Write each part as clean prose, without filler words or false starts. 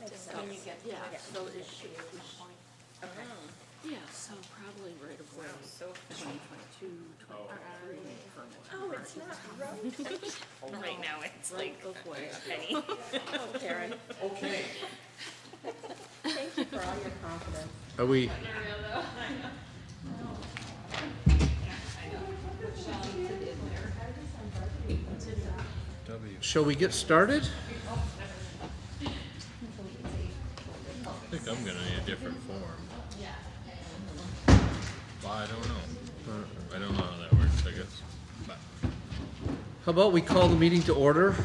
When you get, yeah, Yeah. so it should, Okay. yeah, so probably right away. Wow, so 2022, 2023 permit. Oh, it's not right. Right now, it's Right like both ways. a penny. Oh, Karen, Okay. thank you for all your confidence. Are we, shall we get started? I think I'm gonna need a different form. Well, I don't know. I don't know how that works, I guess. But How about we call the meeting to order?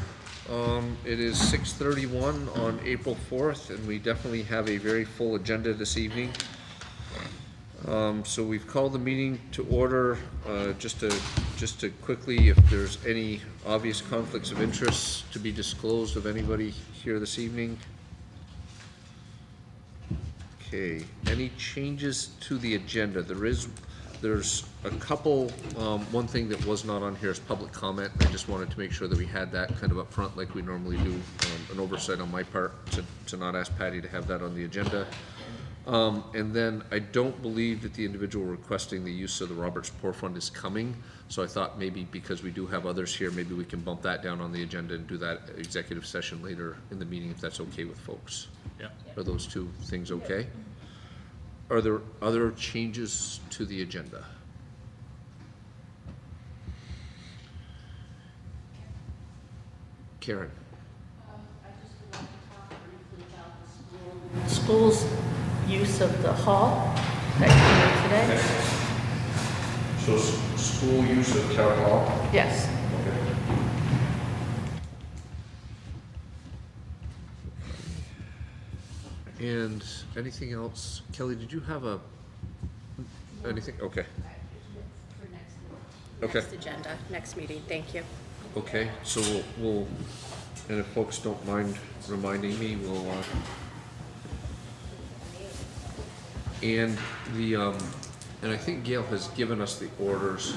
It is 6:31 on April 4th, and we definitely have a very full agenda this evening. So we've called the meeting to order, just to quickly, if there's any obvious conflicts of interest to be disclosed of anybody here this evening. Okay, any changes to the agenda? There's a couple, one thing that was not on here is public comment. I just wanted to make sure that we had that kind of up front like we normally do. An oversight on my part to not ask Patty to have that on the agenda. And then I don't believe that the individual requesting the use of the Roberts Poor Fund is coming. So I thought maybe because we do have others here, maybe we can bump that down on the agenda and do that executive session later in the meeting if that's okay with folks. yeah, Are those two things okay? Are there other changes to the agenda? Karen? I just would like to talk briefly about the school's use of the hall that came in today. So school use of town hall? Yes. And anything else? Kelly, did you have anything? Okay. Okay. Next agenda, next meeting, thank you. Okay, so we'll, and if folks don't mind reminding me, we'll, and the, and I think Gail has given us the orders.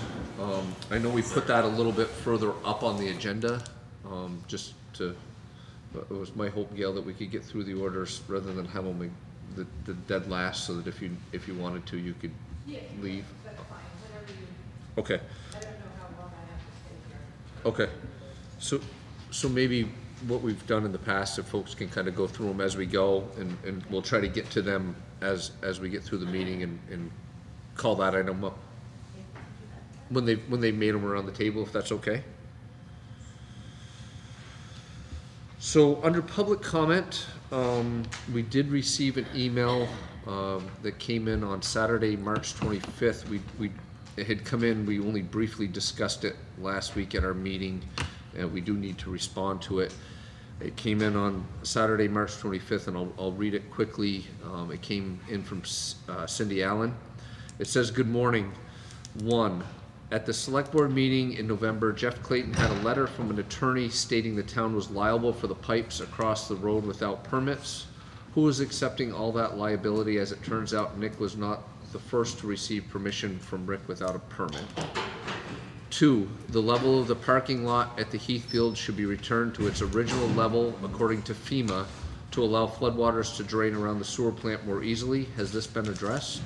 I know we put that a little bit further up on the agenda, just to, it was my hope, Gail, that we could get through the orders rather than have them the dead last, so that if you wanted to, you could leave. That's fine, whatever you, Okay. I don't know how long I have to stay here. Okay, so maybe what we've done in the past, if folks can kind of go through them as we go, and we'll try to get to them as we get through the meeting and call that item up when they made them around the table, if that's okay. So under public comment, we did receive an email that came in on Saturday, March 25th. It had come in, we only briefly discussed it last week at our meeting, and we do need to respond to it. It came in on Saturday, March 25th, and I'll read it quickly. It came in from Cindy Allen. It says, "Good morning. 1. At the select board meeting in November, Jeff Clayton had a letter from an attorney stating the town was liable for the pipes across the road without permits. Who was accepting all that liability? As it turns out, Nick was not the first to receive permission from Rick without a permit. 2, the level of the parking lot at the Heathfield should be returned to its original level according to FEMA to allow floodwaters to drain around the sewer plant more easily. Has this been addressed?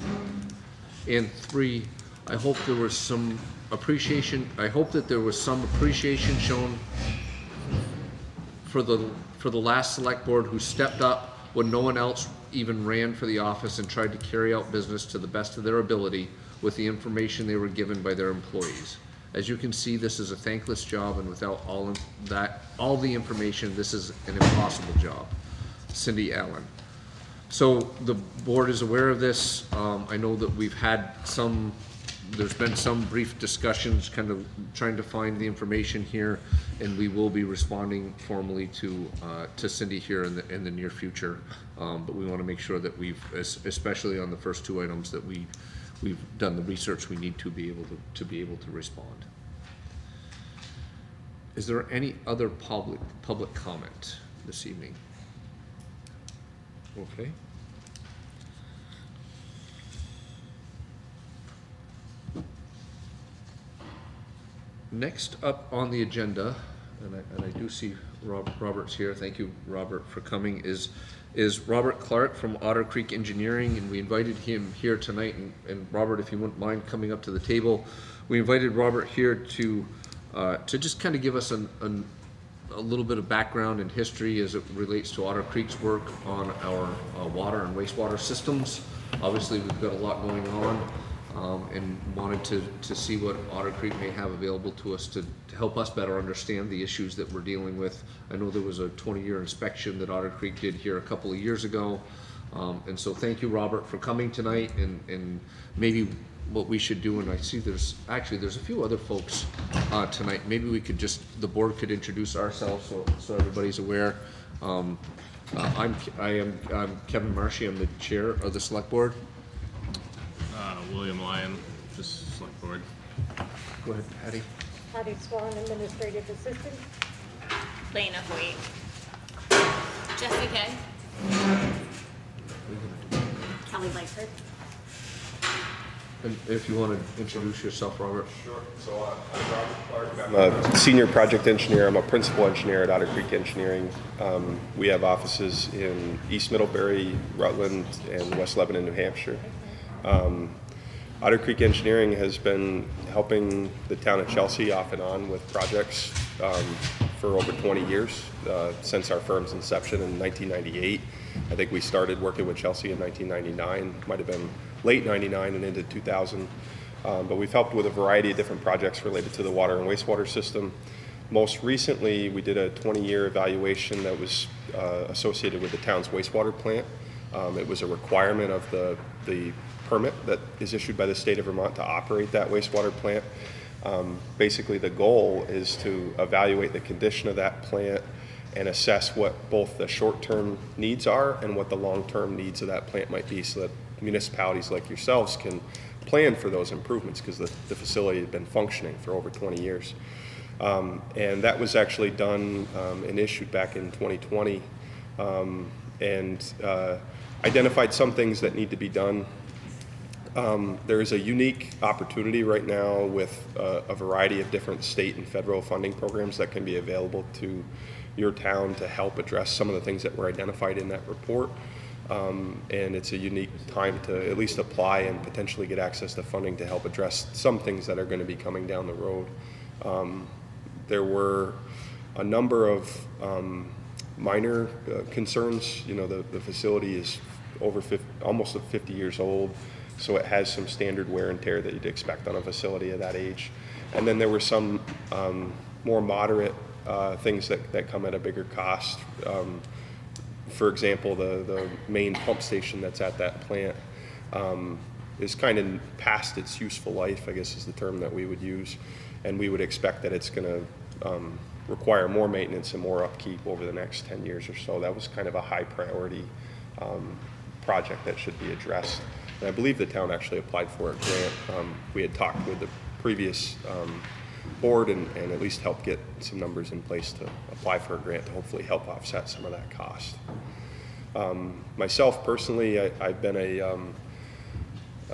And 3, I hope that there was some appreciation shown for the last select board who stepped up when no one else even ran for the office and tried to carry out business to the best of their ability with the information they were given by their employees. As you can see, this is a thankless job, and without all the information, this is an impossible job. Cindy Allen." So the board is aware of this. I know that there's been some brief discussions kind of trying to find the information here, and we will be responding formally to Cindy here in the near future. But we want to make sure that especially on the first 2 items, that we've done the research we need to be able to respond. Is there any other public comment this evening? Okay. Next up on the agenda and I do see Robert's here. Thank you, Robert, for coming. Is Robert Clark from Otter Creek Engineering, and we invited him here tonight. And Robert, if you wouldn't mind coming up to the table, we invited Robert here to just kind of give us a little bit of background and history as it relates to Otter Creek's work on our water and wastewater systems. Obviously, we've got a lot going on, and wanted to see what Otter Creek may have available to us to help us better understand the issues that we're dealing with. I know there was a 20-year inspection that Otter Creek did here a couple of years ago. And so thank you, Robert, for coming tonight, and maybe what we should do, and I see there's a few other folks tonight. Maybe we could the board could introduce ourselves so everybody's aware. I'm Kevin Marshy. I'm the chair of the select board. William Lyon, just select board. Go ahead, Patty. Patty Swan, Administrative Assistant. Lena Hoyt. Jesse Kay. Kelly Lightford. And if you want to introduce yourself, Robert. Sure. So I'm Robert Clark. I'm a senior project engineer. I'm a principal engineer at Otter Creek Engineering. We have offices in East Middlebury, Rutland, and West Lebanon, New Hampshire. Otter Creek Engineering has been helping the town of Chelsea off and on with projects for over 20 years, since our firm's inception in 1998. I think we started working with Chelsea in 1999, might have been late 99 and into 2000. But we've helped with a variety of different projects related to the water and wastewater system. Most recently, we did a 20-year evaluation that was associated with the town's wastewater plant. It was a requirement of the permit that is issued by the state of Vermont to operate that wastewater plant. Basically, the goal is to evaluate the condition of that plant and assess what both the short-term needs are and what the long-term needs of that plant might be, so that municipalities like yourselves can plan for those improvements, because the facility had been functioning for over 20 years. And that was actually done and issued back in 2020, and identified some things that need to be done. There is a unique opportunity right now with a variety of different state and federal funding programs that can be available to your town to help address some of the things that were identified in that report. And it's a unique time to at least apply and potentially get access to funding to help address some things that are going to be coming down the road. There were a number of minor concerns. You know, the facility is almost 50 years old. So it has some standard wear and tear that you'd expect on a facility of that age. And then there were some more moderate things that come at a bigger cost. For example, the main pump station that's at that plant is kind of past its useful life, I guess is the term that we would use. And we would expect that it's going to require more maintenance and more upkeep over the next 10 years or so. That was kind of a high priority project that should be addressed. And I believe the town actually applied for a grant. We had talked with the previous board and at least helped get some numbers in place to apply for a grant to hopefully help offset some of that cost. Myself personally, I'm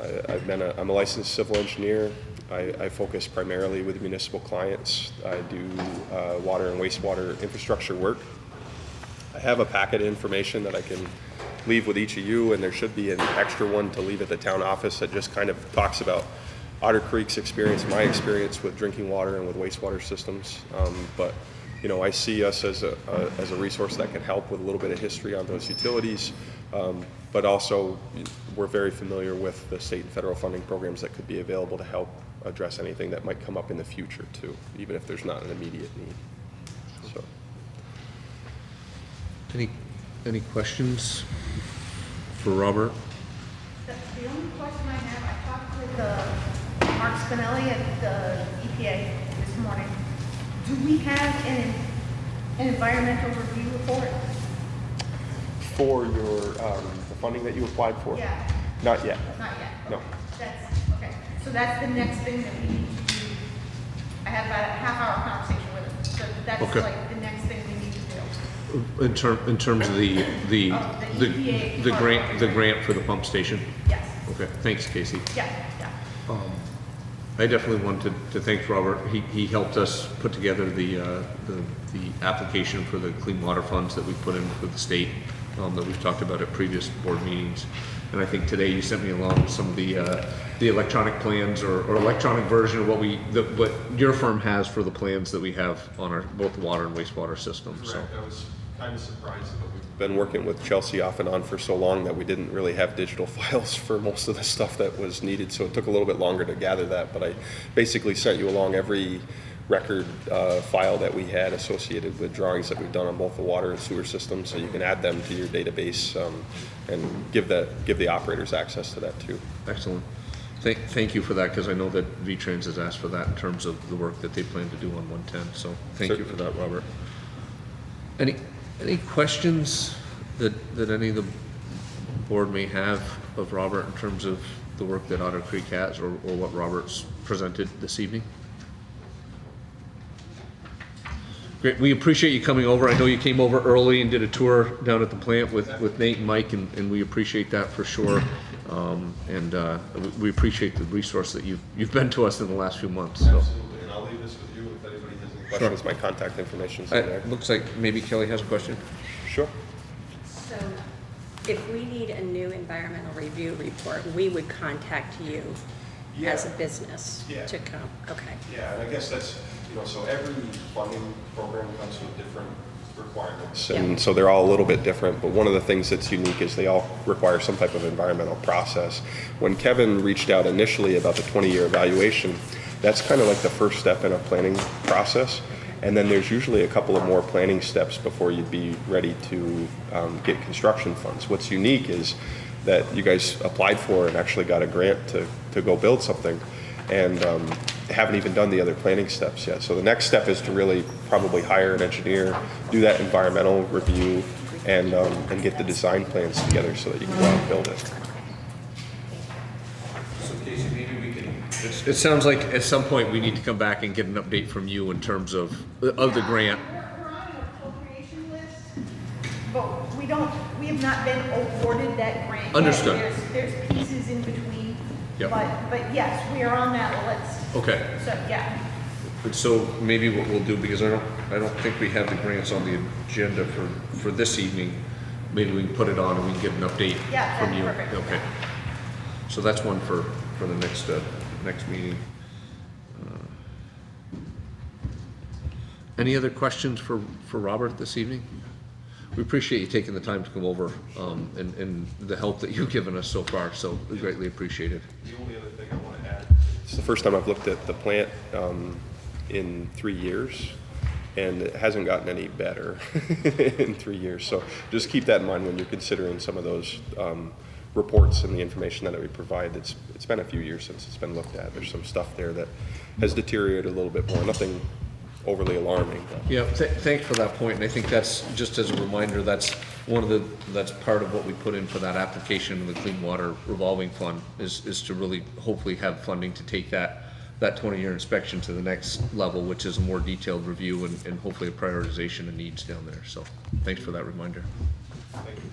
a licensed civil engineer. I focus primarily with municipal clients. I do water and wastewater infrastructure work. I have a packet of information that I can leave with each of you, and there should be an extra one to leave at the town office that just kind of talks about Otter Creek's experience, my experience with drinking water and with wastewater systems. But you know, I see us as a resource that can help with a little bit of history on those utilities. But also, we're very familiar with the state and federal funding programs that could be available to help address anything that might come up in the future too, even if there's not an immediate need. So, Any questions for Robert? The only question I have, I talked with Mark Spinelli at the EPA this morning. Do we have an environmental review report? for your the funding that you applied for? Yeah. Not yet. Not yet? No. Okay. That's, okay. So that's the next thing that we need to do. I had about a half-hour conversation with him, so that's Okay. like the next thing we need to do. In terms of the EPA grant for the pump station? Yes. Okay, thanks, Casey. Yeah, yeah. I definitely wanted to thank Robert. He helped us put together the application for the clean water funds that we put in with the state, that we've talked about at previous board meetings. And I think today you sent me along some of the electronic plans or electronic version of what your firm has for the plans that we have on our both water and wastewater systems. So. Correct. I was kind of surprised that we've been working with Chelsea off and on for so long that we didn't really have digital files for most of the stuff that was needed. So it took a little bit longer to gather that, but I basically sent you along every record file that we had associated with drawings that we've done on both the water and sewer systems, so you can add them to your database and give the operators access to that too. Excellent. Thank you for that, because I know that V-Trans has asked for that in terms of the work that they plan to do on 110. So thank you for that, Robert. Any questions that any of the board may have of Robert in terms of the work that Otter Creek has or what Robert's presented this evening? Great. We appreciate you coming over. I know you came over early and did a tour down at the plant with Nate and Mike, and we appreciate that for sure. We appreciate the resource that you've been to us in the last few months. So. Absolutely, and I'll leave this with you if anybody has any questions. My contact information's in there. It looks like maybe Kelly has a question. Sure. So if we need a new environmental review report, we would contact you as a business to come? Okay. Yeah, and I guess that's, so every funding program comes with different requirements. And so they're all a little bit different, but one of the things that's unique is they all require some type of environmental process. When Kevin reached out initially about the 20-year evaluation, that's kind of like the first step in a planning process. And then there's usually a couple of more planning steps before you'd be ready to get construction funds. What's unique is that you guys applied for and actually got a grant to go build something, and haven't even done the other planning steps yet. So the next step is to really probably hire an engineer, do that environmental review, and get the design plans together so that you can go out and build it. So Casey, maybe we can. It sounds like at some point we need to come back and get an update from you in terms of the grant. We're on an appropriation list, but we have not been awarded that grant yet. Understood. There's pieces in between. Yep. But yes, we are on that list. Okay. So, yeah. So maybe what we'll do, because I don't think we have the grants on the agenda for this evening, maybe we can put it on and we can get an update Yeah, from that's you. perfect. Okay. So that's one for the next meeting. Any other questions for Robert this evening? We appreciate you taking the time to come over and the help that you've given us so far, so we greatly appreciate it. The only other thing I want to add, it's the first time I've looked at the plant in 3 years, and it hasn't gotten any better in 3 years. So just keep that in mind when you're considering some of those reports and the information that we provide. It's been a few years since it's been looked at. There's some stuff there that has deteriorated a little bit more. Nothing overly alarming. Yeah, thanks for that point, and I think that's, just as a reminder, that's that's part of what we put in for that application in the Clean Water Revolving Fund, is to really hopefully have funding to take that 20-year inspection to the next level, which is a more detailed review and hopefully a prioritization of needs down there. So thanks for that reminder. Thank you.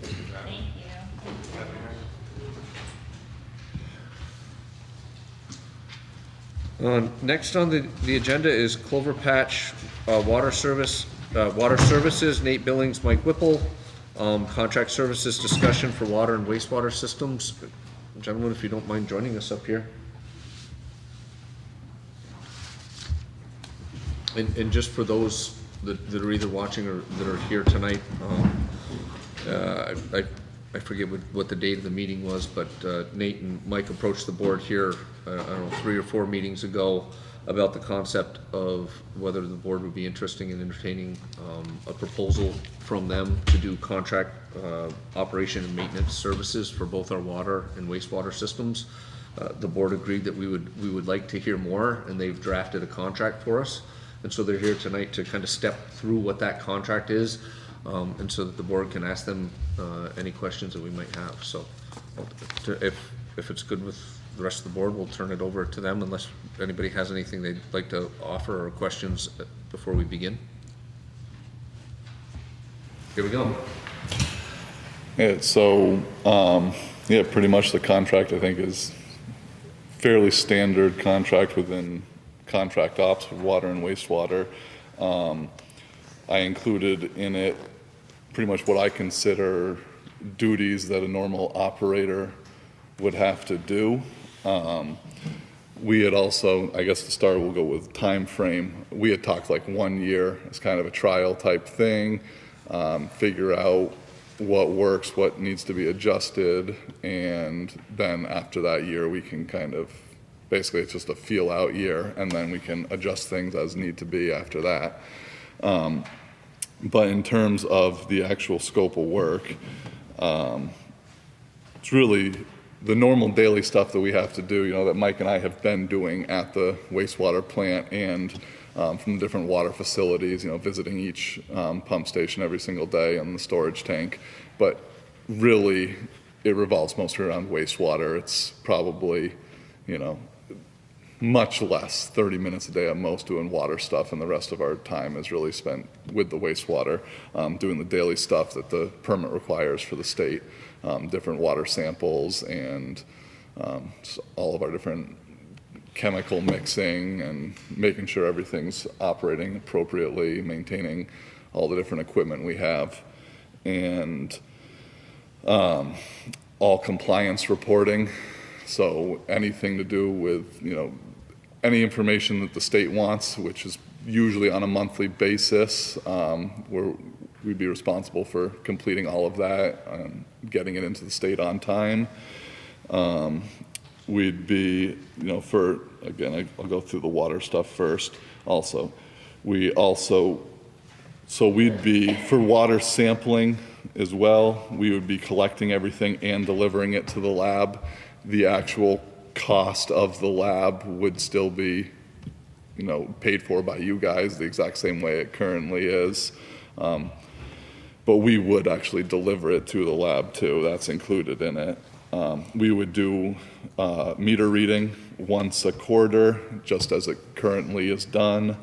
Next on the agenda is Clover Patch Water Services, Nate Billings, Mike Whipple, contract services discussion for water and wastewater systems. Gentlemen, if you don't mind joining us up here. And just for those that are either watching or that are here tonight, I forget what the date of the meeting was, but Nate and Mike approached the board here, I don't know, 3 or 4 meetings ago about the concept of whether the board would be interested in entertaining a proposal from them to do contract operation and maintenance services for both our water and wastewater systems. The board agreed that we would like to hear more, and they've drafted a contract for us. And so they're here tonight to kind of step through what that contract is, and so that the board can ask them any questions that we might have. So if it's good with the rest of the board, we'll turn it over to them unless anybody has anything they'd like to offer or questions before we begin. Here we go. Yeah, so, pretty much the contract, I think, is fairly standard contract within contract ops with water and wastewater. I included in it pretty much what I consider duties that a normal operator would have to do. We had also, I guess to start, we'll go with time frame. We had talked like 1 year as kind of a trial type thing, figure out what works, what needs to be adjusted, and then after that year we can kind of, basically it's just a feel out year, and then we can adjust things as need to be after that. But in terms of the actual scope of work, it's really the normal daily stuff that we have to do, that Mike and I have been doing at the wastewater plant and from the different water facilities, visiting each pump station every single day and the storage tank. But really, it revolves mostly around wastewater. It's probably, much less, 30 minutes a day at most doing water stuff, and the rest of our time is really spent with the wastewater, doing the daily stuff that the permit requires for the state, different water samples and all of our different chemical mixing and making sure everything's operating appropriately, maintaining all the different equipment we have, and all compliance reporting. So anything to do with, any information that the state wants, which is usually on a monthly basis, we'd be responsible for completing all of that and getting it into the state on time. We'd be, I'll go through the water stuff first also. So we'd be, for water sampling as well, we would be collecting everything and delivering it to the lab. The actual cost of the lab would still be, paid for by you guys the exact same way it currently is. But we would actually deliver it to the lab too. That's included in it. We would do meter reading once a quarter, just as it currently is done.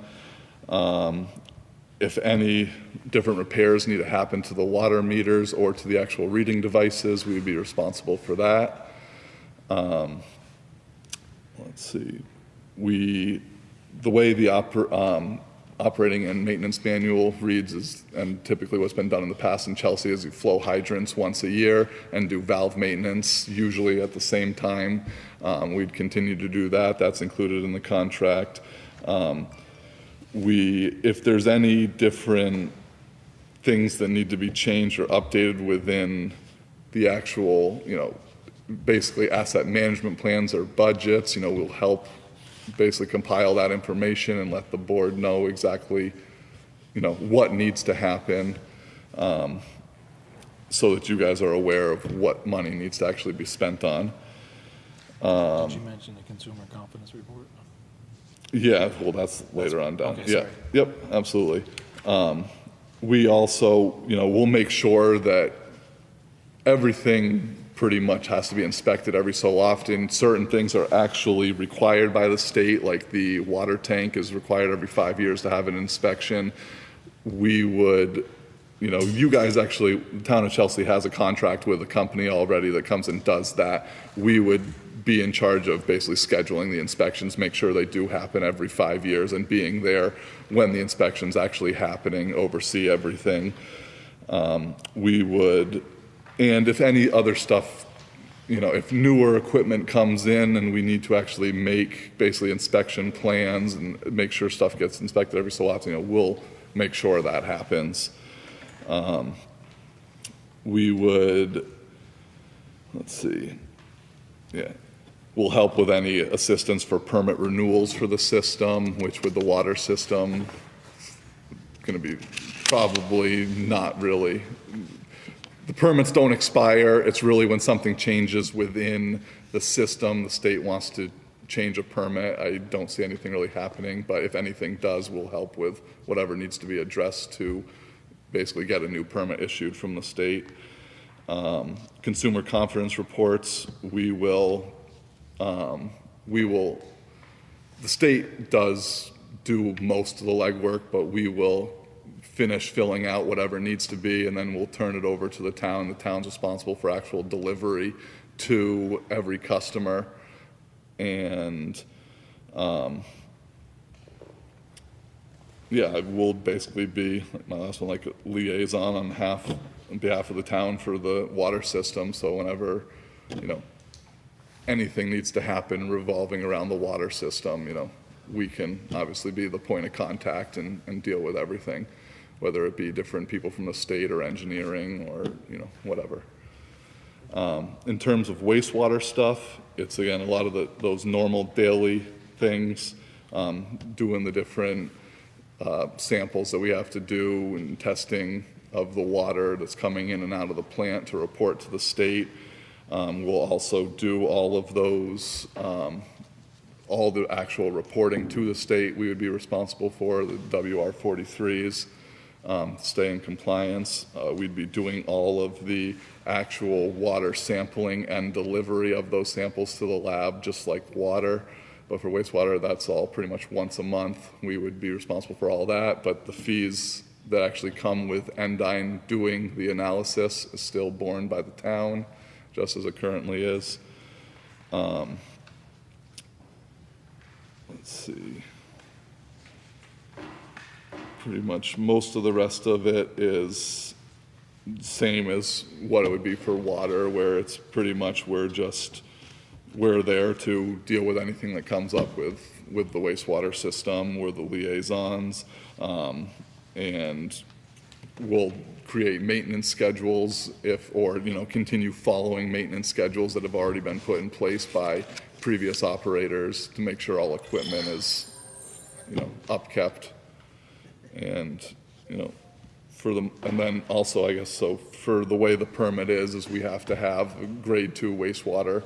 If any different repairs need to happen to the water meters or to the actual reading devices, we would be responsible for that. Let's see. The way the operating and maintenance manual reads is, and typically what's been done in the past in Chelsea, is you flow hydrants once a year and do valve maintenance, usually at the same time. We'd continue to do that. That's included in the contract. If there's any different things that need to be changed or updated within the actual, basically asset management plans or budgets, we'll help basically compile that information and let the board know exactly, what needs to happen, so that you guys are aware of what money needs to actually be spent on. Did you mention the consumer confidence report? Yeah, well, that's later on down. Okay, Yeah, sorry. yep, absolutely. We also, we'll make sure that everything pretty much has to be inspected every so often. Certain things are actually required by the state, like the water tank is required every 5 years to have an inspection. We would, you guys actually, the town of Chelsea has a contract with a company already that comes and does that. We would be in charge of basically scheduling the inspections, make sure they do happen every 5 years, and being there when the inspection's actually happening, oversee everything. We would, and if any other stuff, if newer equipment comes in and we need to actually make basically inspection plans and make sure stuff gets inspected every so often, we'll make sure that happens. We would, let's see, yeah. We'll help with any assistance for permit renewals for the system, which with the water system, going to be probably not really. The permits don't expire. It's really when something changes within the system, the state wants to change a permit. I don't see anything really happening, but if anything does, we'll help with whatever needs to be addressed to basically get a new permit issued from the state. Consumer confidence reports, the state does do most of the legwork, but we will finish filling out whatever needs to be, and then we'll turn it over to the town. The town's responsible for actual delivery to every customer, And, yeah, I will basically be, like my last one, like a liaison on behalf of the town for the water system. So whenever, anything needs to happen revolving around the water system, we can obviously be the point of contact and deal with everything, whether it be different people from the state or engineering or, whatever. In terms of wastewater stuff, it's again, a lot of those normal daily things, doing the different samples that we have to do and testing of the water that's coming in and out of the plant to report to the state. We'll also do all of those, all the actual reporting to the state we would be responsible for, the WR-43s, stay in compliance. We'd be doing all of the actual water sampling and delivery of those samples to the lab, just like water. But for wastewater, that's all pretty much once a month. We would be responsible for all that, but the fees that actually come with Endyne doing the analysis is still borne by the town, just as it currently is. Let's see. Pretty much most of the rest of it is same as what it would be for water, where it's pretty much we're there to deal with anything that comes up with the wastewater system. We're the liaisons, and we'll create maintenance schedules or continue following maintenance schedules that have already been put in place by previous operators to make sure all equipment is, upkept. And, and then also, I guess, so for the way the permit is we have to have a grade 2 wastewater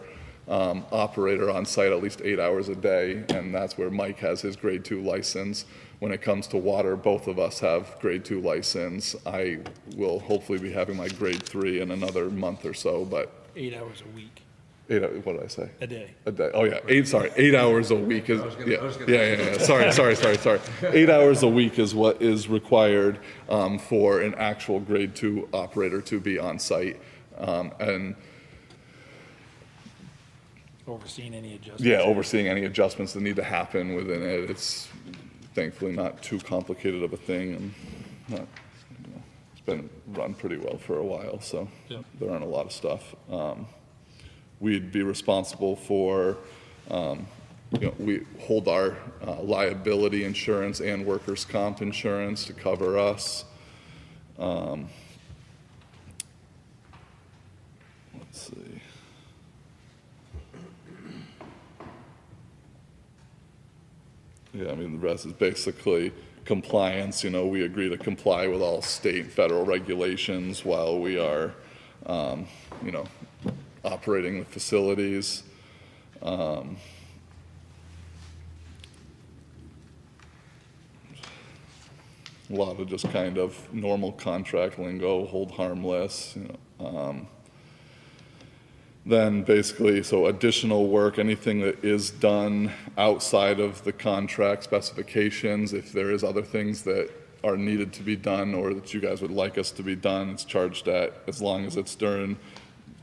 operator on site at least 8 hours a day, and that's where Mike has his grade 2 license. When it comes to water, both of us have grade 2 license. I will hopefully be having my grade 3 in another month or so, but 8 hours a week, what did I say? a day. A day. Oh yeah, 8 hours a week is yeah. Sorry. 8 hours a week is what is required for an actual grade 2 operator to be on site, and Overseeing any adjustments. yeah, overseeing any adjustments that need to happen within it. It's thankfully not too complicated of a thing, and it's been run pretty well for a while, so Yep. there aren't a lot of stuff. We'd be responsible for, we hold our liability insurance and workers' comp insurance to cover us. Let's see. Yeah, I mean, the rest is basically compliance. We agree to comply with all state and federal regulations while we are, operating the facilities. A lot of just kind of normal contract lingo, hold harmless, Then basically, so additional work, anything that is done outside of the contract specifications, if there is other things that are needed to be done or that you guys would like us to be done, it's charged at, as long as it's during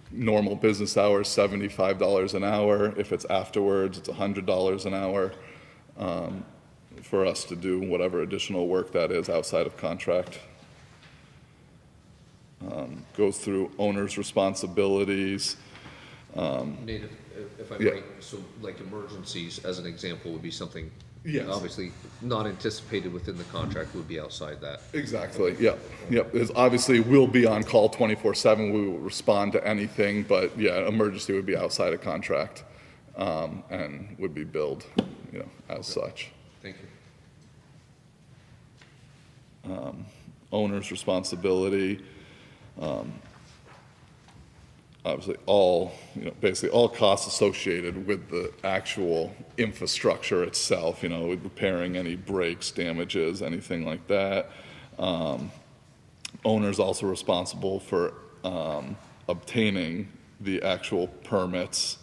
normal business hours, $75 an hour. If it's afterwards, it's $100 an hour for us to do whatever additional work that is outside of contract. Goes through owner's responsibilities. Nate, if I Yeah. might, so like emergencies, as an example, would be something Yes. obviously not anticipated within the contract, would be outside that. Exactly, yep. There's obviously, we'll be on call 24/7, we will respond to anything, but yeah, emergency would be outside of contract, and would be billed, as such. Thank you. Owner's responsibility, obviously basically all costs associated with the actual infrastructure itself, with repairing any breaks, damages, anything like that. Owner's also responsible for obtaining the actual permits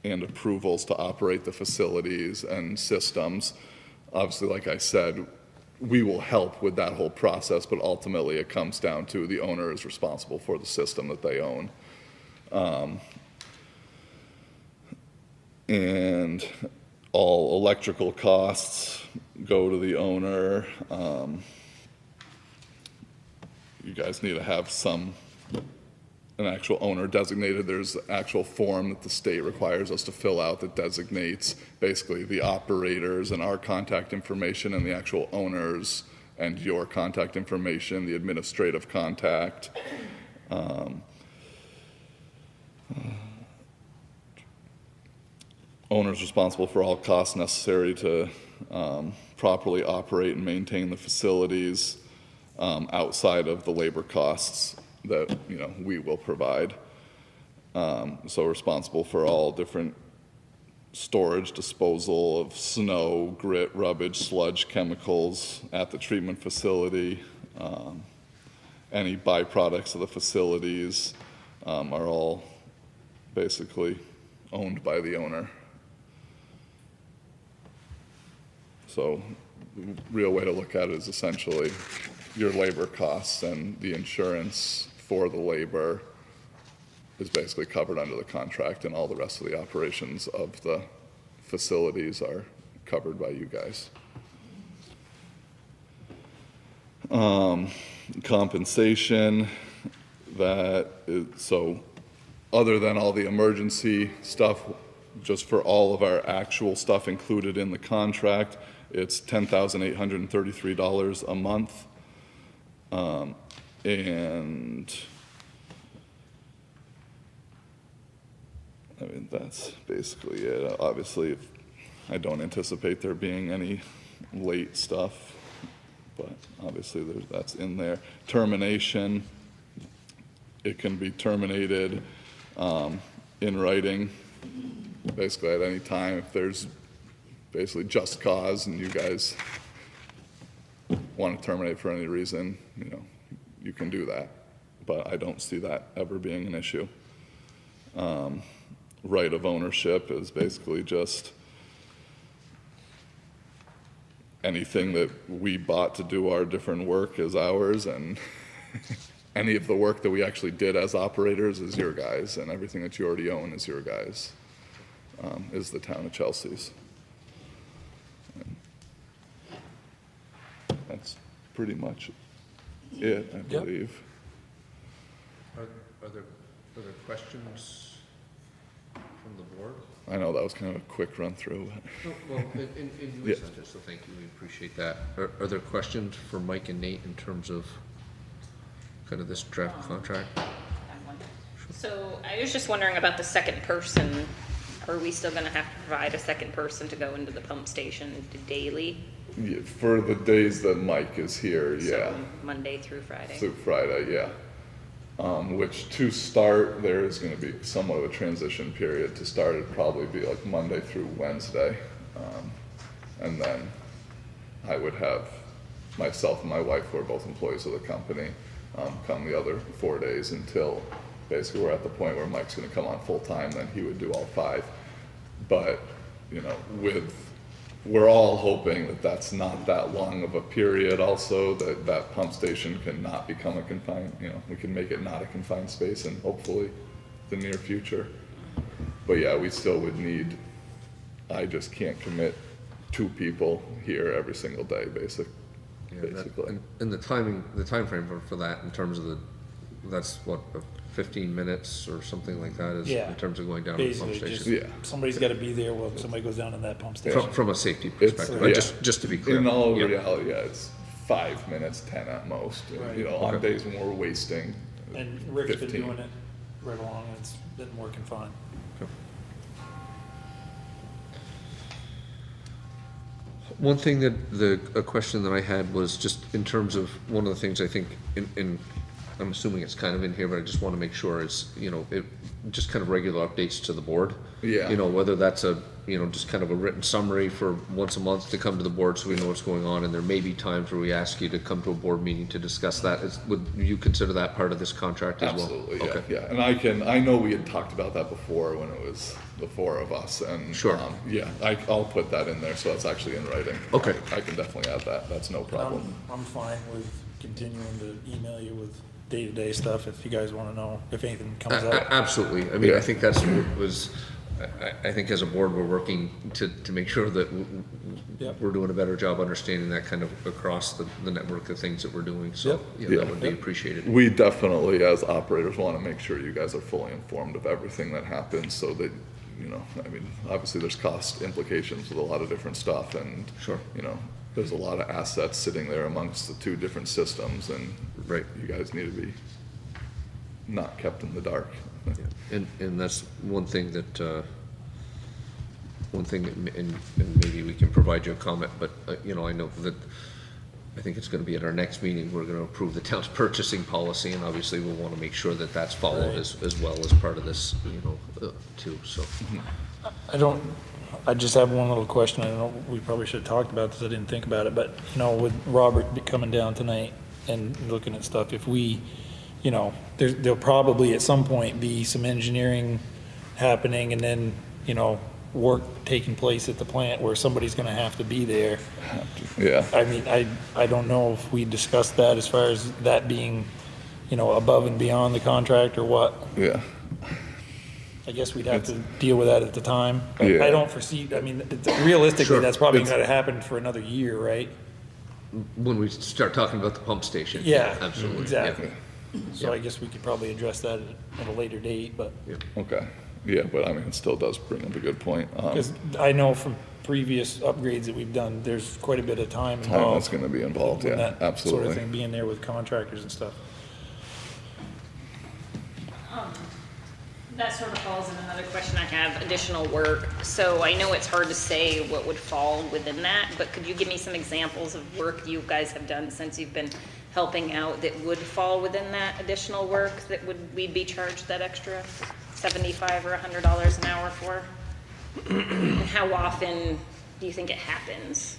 and approvals to operate the facilities and systems. Obviously, like I said, we will help with that whole process, but ultimately it comes down to the owner is responsible for the system that they own. And all electrical costs go to the owner. You guys need to have an actual owner designated. There's an actual form that the state requires us to fill out that designates basically the operators and our contact information and the actual owners and your contact information, the administrative contact. Owner's responsible for all costs necessary to properly operate and maintain the facilities outside of the labor costs that, you know, we will provide. So responsible for all different storage, disposal of snow, grit, rubbish, sludge, chemicals at the treatment facility. Any byproducts of the facilities are all basically owned by the owner. So the real way to look at it is essentially your labor costs, and the insurance for the labor is basically covered under the contract, and all the rest of the operations of the facilities are covered by you guys. Compensation, so other than all the emergency stuff, just for all of our actual stuff included in the contract, it's $10,833 a month. And I mean, that's basically it. Obviously, I don't anticipate there being any late stuff, but obviously that's in there. Termination, it can be terminated in writing, basically at any time. If there's basically just cause and you guys want to terminate for any reason, you know, you can do that. But I don't see that ever being an issue. Right of ownership is basically just anything that we bought to do our different work is ours, and any of the work that we actually did as operators is your guys, and everything that you already own is your guys, is the town of Chelsea's. And that's pretty much it, I believe. Are there questions from the board? I know that was kind of a quick run through. Well, and you sent it, so thank you, we appreciate that. Are there questions for Mike and Nate in terms of kind of this draft contract? So I was just wondering about the second person. Are we still gonna have to provide a second person to go into the pump station daily? Yeah, for the days that Mike is here, yeah. So Monday through Friday? Through Friday, yeah. Which to start, there is gonna be somewhat of a transition period. To start, it'd probably be like Monday through Wednesday. And then I would have myself and my wife, who are both employees of the company, come the other 4 days until basically we're at the point where Mike's gonna come on full time, then he would do all 5. But, you know, we're all hoping that that's not that long of a period also, that pump station can not become a confined, you know, we can make it not a confined space in hopefully the near future. But yeah, we still would need, I just can't commit 2 people here every single day, basically. And the time frame for that in terms of that's what, 15 minutes or something like that is Yeah. in terms of going down to the pump Basically, just, station? Yeah. somebody's gotta be there while somebody goes down in that pump station. From a safety It's- perspective, yeah. just to be clear. In all Yeah. reality, yeah, it's 5 minutes, 10 at most. Right. You know, on Okay. days when we're wasting And Rick's been 15. doing it right along, and it's been working fine. One thing that a question that I had was just in terms of one of the things I think in I'm assuming it's kind of in here, but I just want to make sure is, you know, just kind of regular updates to the board. Yeah. You know, whether that's just kind of a written summary for once a month to come to the board so we know what's going on, and there may be times where we ask you to come to a board meeting to discuss that. Would you consider that part of this contract as well? Absolutely, yeah, Okay. yeah. And I know we had talked about that before when it was the 4 of us, and Sure. yeah, I'll put that in there so it's actually in writing. Okay. I can definitely add that. That's no problem. I'm fine with continuing to email you with day-to-day stuff if you guys wanna know if anything comes up. Absolutely. I mean, Yeah. I think that's what was, I think as a board, we're working to make sure that Yep. we're doing a better job understanding that kind of across the network of things that we're doing, so, Yep. yeah, Yeah. that would be appreciated. We definitely, as operators, want to make sure you guys are fully informed of everything that happens so that, you know, I mean, obviously there's cost implications with a lot of different stuff and, Sure. you know, there's a lot of assets sitting there amongst the two different systems and Right. you guys need to be not kept in the dark. And that's one thing that, and maybe we can provide you a comment, but, you know, I know that, I think it's gonna be at our next meeting, we're gonna approve the town's purchasing policy, and obviously we'll wanna make sure that that's followed Right. as well as part of this, you know, too, so. I just have one little question. I don't know, we probably should have talked about this. I didn't think about it, but, you know, with Robert coming down tonight and looking at stuff, if we, you know, there'll probably at some point be some engineering happening and then, you know, work taking place at the plant where somebody's gonna have to be there. Yeah. I mean, I don't know if we discussed that as far as that being, you know, above and beyond the contract or what. Yeah. I guess we'd have to deal with that at the time. Yeah. I don't foresee, I mean, realistically, Sure. that's probably It's- gonna happen for another year, right? When we start talking about the pump station. Yeah, Absolutely. exactly. Yeah. So I guess we could probably address that at a later date, but, Okay. Yeah, but I mean, it still does bring up a good point. because I know from previous upgrades that we've done, there's quite a bit of time Time that's involved. going to be involved, with yeah, that Sort absolutely. of thing, being there with contractors and stuff. That sort of falls in another question I have, additional work. So I know it's hard to say what would fall within that, but could you give me some examples of work you guys have done since you've been helping out that would fall within that additional work that we'd be charged that extra $75 or $100 an hour for? And how often do you think it happens?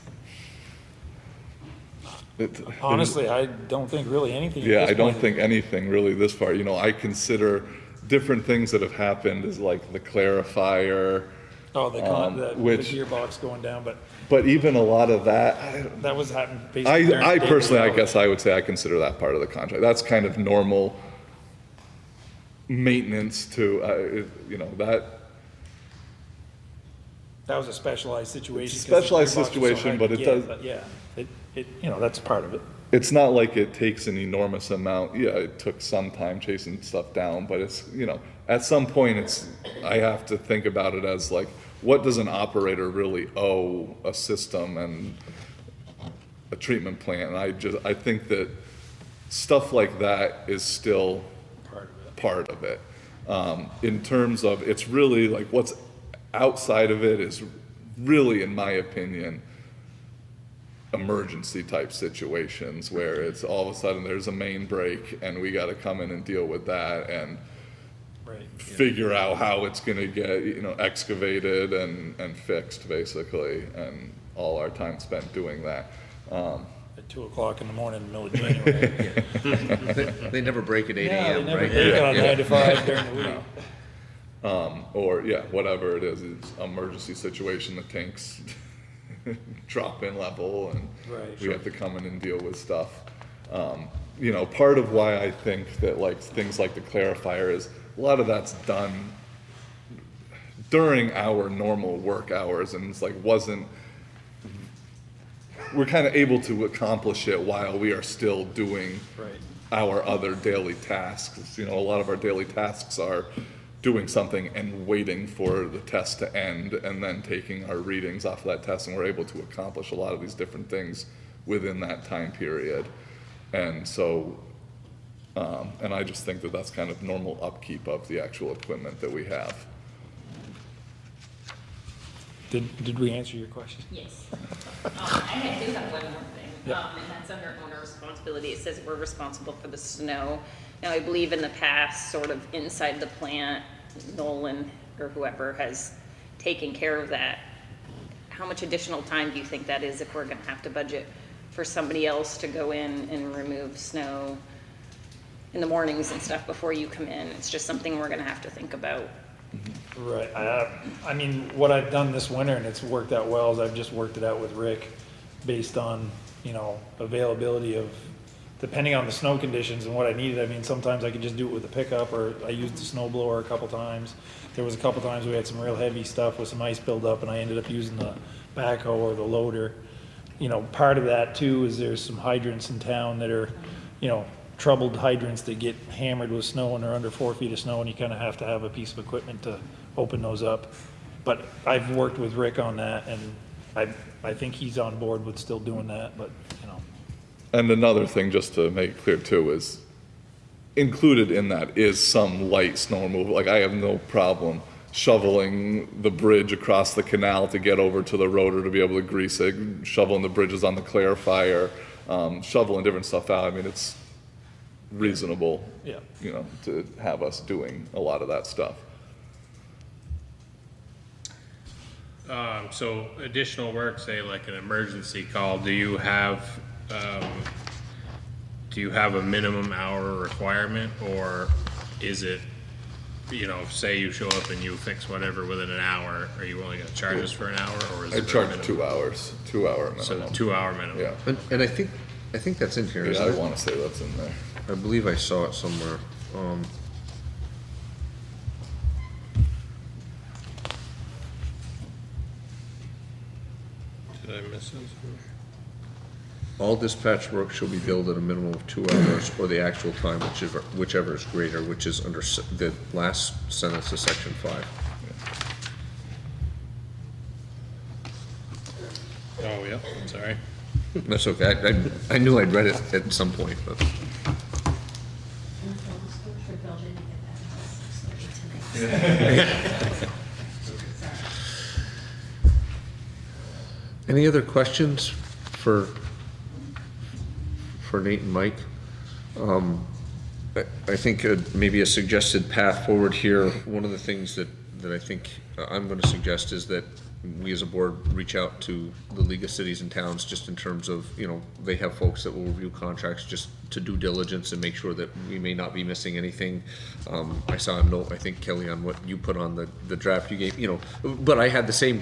Honestly, I don't think really anything at Yeah, this I don't point. think anything really this far. You know, I consider different things that have happened as like the clarifier, Oh, the which- gearbox going down, but even a lot of that, that was happening basically during I the day personally, I without- guess I would say I consider that part of the contract. That's kind of normal maintenance to, you know, that, That was a specialized situation. 'cause the Specialized gearbox was so situation, hard but to it get, does- but yeah, you know, that's part of it. it's not like it takes an enormous amount. Yeah, it took some time chasing stuff down, but it's, you know, at some point it's, I have to think about it as like, what does an operator really owe a system and a treatment plant? And I think that stuff like that is still part of it. In terms of, it's really like what's outside of it is really, in my opinion, emergency type situations where it's all of a sudden there's a main break and we got to come in and deal with that and Right. figure out how it's going to get, you know, excavated and fixed basically, and all our time spent doing that. At 2:00 in the morning in the middle of January. They never break at 8 Yeah, they AM, never right? break Yeah, on yeah. 9 to 5 during the week. Or yeah, whatever it is, it's emergency situation, the tanks drop in level and Right. we have to come in and deal with stuff. You know, part of why I think that like things like the clarifier is a lot of that's done during our normal work hours and it's like we're kind of able to accomplish it while we are still doing Right. our other daily tasks. You know, a lot of our daily tasks are doing something and waiting for the test to end and then taking our readings off of that test, and we're able to accomplish a lot of these different things within that time period. And so, and I just think that that's kind of normal upkeep of the actual equipment that we have. Did we answer your question? Yes. I do have one more thing, and that's under owner responsibility. It says we're responsible for the snow. Now, I believe in the past, sort of inside the plant, Nolan or whoever has taken care of that. How much additional time do you think that is if we're gonna have to budget for somebody else to go in and remove snow in the mornings and stuff before you come in? It's just something we're gonna have to think about. Right. I mean, what I've done this winter, and it's worked out well, is I've just worked it out with Rick based on, you know, availability of depending on the snow conditions and what I needed, I mean, sometimes I could just do it with a pickup, or I used the snow blower a couple times. There was a couple times we had some real heavy stuff with some ice buildup, and I ended up using the backhoe or the loader. You know, part of that too is there's some hydrants in town that are, you know, troubled hydrants that get hammered with snow and they're under 4 feet of snow, and you kind of have to have a piece of equipment to open those up. But I've worked with Rick on that, and I think he's on board with still doing that, but, you know. And another thing, just to make it clear too, is included in that is some light snow removal. Like, I have no problem shoveling the bridge across the canal to get over to the rotor to be able to grease it, shoveling the bridges on the clarifier, shoveling different stuff out. I mean, it's reasonable, Yeah. you know, to have us doing a lot of that stuff. So additional work, say like an emergency call, do you have a minimum hour requirement, or is it, you know, say you show up and you fix whatever within an hour, are you only gonna charge us for an hour, or is I it? charge 2 hours, 2 hour minimum. So 2 hour minimum? Yeah, And I think that's in here, yeah, isn't I it? wanna say that's in there. I believe I saw it somewhere. Did I miss this? All dispatch work shall be billed at a minimum of 2 hours or the actual time, whichever is greater, which is under the last sentence of section 5. Oh, yeah, sorry. That's okay. I knew I'd read it at some point, but. Any other questions for Nate and Mike? I think maybe a suggested path forward here, one of the things that I think I'm going to suggest is that we as a board reach out to the League of Cities and Towns just in terms of, you know, they have folks that will review contracts just to due diligence and make sure that we may not be missing anything. I saw a note, I think, Kelly, on what you put on the draft you gave, you know, but I had the same.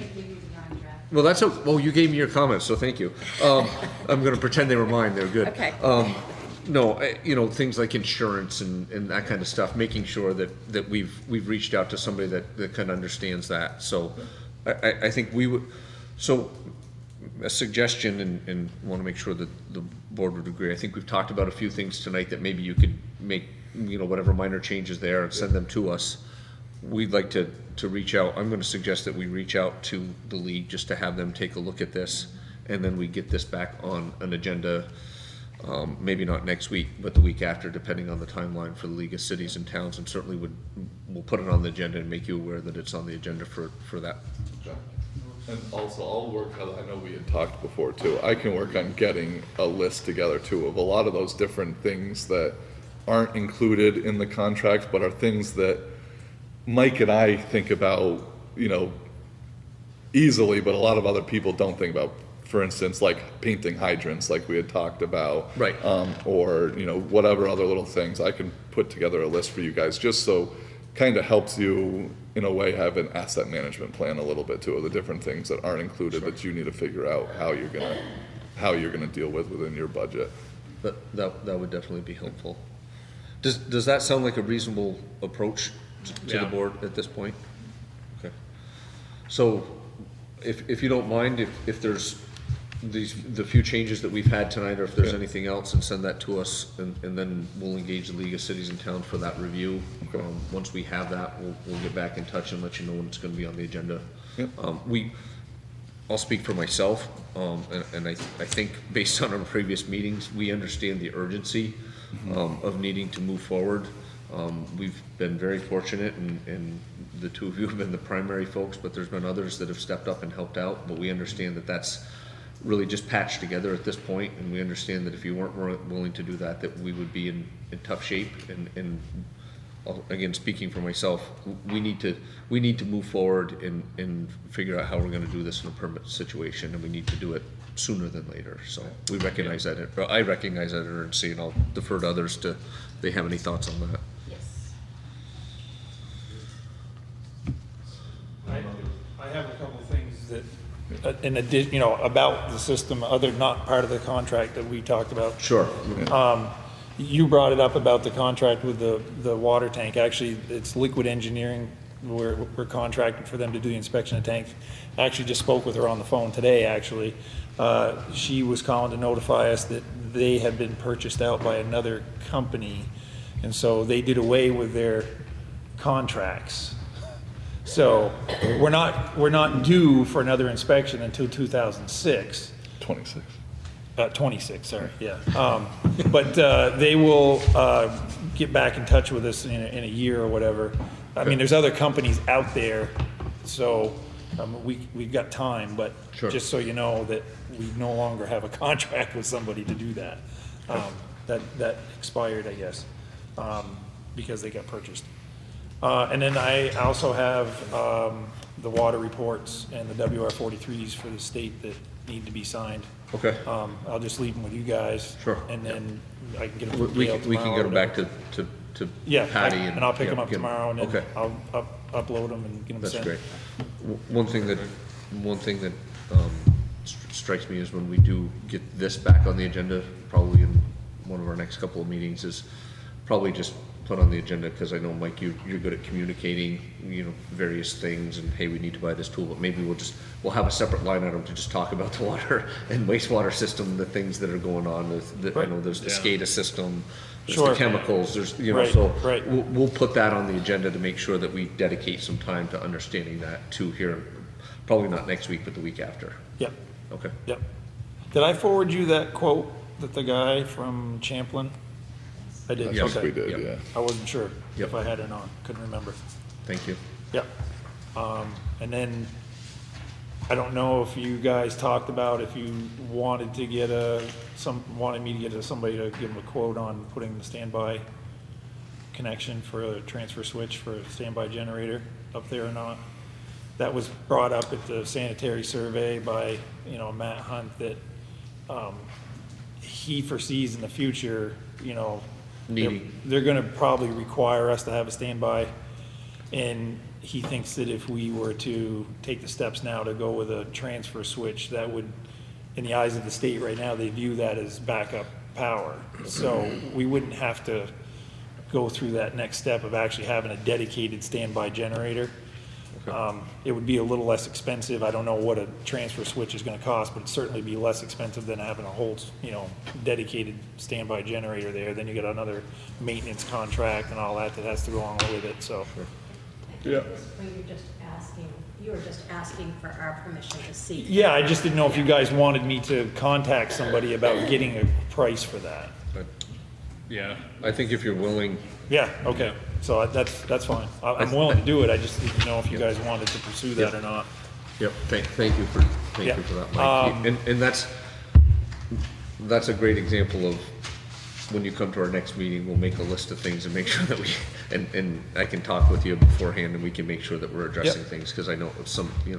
Well, well, you gave me your comments, so thank you. I'm gonna pretend they were mine, they're good. Okay. No, you know, things like insurance and that kind of stuff, making sure that we've reached out to somebody that kind of understands that. So I think we would, so a suggestion, and want to make sure that the board would agree. I think we've talked about a few things tonight that maybe you could make, you know, whatever minor changes there and send them to us. We'd like to reach out. I'm going to suggest that we reach out to the league just to have them take a look at this, and then we get this back on an agenda, maybe not next week, but the week after, depending on the timeline for the League of Cities and Towns, and certainly we'll put it on the agenda and make you aware that it's on the agenda for that. And also, I'll work, I know we had talked before too, I can work on getting a list together too of a lot of those different things that aren't included in the contract, but are things that Mike and I think about, you know, easily, but a lot of other people don't think about. For instance, like painting hydrants, like we had talked about. Right. Or, you know, whatever other little things. I can put together a list for you guys, just so kind of helps you, in a way, have an asset management plan a little bit too, of the different things that aren't included that you need to figure out how you're gonna deal with within your budget. That would definitely be helpful. Does that sound like a reasonable approach to the Yeah. board at this point? Okay. So, if you don't mind, if there's the few changes that we've had tonight, or if there's anything else, and send that to us, and then we'll engage the League of Cities and Towns for that review. Once we have that, we'll get back in touch and let you know when it's gonna be on the agenda. Yep. I'll speak for myself, and I think based on our previous meetings, we understand the urgency of needing to move forward. We've been very fortunate, and the two of you have been the primary folks, but there's been others that have stepped up and helped out, but we understand that that's really just patched together at this point, and we understand that if you weren't willing to do that, that we would be in tough shape, and again, speaking for myself, we need to move forward and figure out how we're gonna do this in a permanent situation, and we need to do it sooner than later. So we recognize that, or I recognize that urgency, and I'll defer to others if they have any thoughts on that. Yes. I have a couple of things that an addition, about the system, not part of the contract that we talked about. Sure. You brought it up about the contract with the water tank. Actually, it's Liquid Engineering. We're contracted for them to do the inspection of tanks. I actually just spoke with her on the phone today, actually. She was calling to notify us that they had been purchased out by another company, and so they did away with their contracts. So we're not due for another inspection until 2006. 26. 26, sorry, yeah. But they will get back in touch with us in a year or whatever. I mean, there's other companies out there, so we've got time, but Sure. just so you know that we no longer have a contract with somebody to do that. That expired, I guess, because they got purchased. And then I also have the water reports and the WR-43s for the state that need to be signed. Okay. I'll just leave them with you guys. Sure. And then I can get them from We Gail can get tomorrow or them back whatever. to Yeah, Patty. and I'll pick them up get 'em. tomorrow, and then Okay. I'll upload them and get them That's sent. great. One thing that strikes me is when we do get this back on the agenda, probably in one of our next couple of meetings, is probably just put on the agenda, because I know, Mike, you're good at communicating, various things, and hey, we need to buy this tool, but maybe we'll have a separate line item to just talk about the water and wastewater system, the things that are going on. I know there's the SCADA system, there's the Sure. chemicals, there's, Right, so right. we'll put that on the agenda to make sure that we dedicate some time to understanding that too here, probably not next week, but the week after. Yep, Okay. yep. Did I forward you that quote that the guy from Champlin? I did, Yes, okay. We did, Yep. yeah. I wasn't sure Yep. if I had it on, couldn't remember. Thank you. Yep. And then, I don't know if you guys talked about if you wanted to get wanted me to get somebody to give them a quote on putting the standby connection for a transfer switch for a standby generator up there or not. That was brought up at the sanitary survey by, Matt Hunt, that, he foresees in the future, Needing. they're gonna probably require us to have a standby. And he thinks that if we were to take the steps now to go with a transfer switch, that would, in the eyes of the state right now, they view that as backup power. So we wouldn't have to go through that next step of actually having a dedicated standby generator. It would be a little less expensive. I don't know what a transfer switch is gonna cost, but it'd certainly be less expensive than having a whole, dedicated standby generator there. Then you get another maintenance contract and all that has to go along with it, so. Yeah. You were just asking for our permission to see. Yeah, I just didn't know if you guys wanted me to contact somebody about getting a price for that. Yeah. I think if you're willing, Yeah, okay, so that's fine. I'm willing to do it, I just didn't know if you guys wanted to pursue that or not. yep, thank you for that, Mike. And that's a great example of when you come to our next meeting, we'll make a list of things and make sure that and I can talk with you beforehand and we can make sure that we're addressing Yep. things, because I know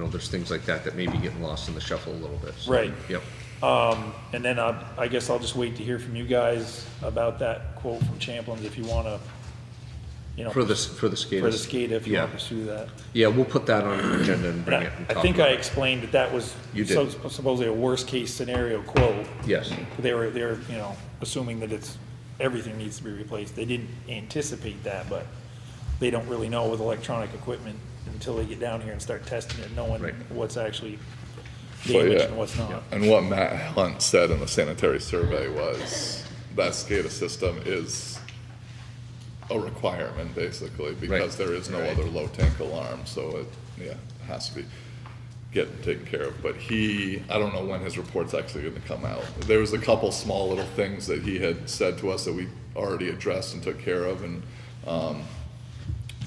there's things like that may be getting lost in the shuffle a little bit. So, Right. Yep. And then I guess I'll just wait to hear from you guys about that quote from Champlin's if you wanna, For the SCADA. for the SCADA, if you Yeah. wanna pursue that. Yeah, we'll put that on the agenda and bring it and I talk think about I it. explained that was You did. supposedly a worst-case scenario quote. Yes. They're, assuming that everything needs to be replaced. They didn't anticipate that, but they don't really know with electronic equipment until they get down here and start testing it, knowing Right. what's actually Well, damaged yeah. and what's not. And what Matt Hunt said in the sanitary survey was that SCADA system is a requirement, basically, because there is no other low tank alarm, so it has to be getting taken care of. But I don't know when his report's actually gonna come out. There was a couple small little things that he had said to us that we already addressed and took care of, and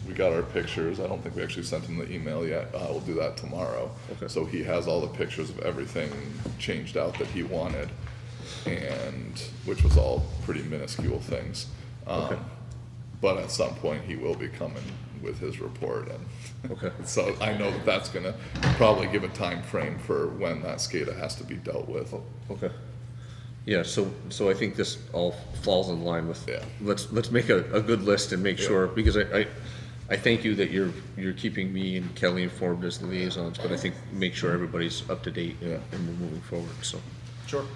we got our pictures. I don't think we actually sent him the email yet. We'll do that tomorrow. Okay. So he has all the pictures of everything changed out that he wanted, which was all pretty minuscule things. But at some point, he will be coming with his report, and Okay. so I know that that's gonna probably give a time frame for when that SCADA has to be dealt with. Okay. Yeah, so I think this all falls in line with, Yeah. let's make a good list and make Yeah. sure, because I thank you that you're keeping me and Kelly informed as the liaisons, but I think make sure everybody's up to date and we're moving forward, so. Sure.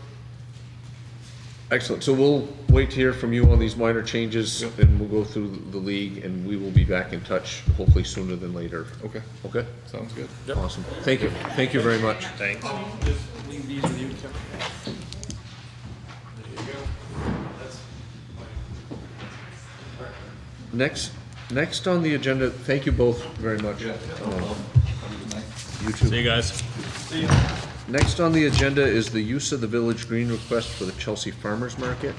Excellent, so we'll wait to hear from you on these minor changes and we'll go through the league and we will be back in touch hopefully sooner than later. Okay, Okay? sounds good. Awesome, thank you very much. Thanks. Just leave these with you, Tim. Next on the agenda, thank you both very much. You too. See you guys. Next on the agenda is the use of the village green request for the Chelsea Farmers Market.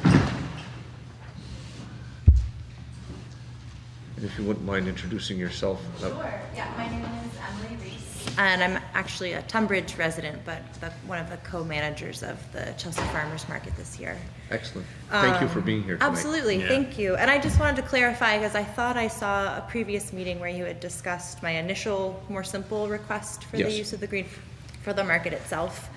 And if you wouldn't mind introducing yourself. Sure, yeah, my name is Emily Reese, and I'm actually a Tunbridge resident, but one of the co-managers of the Chelsea Farmers Market this year. Excellent. Thank you for being here tonight. Absolutely, Yeah. thank you. And I just wanted to clarify, because I thought I saw a previous meeting where you had discussed my initial, more simple request for the Yes. use of the green for the market itself.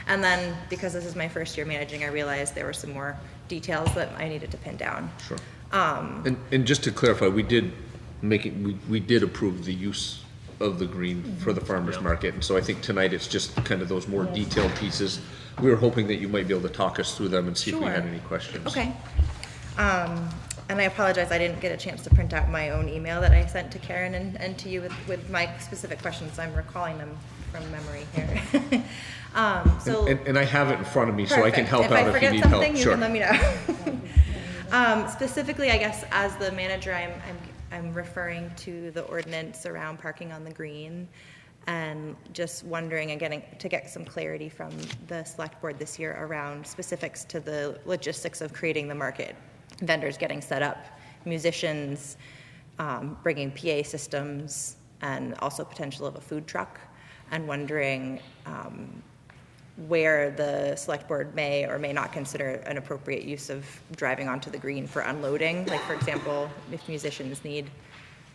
And then, because this is my first year managing, I realized there were some more details that I needed to pin down. Sure. And just to clarify, we did we did approve the use of the green for the farmer's market. And so I think tonight it's just kind of those more detailed pieces. We were hoping that you might be able to talk us through them and see if we had Sure. any questions. Okay. And I apologize, I didn't get a chance to print out my own email that I sent to Karen and to you with my specific questions. I'm recalling them from memory here. So. And I have it in front of me, so I can help out if you need If I help. forget something, you Sure. can let me know. Specifically, I guess, as the manager, I'm referring to the ordinance around parking on the green, and just wondering and getting to get some clarity from the select board this year around specifics to the logistics of creating the market, vendors getting set up, musicians, bringing PA systems, and also potential of a food truck, and wondering where the select board may or may not consider an appropriate use of driving onto the green for unloading. Like, for example, if musicians need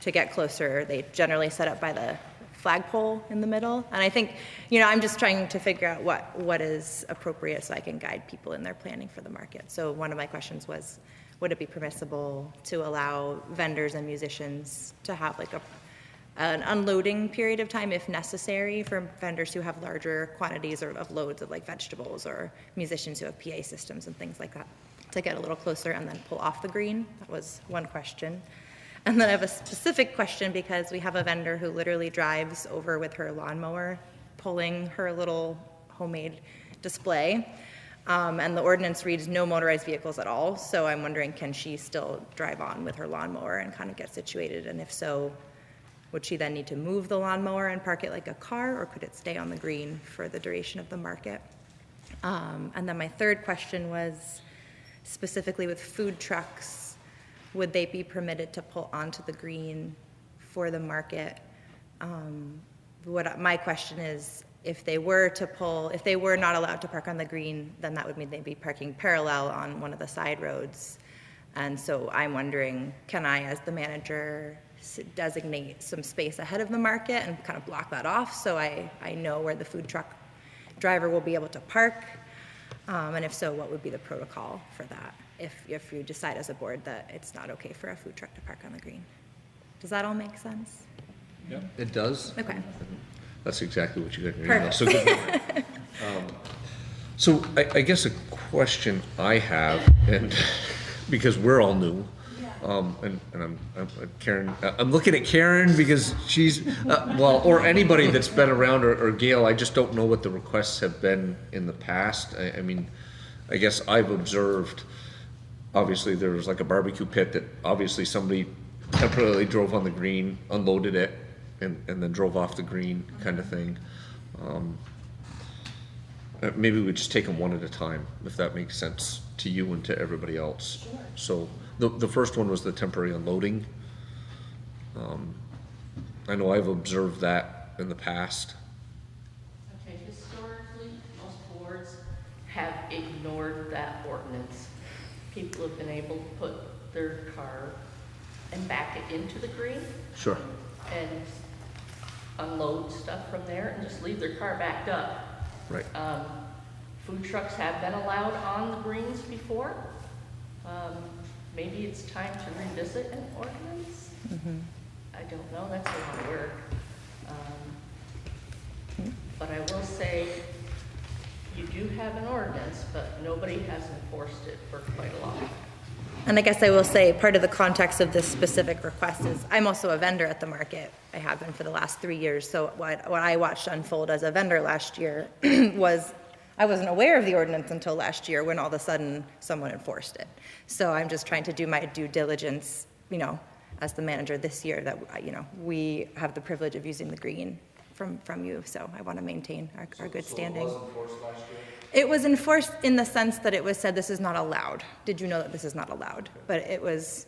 to get closer, they generally set up by the flagpole in the middle. And I think, I'm just trying to figure out what is appropriate so I can guide people in their planning for the market. So one of my questions was, would it be permissible to allow vendors and musicians to have like an unloading period of time if necessary for vendors who have larger quantities of loads of like vegetables, or musicians who have PA systems and things like that, to get a little closer and then pull off the green? That was one question. And then I have a specific question, because we have a vendor who literally drives over with her lawnmower, pulling her little homemade display. And the ordinance reads no motorized vehicles at all. So I'm wondering, can she still drive on with her lawnmower and kind of get situated? And if so, would she then need to move the lawnmower and park it like a car, or could it stay on the green for the duration of the market? And then my third question was specifically with food trucks, would they be permitted to pull onto the green for the market? My question is, if they were not allowed to park on the green, then that would mean they'd be parking parallel on one of the side roads. And so I'm wondering, can I, as the manager, designate some space ahead of the market and kind of block that off so I know where the food truck driver will be able to park? And if so, what would be the protocol for that if you decide as a board that it's not okay for a food truck to park on the green? Does that all make sense? Yeah. It does? Okay. That's exactly what you got in your email. Perfect. So I guess a question I have, and because we're all new, and I'm Karen, I'm looking at Karen because she's, or anybody that's been around, or Gail, I just don't know what the requests have been in the past. I mean, I guess I've observed, obviously there was like a barbecue pit that obviously somebody temporarily drove on the green, unloaded it, and then drove off the green, kind of thing. Maybe we just take them one at a time, if that makes sense to you and to everybody else. Sure. So the first one was the temporary unloading. I know I've observed that in the past. Okay, historically, most boards have ignored that ordinance. People have been able to put their car and back it into the green Sure. and unload stuff from there and just leave their car backed up. Right. Food trucks have been allowed on the greens before. Maybe it's time to revisit an ordinance. I don't know, that's a lot of work. But I will say, you do have an ordinance, but nobody has enforced it for quite a while. And I guess I will say, part of the context of this specific request is, I'm also a vendor at the market. I have been for the last 3 years. So what I watched unfold as a vendor last year was, I wasn't aware of the ordinance until last year when all of a sudden someone enforced it. So I'm just trying to do my due diligence, as the manager this year, that, we have the privilege of using the green from you. So I want to maintain our good standing. So it was enforced last year? It was enforced in the sense that it was said this is not allowed. Did you know that this is not allowed? But it was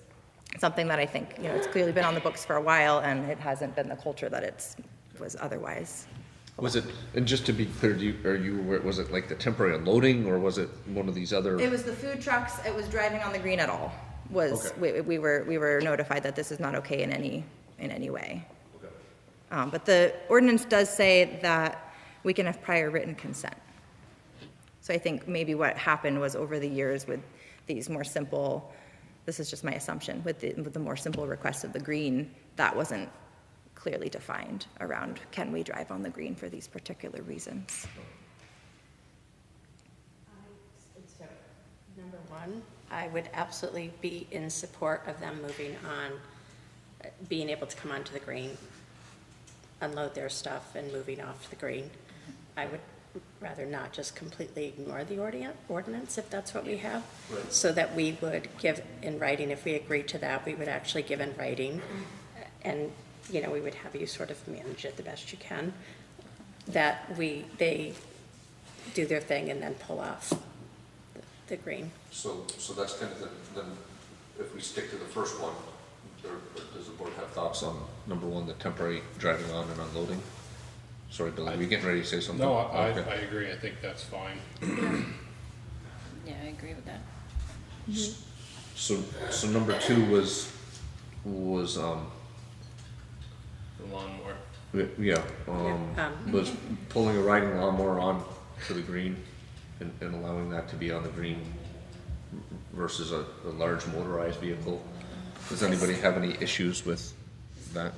something that I think, it's clearly been on the books for a while, and it hasn't been the culture that it was otherwise. Was it, and just to be clear, was it like the temporary unloading, or was it one of these other? It was the food trucks. It was driving on the green at all. Okay. We were notified that this is not okay in any way. Okay. But the ordinance does say that we can have prior written consent. So I think maybe what happened was, over the years with these more simple, this is just my assumption, with the more simple requests of the green, that wasn't clearly defined around, can we drive on the green for these particular reasons? So, number one, I would absolutely be in support of them moving on, being able to come onto the green, unload their stuff, and moving off the green. I would rather not just completely ignore the ordinance, if that's what we have. Right. So that we would give in writing, if we agreed to that, we would actually give in writing, and we would have you sort of manage it the best you can, that they do their thing and then pull off the green. So that's kind of then if we stick to the first one, or does the board have thoughts on number one, the temporary driving on and unloading? Sorry, Billy, were you getting ready to say something? No, I Okay. agree. I think that's fine. Yeah, I agree with that. So number two was The lawnmower. was pulling a riding lawnmower on to the green and allowing that to be on the green versus a large motorized vehicle. Does anybody have any issues with that?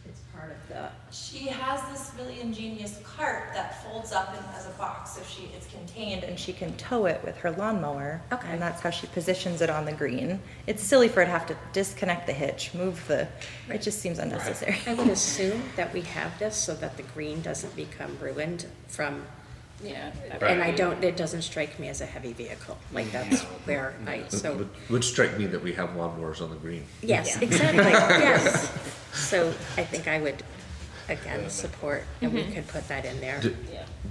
It's part of the. She has this really ingenious cart that folds up as a box, so it's contained, and she can tow it with her lawnmower. Okay. And that's how she positions it on the green. It's silly for her to have to disconnect the hitch, move it just seems unnecessary. I would assume that we have this so that the green doesn't become ruined from. Yeah. And it doesn't strike me as a heavy vehicle, like that's where It would strike me that we have lawnmowers on the green. Yes, exactly, yes. So I think I would, again, support, and we could put that in there. Do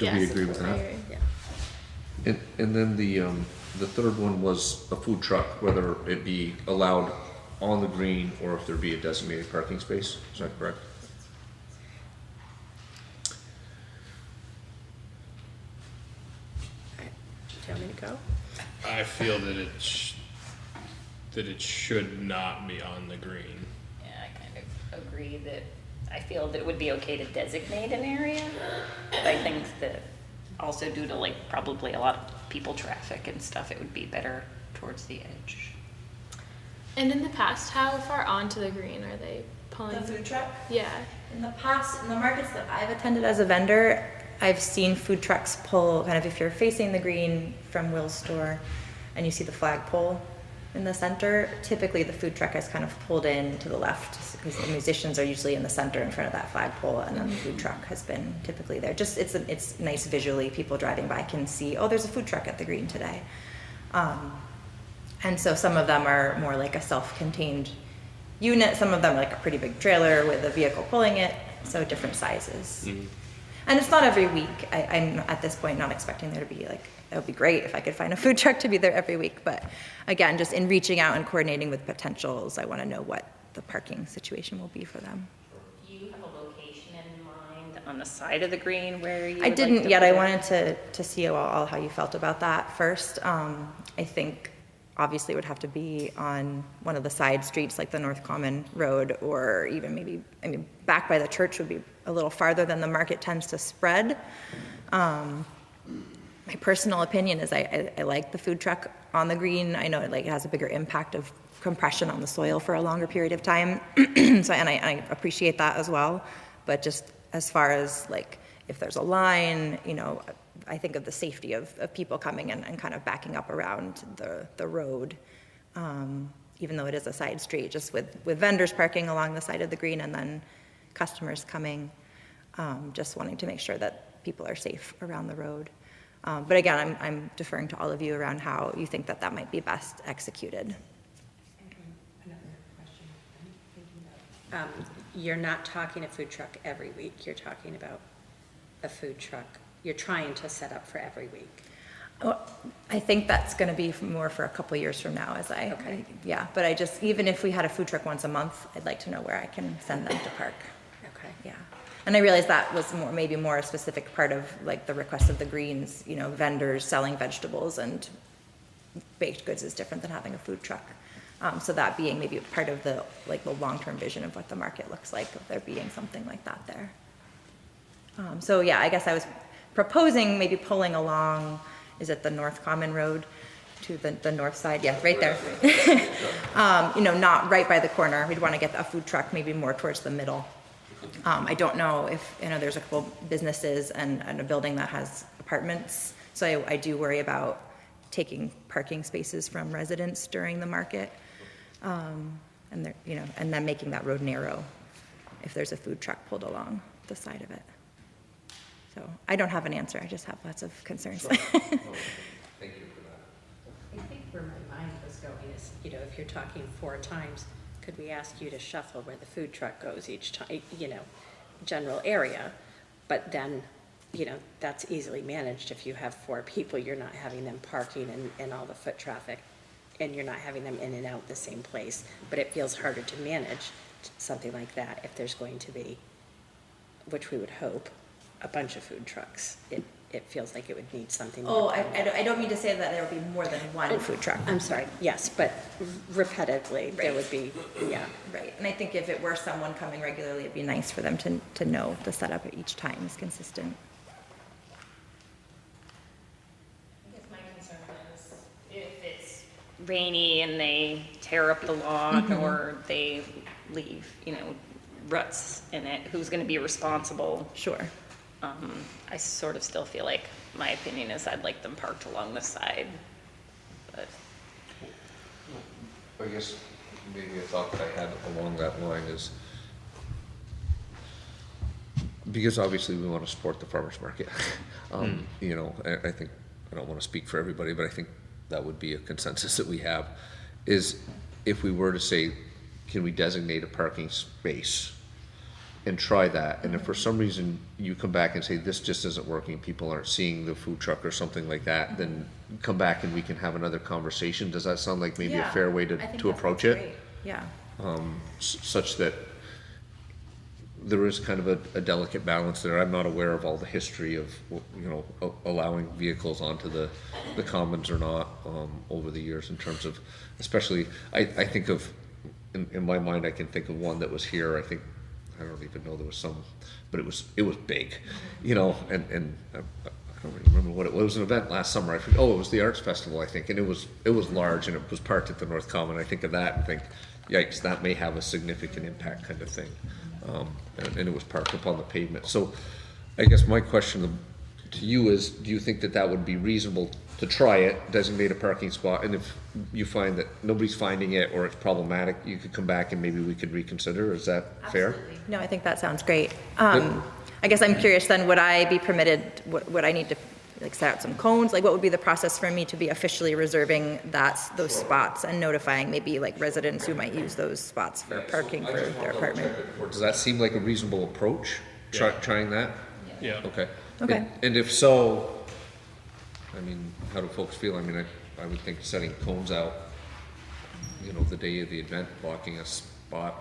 we agree with that? Yeah. And then the third one was a food truck, whether it be allowed on the green or if there be a designated parking space. Is that correct? Do you want me to go? I feel that it should not be on the green. Yeah, I kind of agree that I feel that it would be okay to designate an area, but I think that also due to probably a lot of people traffic and stuff, it would be better towards the edge. And in the past, how far onto the green are they pulling? The food truck? Yeah. In the past, in the markets that I've attended as a vendor, I've seen food trucks pull, kind of if you're facing the green from Will's store and you see the flagpole in the center, typically the food truck is kind of pulled in to the left because the musicians are usually in the center in front of that flagpole, and then the food truck has been typically there. Just it's nice visually, people driving by can see, oh, there's a food truck at the green today. And so some of them are more like a self-contained unit, some of them are like a pretty big trailer with a vehicle pulling it, so different sizes. Mm-hmm. And it's not every week. I'm at this point not expecting there to be it would be great if I could find a food truck to be there every week. But again, just in reaching out and coordinating with potentials, I want to know what the parking situation will be for them. Do you have a location in mind on the side of the green where you I would didn't like to yet. put I it? wanted to see all how you felt about that first. I think obviously it would have to be on one of the side streets like the North Common Road, or even back by the church would be a little farther than the market tends to spread. My personal opinion is I like the food truck on the green. I know it has a bigger impact of compression on the soil for a longer period of time. So, and I appreciate that as well. But just as far as like, if there's a line, you know, I think of the safety of people coming in and kind of backing up around the road. Even though it is a side street, just with vendors parking along the side of the green and then customers coming, just wanting to make sure that people are safe around the road. But again, I'm deferring to all of you around how you think that might be best executed. Another question. You're not talking a food truck every week. You're talking about a food truck. You're trying to set up for every week. Well, I think that's going to be more for a couple years from now yeah, but I just, even if we had a food truck once a month, I'd like to know where I can send them to park. Okay. Yeah. And I realized that was maybe more a specific part of like the request of the Greens, you know, vendors selling vegetables and baked goods is different than having a food truck. So that being maybe part of the long-term vision of what the market looks like, if there being something like that there. So yeah, I guess I was proposing maybe pulling along, is it the North Common Road to the north side? Yeah, right there. You know, not right by the corner. We'd want to get a food truck maybe more towards the middle. I don't know if, you know, there's a couple businesses and a building that has apartments. So I do worry about taking parking spaces from residents during the market. And there, you know, and then making that road narrow if there's a food truck pulled along the side of it. So I don't have an answer. I just have lots of concerns. Thank you for that. I think where my mind was going is, you know, if you're talking 4 times, could we ask you to shuffle where the food truck goes each time, you know, general area, but then, you know, that's easily managed. If you have 4 people, you're not having them parking and all the foot traffic, and you're not having them in and out the same place, but it feels harder to manage something like that if there's going to be, which we would hope, a bunch of food trucks. It feels like it would need something Oh, more. I don't mean to say that there would be more than one food truck. I'm sorry, yes, but repetitively, there would be, yeah. Right, and I think if it were someone coming regularly, it'd be nice for them to know the setup at each time is consistent. I guess my concern is if it's rainy and they tear up the lawn or they leave, you know, ruts in it, who's going to be responsible? Sure. I sort of still feel like my opinion is I'd like them parked along the side, but I guess maybe a thought that I had along that line is, because obviously we want to support the farmers market. You know, I think, I don't want to speak for everybody, but I think that would be a consensus that we have, is if we were to say, can we designate a parking space and try that, and if for some reason you come back and say this just isn't working, people aren't seeing the food truck or something like that, then come back and we can have another conversation. Does that sound like maybe a fair way to approach it? Great. Yeah. Such that there is kind of a delicate balance there. I'm not aware of all the history of, you know, allowing vehicles onto the commons or not over the years, in terms of, especially, I think of, in my mind, I can think of one that was here. I don't even know there was some, but it was big, you know, and I don't really remember what it was. It was an event last summer. It was the Arts Festival, I think, and it was large, and it was parked at the North Common. I think of that and think, yikes, that may have a significant impact, kind of thing. And it was parked upon the pavement. So I guess my question to you is, do you think that would be reasonable to try it, designate a parking spot, and if you find that nobody's finding it or it's problematic, you could come back and maybe we could reconsider? Is that fair? Absolutely. No, I think that sounds great. I guess I'm curious then, would I be permitted, would I need to like set out some cones? Like what would be the process for me to be officially reserving those spots and notifying maybe like residents who might use those spots for parking for their apartment? Does that seem like a reasonable approach, trying that? Yeah. Okay. Okay. And if so, I mean, how do folks feel? I mean, I would think setting cones out, you know, the day of the event, blocking a spot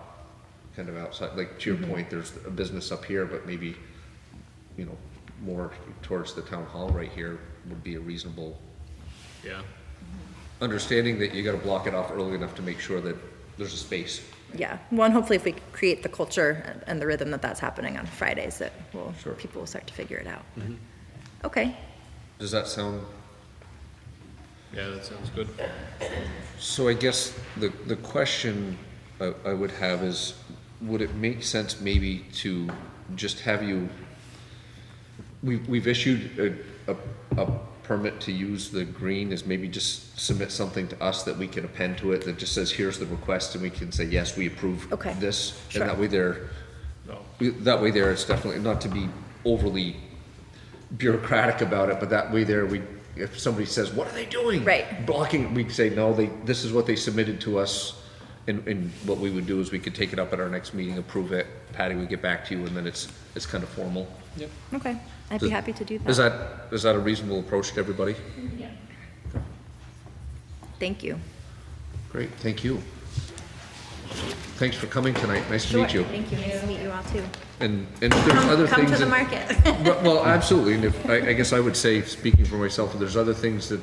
kind of outside, like to your point, there's a business up here, but maybe, you know, more towards the town hall right here would be a reasonable understanding that you got to block it off early enough to make sure that there's a space. Yeah, well, and hopefully if we create the culture and the rhythm that's happening on Fridays, that people will start to figure it out. Okay. Does that sound Yeah, that sounds good. So I guess the question I would have is, would it make sense maybe to just have you, we've issued a permit to use the green, is maybe just submit something to us that we can append to it that just says, here's the request, and we can say, yes, we approve Okay, this. sure. And that way there, No. that way there, it's definitely, not to be overly bureaucratic about it, but that way there, if somebody says, what are they doing? Right. Blocking, we say, no, this is what they submitted to us, and what we would do is we could take it up at our next meeting, approve it, Patty would get back to you, and then it's kind of formal. Yep. Okay, I'd be happy to do that. Is that a reasonable approach to everybody? Yeah. Thank you. Great, thank you. Thanks for coming tonight, nice to meet you. Thank you, nice to meet you all too. And if there's other Come things. to the that- market. Well, absolutely, and if, I guess I would say, speaking for myself, if there's other things that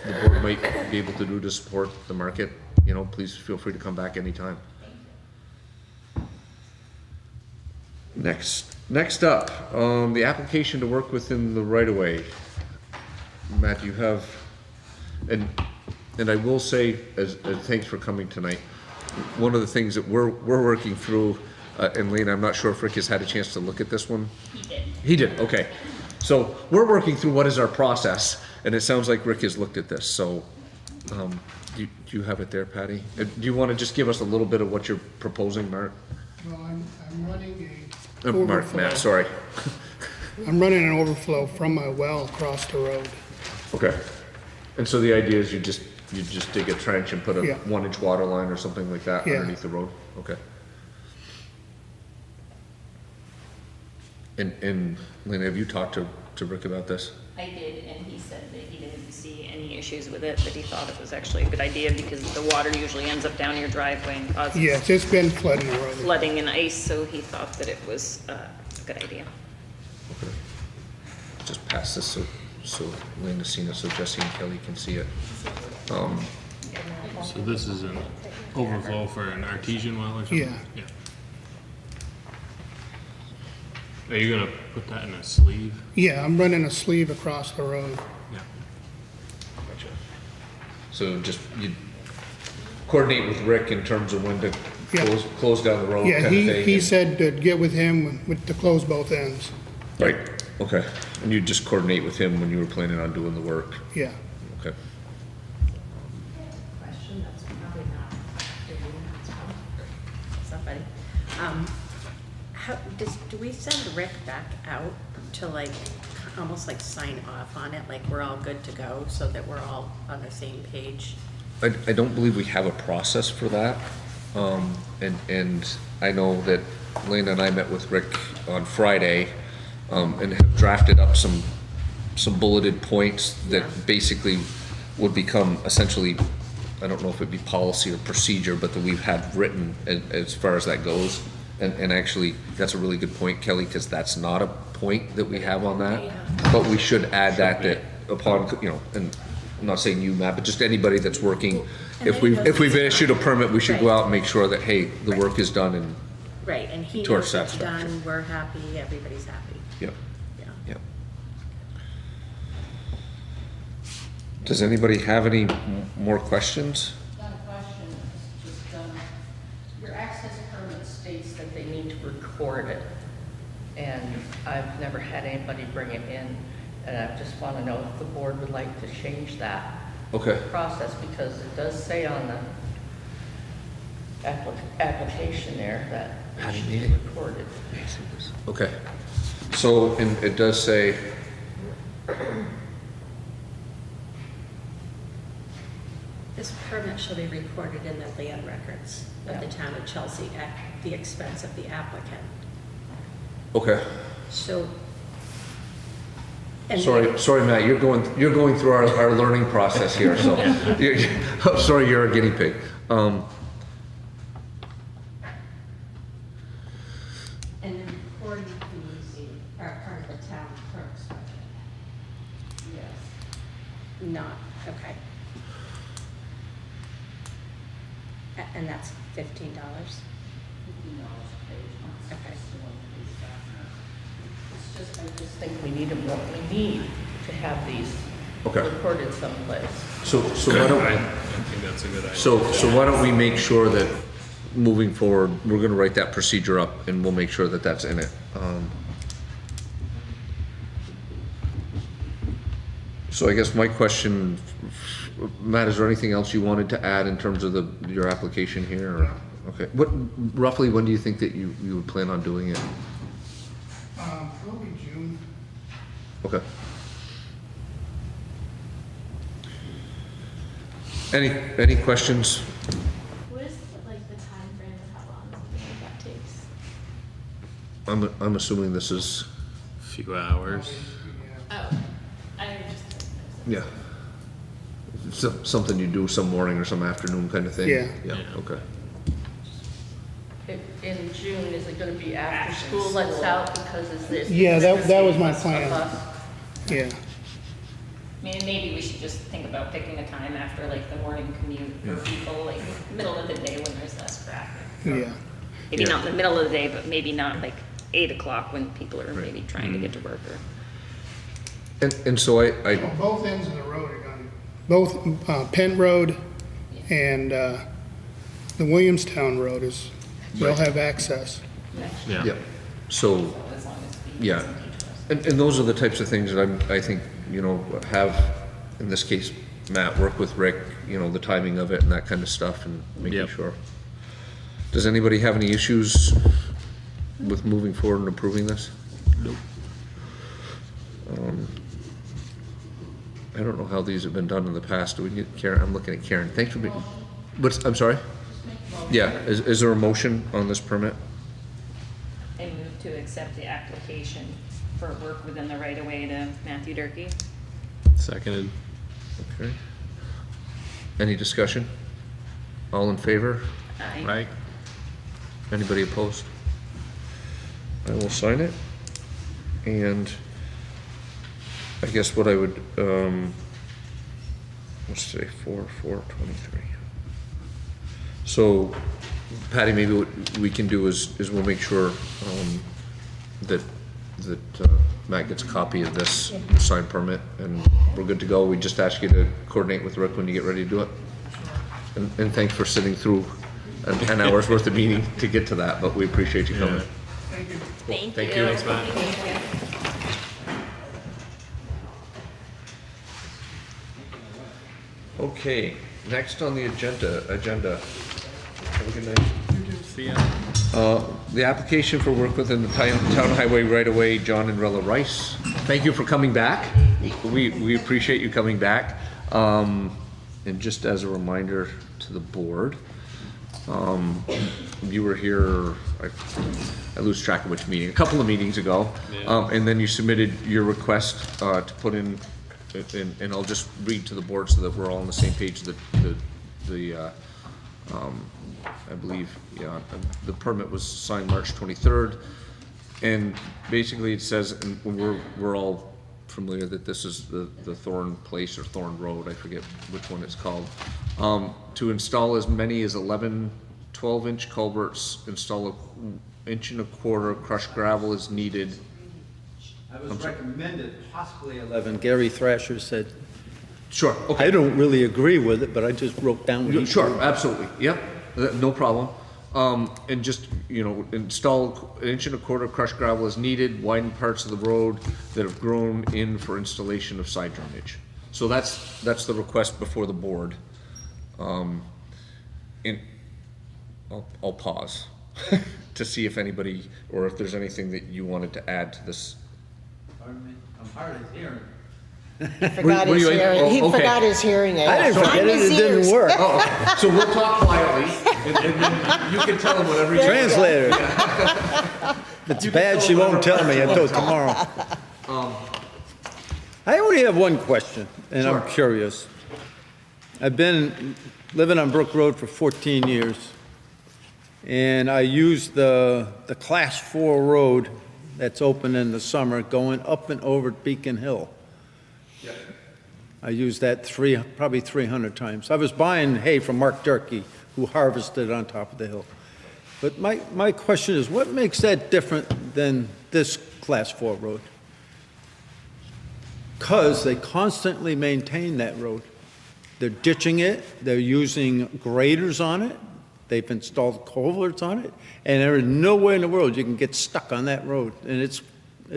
the board might be able to do to support the market, please feel free to come back anytime. Next up, the application to work within the right-of-way. Matt, you have, and I will say, as thanks for coming tonight, one of the things that we're working through, and Lane, I'm not sure if Rick has had a chance to look at this one. He did, okay. So we're working through what is our process, and it sounds like Rick has looked at this, so, do you have it there, Patty? Do you want to just give us a little bit of what you're proposing, Mark? Well, I'm running Mark, Matt, sorry. I'm running an overflow from my well across the road. Okay. And so the idea is you just dig a trench and put a Yeah. 1-inch water line or something like that Yeah. underneath the road? Okay. And Lynn, have you talked to Rick about this? I did, and he said that he didn't see any issues with it, that he thought it was actually a good idea because the water usually ends up down your driveway and causes Yes, it's been flooding the road. flooding and ice, so he thought that it was a good idea. Okay. Just pass this so Lynn has seen it, so Jesse and Kelly can see it. So this is an overflow for an artesian well or something? Yeah. Are you gonna put that in a sleeve? Yeah, I'm running a sleeve across the road. Yeah. Gotcha. So just, you coordinate with Rick in terms of when to Yeah. close down the road Yeah, kind of thing? he and- said to get with him to close both ends. Right, okay. And you just coordinate with him when you were planning on doing the work? Yeah. Okay. Question that's probably not for you, that's from somebody. Do we send Rick back out to almost sign off on it, like we're all good to go, so that we're all on the same page? I don't believe we have a process for that. And I know that Lena and I met with Rick on Friday, and have drafted up some bulleted points that basically would become essentially, I don't know if it'd be policy or procedure, but that we've had written as far as that goes. And actually, that's a really good point, Kelly, because that's not a point that we have on that. But we should add that upon, and I'm not saying you, Matt, but just anybody that's working, if we've issued a permit, we should go out and make sure that, hey, the work is done and, Right, and he To our knows it's satisfaction. done, we're happy, everybody's happy, yeah, yeah. yeah. Does anybody have any more questions? Not a question, it's just, your access permit states that they need to record it. And I've never had anybody bring it in, and I just want to know if the board would like to change that Okay. process, because it does say on the application there that it should be recorded. Okay. So, and it does say, This permit shall be recorded in the land records of the town of Chelsea at the expense of the applicant. okay. So. and Sorry, Matt, you're going through our learning process here, so, I'm sorry, you're a guinea pig. And the recording fees are part of the town clerk's budget? Yes. Not, okay. And that's $15? $15 a page. Okay. It's just, I just think we need to have these Okay. recorded someplace. So why I don't, think that's a good idea. so why don't we make sure that moving forward, we're gonna write that procedure up and we'll make sure that that's in it. So I guess my question, Matt, is there anything else you wanted to add in terms of your application here? Or, okay, roughly when do you think that you would plan on doing it? Probably June. Okay. Any questions? What is like the time frame of how long something like that takes? I'm assuming this is, A few hours. Oh, I just. yeah. Something you do some morning or some afternoon kind of thing? Yeah. Yeah, okay. In June, is it gonna be after school lets out because is this? Yeah, that was my of plan. us? Yeah. I mean, maybe we should just think about picking a time after like the morning commute for people, like middle of the day when there's less traffic. Yeah. Maybe Yeah. not in the middle of the day, but maybe not like 8 o'clock when people are maybe trying to get to work or. And so I, Both ends of the road are gone. Both Penn Road and the Williamstown Road they'll have access. yeah, so, As long as the. yeah. And those are the types of things that I think, have, in this case, Matt, work with Rick, the timing of it and that kind of stuff and making Yep. sure. Does anybody have any issues with moving forward and approving this? Nope. I don't know how these have been done in the past. Do we need, Karen, I'm looking at Karen. Thanks for being, I'm sorry? Yeah, is there a motion on this permit? I move to accept the application for work within the right of way to Matthew Durkee. Seconded. Okay. Any discussion? All in favor? Aye. Right? Anybody opposed? I will sign it. And I guess what I would, what's today, 4/4/23. So Patty, maybe what we can do is we'll make sure, that Matt gets a copy of this signed permit and we're good to go. We just ask you to coordinate with Rick when you get ready to do it. And thanks for sitting through an hour's worth of meeting to get to that, but we appreciate you coming. Thank you. Thank you. Thanks, Matt. Okay, next on the agenda. Have a good night. See ya. The application for work within the town highway right-of-way, John and Rella Rice. Thank you for coming back. We appreciate you coming back. And just as a reminder to the board, you were here, I lose track of which meeting, a couple of meetings ago. And then you submitted your request to put in, and I'll just read to the board so that we're all on the same page. I believe, the permit was signed March 23rd. And basically it says, and we're all familiar that this is the Thorn Place or Thorn Road, I forget which one it's called. To install as many as 11 12-inch culverts, install an 1.25 inch crushed gravel as needed. I was recommended possibly 11. Gary Thrasher said, Sure, okay. I don't really agree with it, but I just wrote down what he Sure, said. absolutely, yep, no problem. And just, install 1.25 inch crushed gravel as needed, widen parts of the road that have grown in for installation of side drainage. So that's the request before the board. And I'll pause to see if anybody, or if there's anything that you wanted to add to this. Pardon me? I'm hard of hearing. Forgot his hearing. He forgot his hearing aid. I didn't forget it, it didn't work. Oh, okay. So we'll talk quietly, and then you can tell him whatever you want. Translator. If it's bad, she won't tell me until tomorrow. I only have one question, and I'm curious. I've been living on Brook Road for 14 years, and I use the Class 4 road that's open in the summer going up and over Beacon Hill. I use that probably 300 times. I was buying hay from Mark Durkee, who harvested on top of the hill. But my question is, what makes that different than this Class 4 road? because they constantly maintain that road. They're ditching it, they're using graders on it, they've installed culverts on it, and there is no way in the world you can get stuck on that road, and it's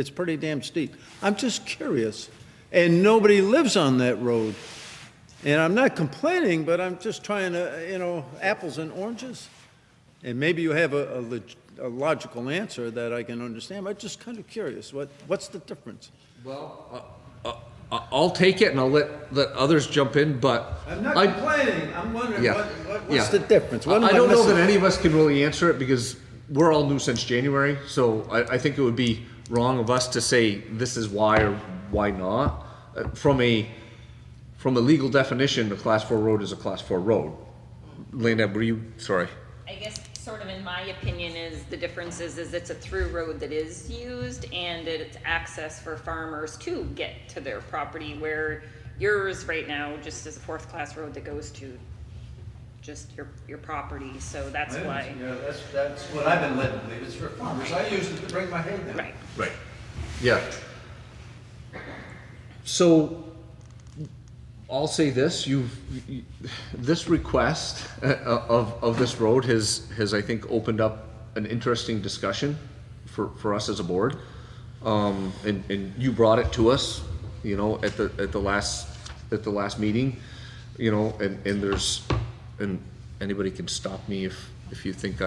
pretty damn steep. I'm just curious, and nobody lives on that road. And I'm not complaining, but I'm just trying to, apples and oranges. And maybe you have a logical answer that I can understand, but I'm just kind of curious, what's the difference? Well, I'll take it and I'll let others jump in, but. I'm not complaining, I'm wondering Yeah. what's the difference? What am I don't know missing? that any of us can really answer it because we're all new since January, so I think it would be wrong of us to say this is why or why not. From a legal definition, a class 4 road is a class 4 road. Lena, sorry. I guess sort of in my opinion is the difference is it's a through road that is used and it's access for farmers to get to their property, where yours right now just is a 4th class road that goes to just your property, so that's why. Yeah, that's what I've been led to believe, it's for farmers, I use it to bring my hay down. Right. Yeah. So, I'll say this, this request of this road has I think opened up an interesting discussion for us as a board. And you brought it to us, at the last meeting, and anybody can stop me if you think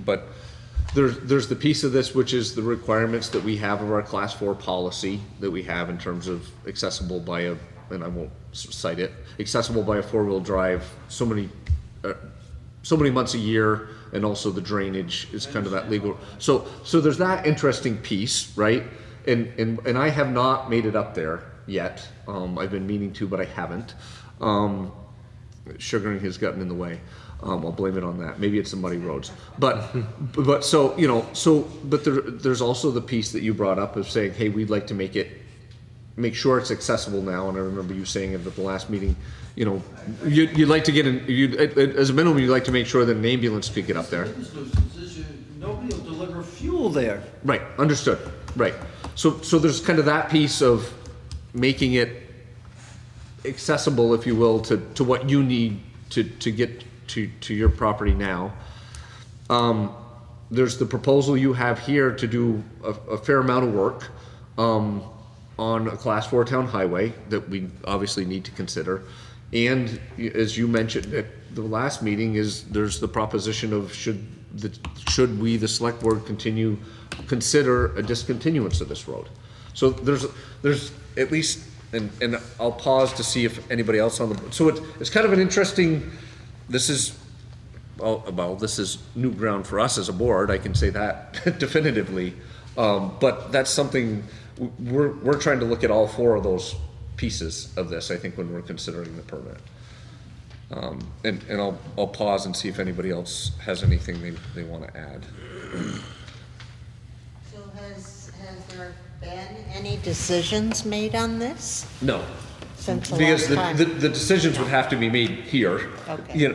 but there's the piece of this which is the requirements that we have of our class 4 policy that we have in terms of accessible by and I won't cite it, accessible by a 4-wheel drive, so many months a year, and also the drainage is kind of that legal. So there's that interesting piece, right? And I have not made it up there yet. I've been meaning to, but I haven't. Sugaring has gotten in the way. I'll blame it on that. Maybe it's the muddy roads. But there's also the piece that you brought up of saying, hey, we'd like to make sure it's accessible now. And I remember you saying at the last meeting, you'd like to get as a minimum, you'd like to make sure that an ambulance could get up there. Nobody will deliver fuel there. Right, understood, right. So there's kind of that piece of making it accessible, if you will, to what you need to get to your property now. There's the proposal you have here to do a fair amount of work on a class 4 town highway that we obviously need to consider. And as you mentioned at the last meeting, there's the proposition of should we, the select board, consider a discontinuance of this road. So there's at least, and I'll pause to see if anybody else on the board. So it's kind of an interesting, this is new ground for us as a board, I can say that definitively. But that's something, we're trying to look at all 4 of those pieces of this, I think, when we're considering the permit. And I'll pause and see if anybody else has anything they want to add. So has there been any decisions made on this? No. Since the Because last time? the decisions would have to be made here. Okay.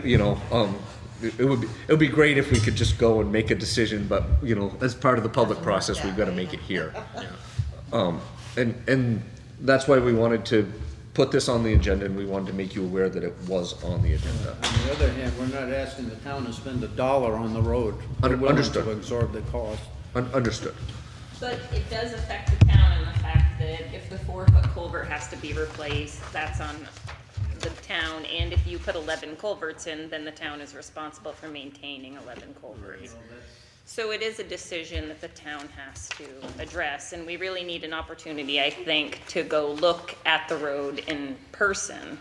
It would be great if we could just go and make a decision, but as part of the public process, we've got to make it here. And that's why we wanted to put this on the agenda, and we wanted to make you aware that it was on the agenda. On the other hand, we're not asking the town to spend $1 on the road. We're willing Understood. to absorb the cost. Understood. But it does affect the town in the fact that if the 4-foot culvert has to be replaced, that's on the town. And if you put 11 culverts in, then the town is responsible for maintaining 11 culverts. So it is a decision that the town has to address, and we really need an opportunity, I think, to go look at the road in person.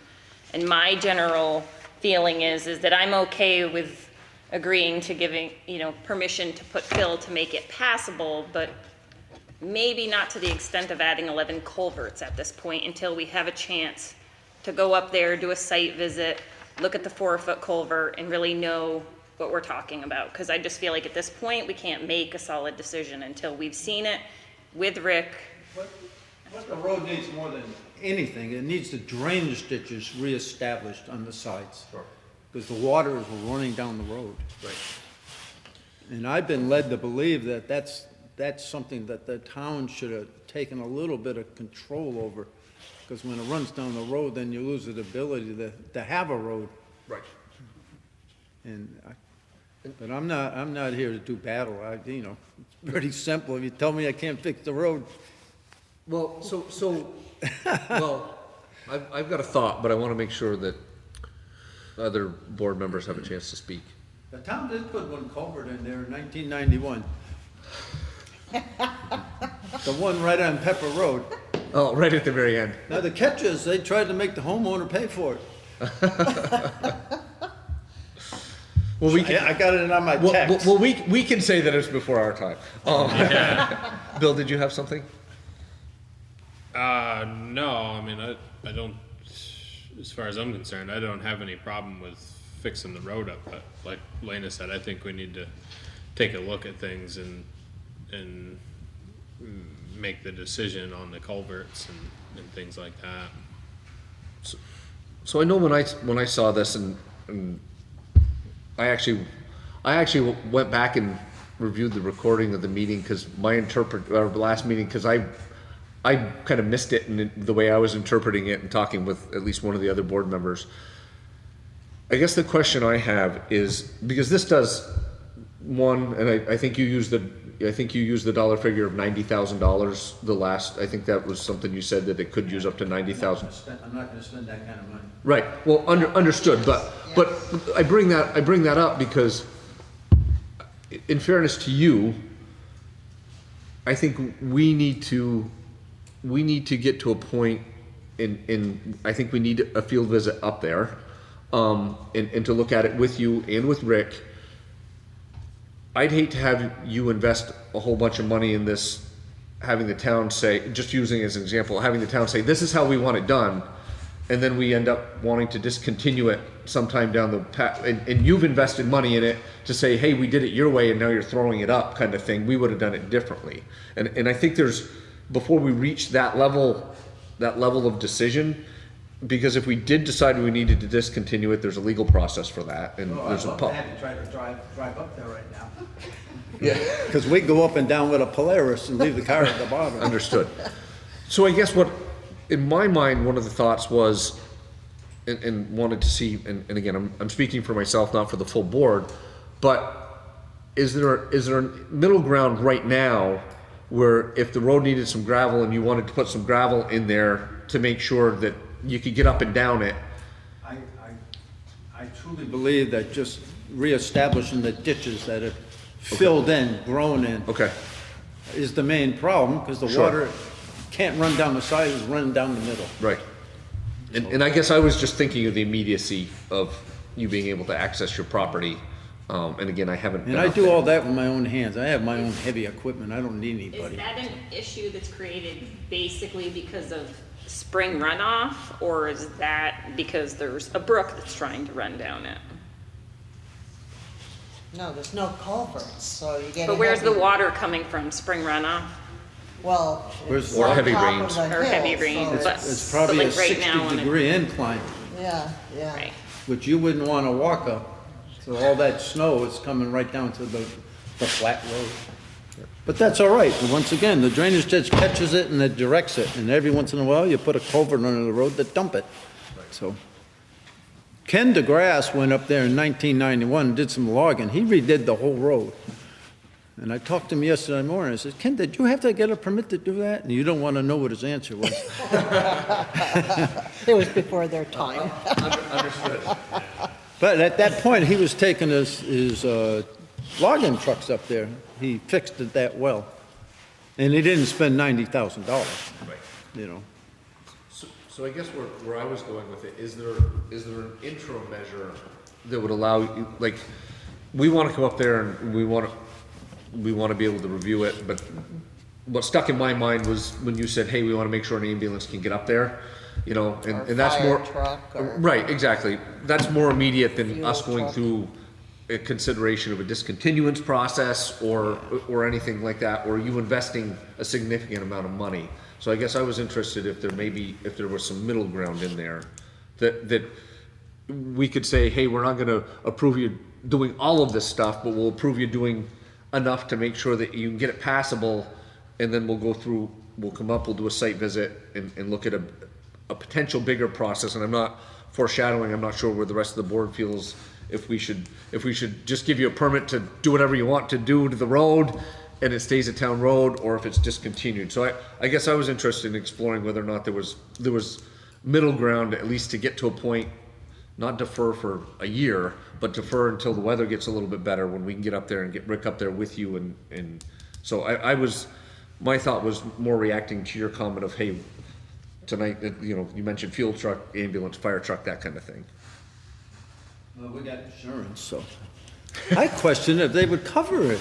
And my general feeling is that I'm okay with agreeing to giving, permission to put fill to make it passable, but maybe not to the extent of adding 11 culverts at this point until we have a chance to go up there, do a site visit, look at the 4-foot culvert, and really know what we're talking about. Because I just feel like at this point, we can't make a solid decision until we've seen it with Rick. What the road needs more than anything, it needs the drainage ditches reestablished on the sides. Sure. Because the water is running down the road. Right. And I've been led to believe that that's something that the town should have taken a little bit of control over because when it runs down the road, then you lose the ability to have a road. Right. But I'm not here to do battle. It's pretty simple. If you tell me I can't fix the road, Well, well, I've got a thought, but I want to make sure that other board members have a chance to speak. the town did put one culvert in there in 1991. The one right on Pepper Road. Oh, right at the very end. Now, the catch is, they tried to make the homeowner pay for it. Well, I got it on my text. Well, we can say that it's before our time. Bill, did you have something? No, I mean, I don't, as far as I'm concerned, I don't have any problem with fixing the road up, but like Lena said, I think we need to take a look at things and make the decision on the culverts and things like that. So I know when I saw this and I actually went back and reviewed the recording of the meeting because last meeting, because I kind of missed it in the way I was interpreting it and talking with at least one of the other board members. I guess the question I have is, because this does one, and I think you used the dollar figure of $90,000. I think that was something you said, that it could use up to 90,000. I'm not gonna spend that kind of money. Right. Well, understood. But I bring that up because, in fairness to you, I think we need to get to a point in I think we need a field visit up there, and to look at it with you and with Rick. I'd hate to have you invest a whole bunch of money in this, having the town say, just using as an example, having the town say, this is how we want it done, and then we end up wanting to discontinue it sometime down the path, and you've invested money in it to say, hey, we did it your way and now you're throwing it up, kind of thing. We would have done it differently. And I think before we reach that level of decision, because if we did decide we needed to discontinue it, there's a legal process for that, and there's a I have to try to drive up there right now. Yeah. Because we go up and down with a Polaris and leave the car at the bottom. Understood. So I guess in my mind, one of the thoughts was, and wanted to see, and again, I'm speaking for myself, not for the full board, but is there a middle ground right now where if the road needed some gravel and you wanted to put some gravel in there to make sure that you could get up and down it? I truly believe that just reestablishing the ditches that have filled in, grown in, is the main problem, because the water can't run down the side, it's running down the middle. Right. And I guess I was just thinking of the immediacy of you being able to access your property. And again, I haven't. And I do all that with my own hands. I have my own heavy equipment. I don't need anybody. Is that an issue that's created basically because of spring runoff, or is that because there's a brook that's trying to run down it? No, there's no culverts, so you get. But where's the water coming from? Spring runoff? Well, it's Or on heavy top rains. of the Or heavy hill, so rains, it's- It's probably But a like right now when it- 60-degree incline, Yeah, yeah. Right. which you wouldn't want to walk up. So all that snow is coming right down to the flat road. But that's all right. Once again, the drainage ditch catches it and it directs it. And every once in a while, you put a culvert under the road to dump it. So Ken DeGrasse went up there in 1991 and did some logging. He redid the whole road. And I talked to him yesterday morning. I said, Ken, did you have to get a permit to do that? And you don't want to know what his answer was. It was before their time. Understood. But at that point, he was taking his logging trucks up there. He fixed it that well. And he didn't spend $90,000, Right. you know. So I guess where I was going with it, is there an interim measure that would allow you, like, we want to come up there and we want to be able to review it, but what stuck in my mind was when you said, hey, we want to make sure an ambulance can get up there, you know, and that's fire more. truck or- Right, exactly. That's more immediate than Fuel us going truck. through a consideration of a discontinuance process or anything like that, or you investing a significant amount of money. So I guess I was interested if there was some middle ground in there that we could say, hey, we're not gonna approve you doing all of this stuff, but we'll approve you doing enough to make sure that you can get it passable, and then we'll come up, we'll do a site visit and look at a potential bigger process, and I'm not foreshadowing, I'm not sure where the rest of the board feels, if we should just give you a permit to do whatever you want to do to the road, and it stays a town road, or if it's discontinued. So I guess I was interested in exploring whether or not there was middle ground, at least to get to a point, not defer for a year, but defer until the weather gets a little bit better, when we can get up there and get Rick up there with you, and so my thought was more reacting to your comment of, hey, tonight, you mentioned fuel truck, ambulance, fire truck, that kind of thing. Well, we got insurance, so. I question if they would cover it,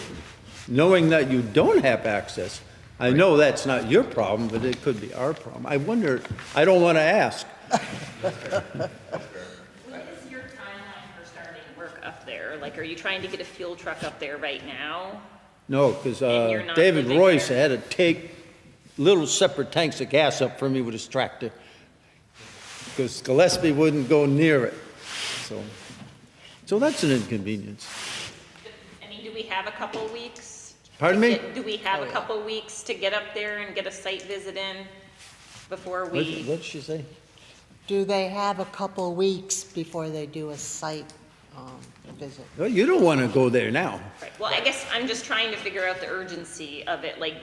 knowing that you don't have access. I know that's not your problem, but it could be our problem. I wonder, I don't want to ask. What is your timeline for starting work up there? Like, are you trying to get a fuel truck up there right now? No, because And you're not David living Royce there? had to take little separate tanks of gas up for me with his tractor, because Gillespie wouldn't go near it. So that's an inconvenience. I mean, do we have a couple weeks? Pardon me? Do we have a couple weeks to get up there and get a site visit in before What we? did she say? Do they have a couple weeks before they do a site visit? Well, you don't want to go there now. Right. Well, I guess I'm just trying to figure out the urgency of it. Like,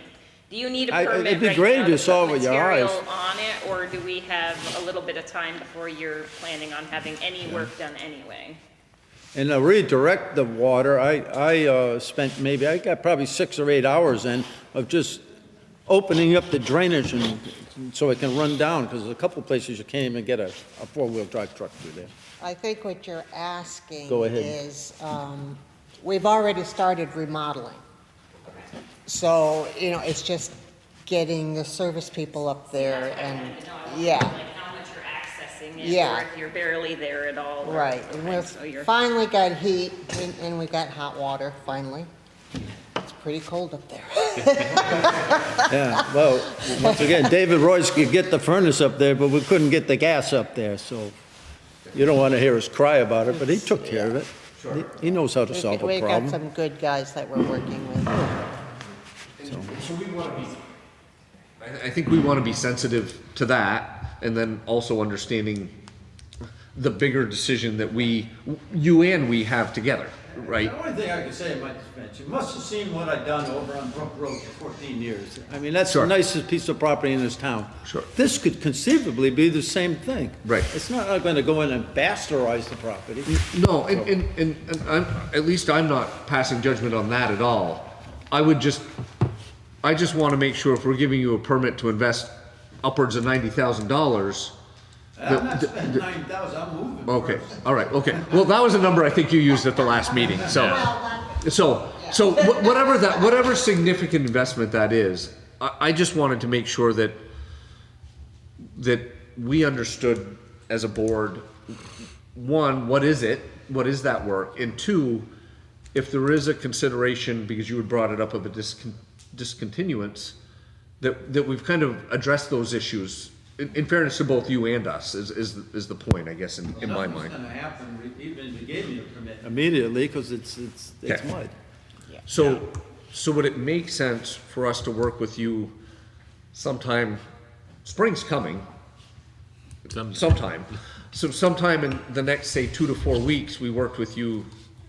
do you need a It'd permit be right great now if you to saw put with your material eyes. on it, or do we have a little bit of time before you're planning on having any work done anyway? And to redirect the water, I spent I got probably 6 or 8 hours in of just opening up the drainage and so it can run down, because there's a couple places you can't even get a four-wheel drive truck through there. I think what you're asking Go ahead. is, we've already started remodeling. So, it's just getting the service people up there and, yeah. Like how much you're accessing it, Yeah. or if you're barely there at all. or- Right, and okay, we've so you're- finally got heat, and we got hot water, finally. It's pretty cold up there. Yeah, well, once again, David Royce could get the furnace up there, but we couldn't get the gas up there, so you don't want to hear us cry about it, but he took care of it. He knows how to solve a We got problem. some good guys that we're working with. So we want to be, I think we want to be sensitive to that, and then also understanding the bigger decision that you and we have together, right? The only thing I can say in my defense, you must have seen what I've done over on Brook Road for 14 years. I mean, that's Sure. the nicest piece of property in this town. Sure. This could conceivably be the same thing. Right. It's not going to go in and bastardize the property. No, and at least I'm not passing judgment on that at all. I just want to make sure if we're giving you a permit to invest upwards of $90,000. I'm not spending 9,000, I'm moving. Okay, all right, okay. Well, that was a number I think you used at the last meeting, so whatever significant investment that is, I just wanted to make sure that we understood as a board, one, what is it? What is that work? And two, if there is a consideration, because you had brought it up, of a discontinuance, that we've kind of addressed those issues, in fairness to both you and us, is the point, I guess, in my mind. Nothing's going to happen even if you gave me a permit immediately, because it's Okay. mud. So would it make sense for us to work with you sometime, spring's coming, sometime. So sometime in the next, say, 2 to 4 weeks, we worked with you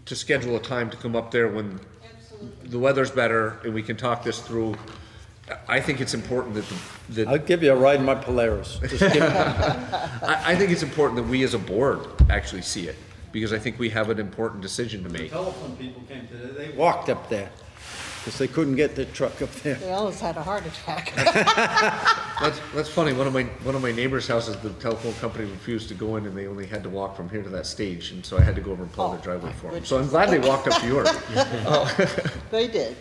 to schedule a time to come up there when the weather's better and we can talk this through. I think it's important that I'll give you a ride in my Polaris. Just give me- I think it's important that we as a board actually see it, because I think we have an important decision to make. Telephone people came today, they walked up there, because they couldn't get their truck up there. They almost had a heart attack. That's funny. One of my neighbor's houses, the telephone company refused to go in, and they only had to walk from here to that stage, and so I had to go over and plow their driveway for them. So I'm glad they walked up to yours. They did,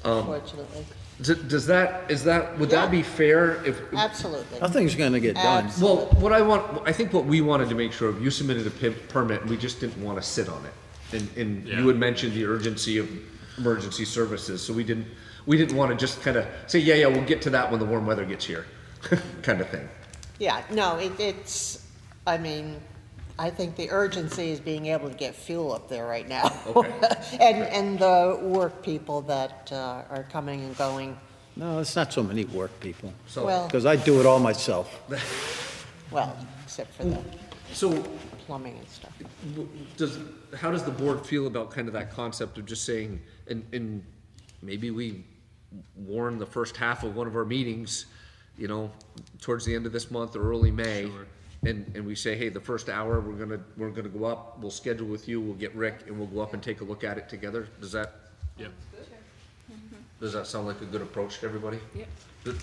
Um, fortunately. Would that be fair if? Absolutely. Nothing's going to get done. Well, I think what we wanted to make sure of, you submitted a permit, and we just didn't want to sit on it. And you had mentioned the urgency of emergency services, so we didn't want to just kind of say, yeah, we'll get to that when the warm weather gets here, kind of thing. Yeah, no, I think the urgency is being able to get fuel up there right now. Okay. And the work people that are coming and going. No, it's not so many work people, So, Well, because I do it all myself. well, except for the So plumbing and stuff. how does the board feel about kind of that concept of just saying, and maybe we warn the first half of one of our meetings, you know, towards the end of this month or early May. Sure. And we say, hey, the first hour, we're gonna go up, we'll schedule with you, we'll get Rick, and we'll go up and take a look at it together. Does that sound like a good approach to everybody? Yep.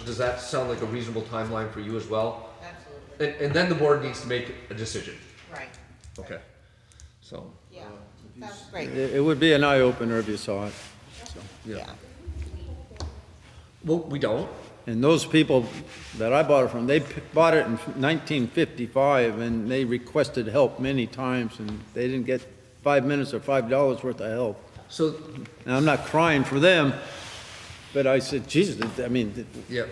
Does that sound like a reasonable timeline for you as well? Absolutely. And then the board needs to make a decision. Right. Okay. So, Yeah, that's great. It would be an eye-opener if you saw it. Yeah. well, we don't. And those people that I bought it from, they bought it in 1955, and they requested help many times, and they didn't get 5 minutes or $5 worth of help. So, And I'm not crying for them, but I said, Jesus, I mean, yeah.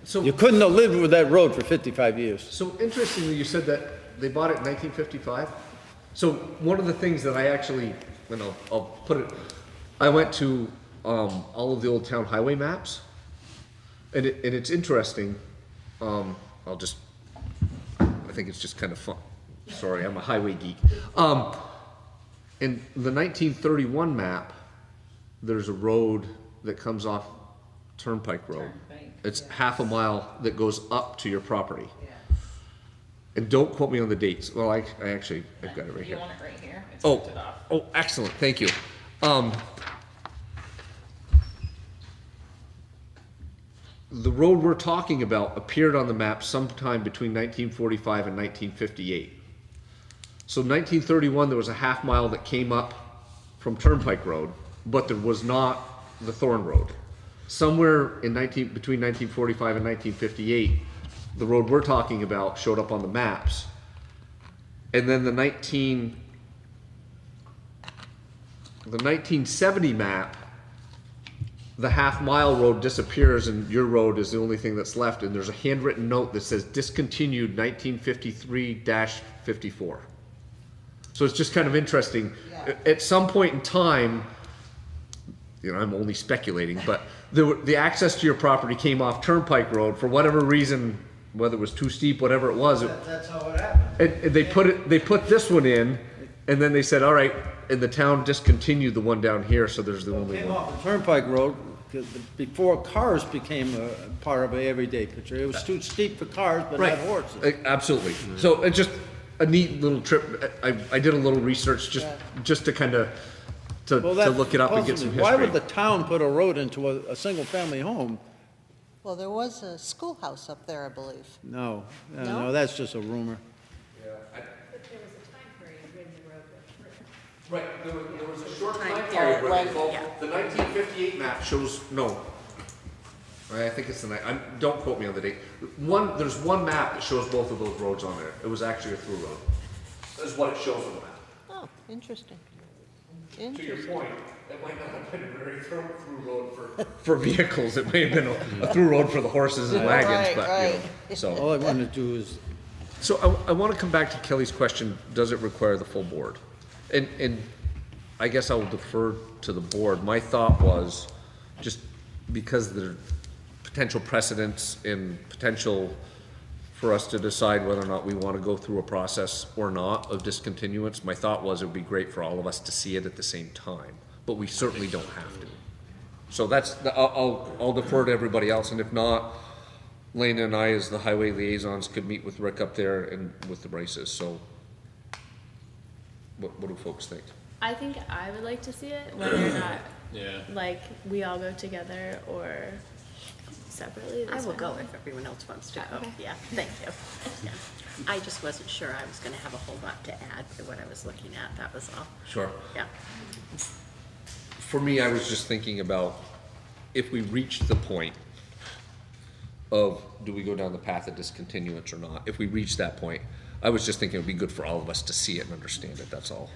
So, you couldn't have lived with that road for 55 years. So interestingly, you said that they bought it in 1955. So one of the things that I actually, and I'll put it, I went to all of the old town highway maps, and it's interesting. I think it's just kind of fun. Sorry, I'm a highway geek. In the 1931 map, there's a road that comes off Turnpike Road. It's half a mile that goes up to your property. And don't quote me on the dates. Well, I've got it right here. You want it right here? It's Oh, printed off. oh, excellent, thank you. The road we're talking about appeared on the map sometime between 1945 and 1958. So 1931, there was a half mile that came up from Turnpike Road, but there was not the Thorn Road. Somewhere between 1945 and 1958, the road we're talking about showed up on the maps. And then the 1970 map, the half mile road disappears and your road is the only thing that's left, and there's a handwritten note that says discontinued 1953-54. So it's just kind of interesting. At some point in time, you know, I'm only speculating, but the access to your property came off Turnpike Road for whatever reason, whether it was too steep, whatever it was. That's how it happened. And they put this one in, and then they said, all right, and the town discontinued the one down here, so there's the only Came one. off the Turnpike Road, 'cause before cars became a part of an everyday picture. It was too steep for cars, but Right. not horses. Absolutely. So it's just a neat little trip. I did a little research just to kind of to look it up and get some history. Why would the town put a road into a single-family home? Well, there was a schoolhouse up there, I believe. No, No? that's just a rumor. Right, there was a short time period period where when- they both, the 1958 map shows, no. I think it's don't quote me on the date. There's one map that shows both of those roads on there. It was actually a through road. That's what it shows on the map. Oh, interesting. To your Interesting. point, it might not have been a very through road for vehicles. It may have been a through road for the horses and wagons, Right, but, you know, so. All I want to do is, So I want to come back to Kelly's question, does it require the full board? And I guess I will defer to the board. My thought was, just because there are potential precedents and potential for us to decide whether or not we want to go through a process or not of discontinuance, my thought was it would be great for all of us to see it at the same time, but we certainly don't have to. So I'll defer to everybody else, and if not, Lena and I, as the highway liaisons, could meet with Rick up there and with the races, so what do folks think? I think I would like to see it, whether or not, Yeah. like, we all go together or separately. I that's will fine. go if everyone else wants to go. Okay. Yeah, thank you. Yeah. I just wasn't sure I was gonna have a whole lot to add to what I was looking at, that was all. Sure. Yeah. For me, I was just thinking about if we reach the point of, do we go down the path of discontinuance or not? If we reach that point, I was just thinking it would be good for all of us to see it and understand it, that's all.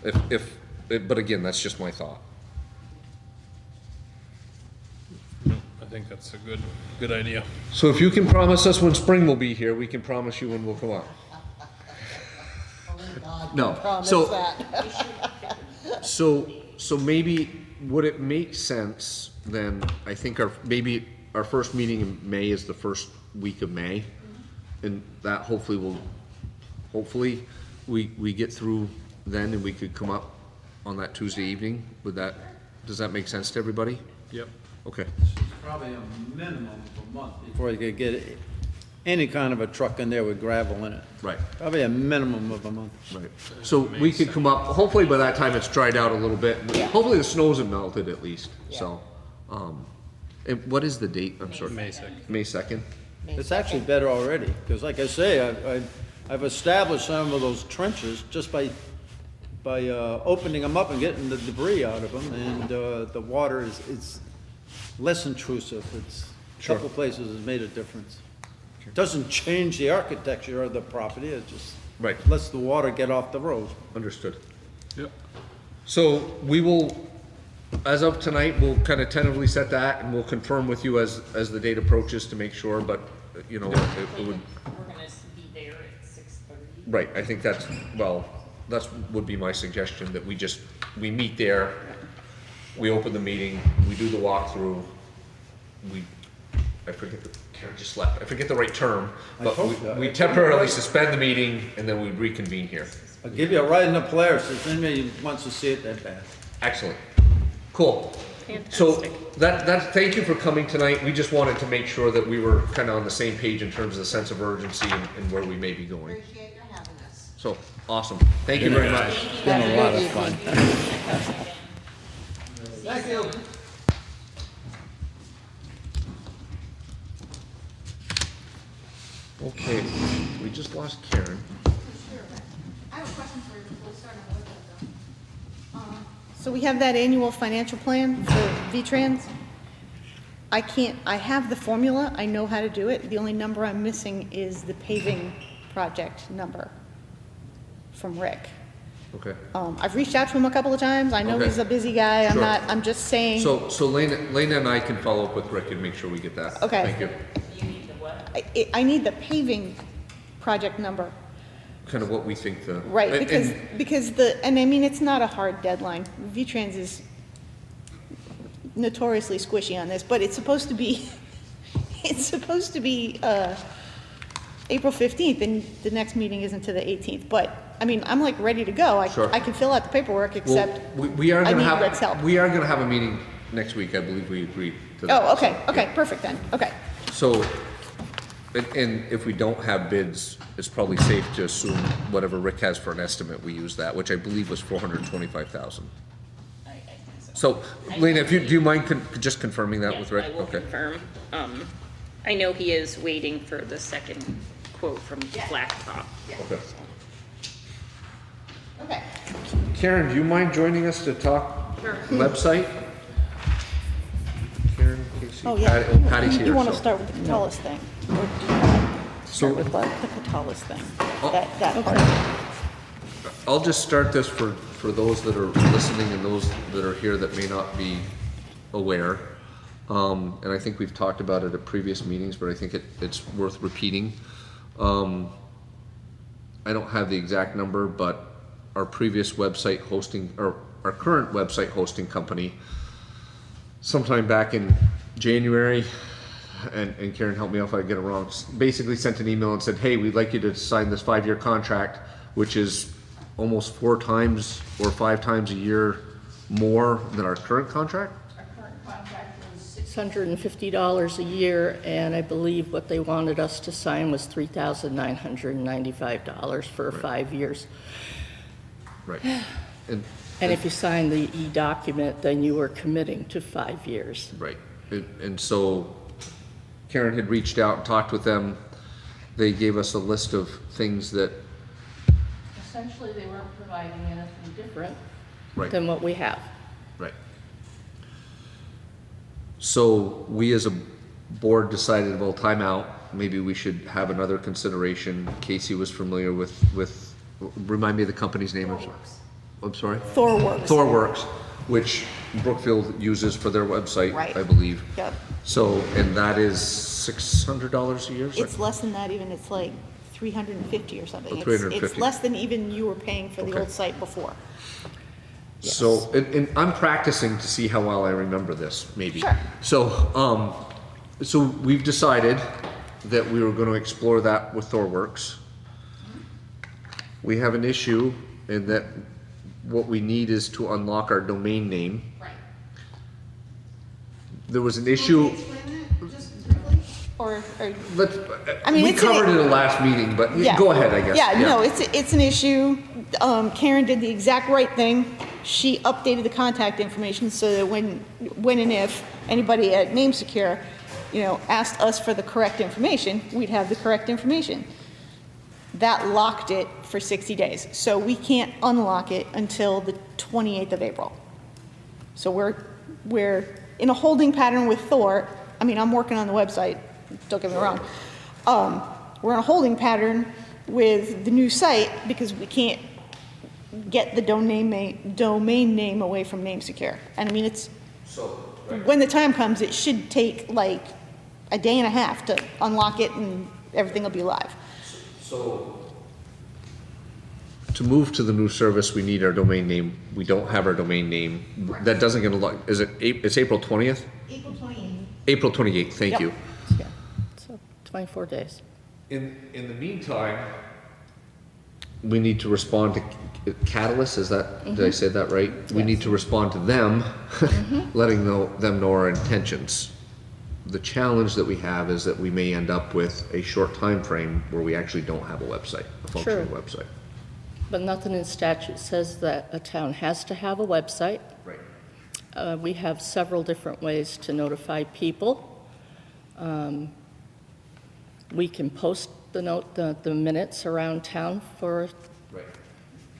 But again, that's just my thought. I think that's a good idea. So if you can promise us when spring will be here, we can promise you when we'll come up. No, Promise so, that. so maybe, would it make sense then, I think maybe our first meeting in May is the first week of May. and that hopefully we get through then and we could come up on that Tuesday evening. Does that make sense to everybody? Yep. Okay. Probably a minimum of a month before you could get any kind of a truck in there with gravel in it. Right. Probably a minimum of a month. Right. So we could come up, hopefully by that time it's dried out a little bit. Hopefully the snows have melted at least, so. And what is the date? I'm sorry. May 2nd. May 2nd? It's actually better already, because like I say, I've established some of those trenches just by opening them up and getting the debris out of them, and the water is less intrusive. It's, a Sure. couple places has made a difference. Doesn't change the architecture of the property, it just Right. lets the water get off the road. Understood. Yep. So we will, as of tonight, we'll kind of tentatively set that and we'll confirm with you as the date approaches to make sure, but, you know, it would, We're gonna be there at 6:30. right, I think would be my suggestion, that we meet there, we open the meeting, we do the walkthrough, Karen just left, I forget the right term, but we temporarily suspend the meeting and then we reconvene here. I'll give you a ride in the Polaris if anybody wants to see it that bad. Excellent. Cool. So thank you for coming tonight. We just wanted to make sure that we were kind of on the same page in terms of the sense of urgency and where we may be going. Appreciate your having us. So, awesome. Thank you very much. It's been a lot of fun. Thank you. Okay, we just lost Karen. I have a question for you before we start on the website, though. So we have that annual financial plan for V-Trans. I have the formula, I know how to do it. The only number I'm missing is the paving project number from Rick. Okay. I've reached out to him a couple of times. I know Okay. he's a busy guy. Sure. I'm just saying. So Lena and I can follow up with Rick and make sure we get that. Okay. Thank you. You need the what? I need the paving project number. Kind of what we think the. Right, and- because and I mean, it's not a hard deadline. V-Trans is notoriously squishy on this, but it's supposed to be, April 15th, and the next meeting isn't to the 18th. But, I mean, I'm like ready to go. Sure. I can fill out the paperwork, Well, except we are I gonna need Rick's help. we are gonna have a meeting next week. I believe we agreed to that. Oh, okay, So, okay, perfect then, okay. So, and if we don't have bids, it's probably safe to assume whatever Rick has for an estimate, we use that, which I believe was 425,000. I think so. So, Lena, do you mind just confirming that with Rick? I will Okay. confirm. I know he is waiting for the second quote from Blacktop. Okay. Okay. Karen, do you mind joining us to talk website? Karen, Casey, Oh, yeah. Patty's here. You want to so- start with the Catalyst thing? Or So- start with the Catalyst thing? Oh. That part. I'll just start this for those that are listening and those that are here that may not be aware. And I think we've talked about it at previous meetings, but I think it's worth repeating. I don't have the exact number, but our previous website hosting, or our current website hosting company, sometime back in January, and Karen, help me out if I get it wrong, basically sent an email and said, hey, we'd like you to sign this 5-year contract, which is almost 4 times or 5 times a year more than our current contract? Our current contract was $650 a year, and I believe what they wanted us to sign was $3,995 for 5 years. Right. And And if you sign the e-document, then you were committing to 5 years. right. And so Karen had reached out and talked with them. They gave us a list of things that, Essentially, they weren't providing anything different right, than what we have. right. So we as a board decided, well, time out. Maybe we should have another consideration. Casey was familiar with, remind me of the company's name. I'm sorry? ThorWorks. ThorWorks, which Brookfield uses for their website, Right. I believe. Yep. So, and that is $600 a year? It's less than that even, it's like 350 or something. Oh, It's 350. less than even you were paying for the Okay. old site before. So, and I'm practicing to see how well I remember this, maybe. Sure. So, so we've decided that we were gonna explore that with ThorWorks. We have an issue in that what we need is to unlock our domain name. Right. There was an issue, Explain that just briefly? Or, let's, I mean, we it's an- covered it in the last meeting, but Yeah. go ahead, I guess. Yeah, no, it's an issue. Karen did the exact right thing. She updated the contact information so that when and if anybody at NameSecure, asked us for the correct information, we'd have the correct information. That locked it for 60 days. So we can't unlock it until the 28th of April. So we're in a holding pattern with Thor. I mean, I'm working on the website, don't get me wrong. We're in a holding pattern with the new site because we can't get the domain name away from NameSecure. And I mean, when the time comes, it should take like a day and a half to unlock it and everything will be live. So, to move to the new service, we need our domain name. We don't have our domain name. That doesn't get unlocked. It's April 20th? April 28th. April 28th, thank Yep. you. Yeah, so 24 days. In the meantime, we need to respond to Catalyst, did I say that right? We need to respond to them, letting them know our intentions. The challenge that we have is that we may end up with a short time frame where we actually don't have a website, a functioning Sure. website. But nothing in statute says that a town has to have a website. Right. We have several different ways to notify people. We can post the minutes around town for Right.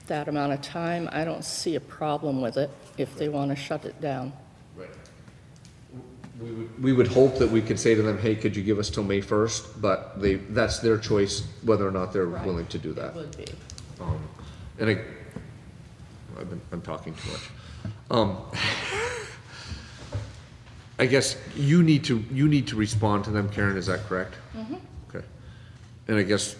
that amount of time. I don't see a problem with it if they want to shut it down. Right. We would hope that we could say to them, hey, could you give us till May 1st? But that's their choice whether or not they're Right. willing to do that. It would be. And I'm talking too much. I guess you need to respond to them, Karen, is that correct? Mm-hmm. Okay. And I guess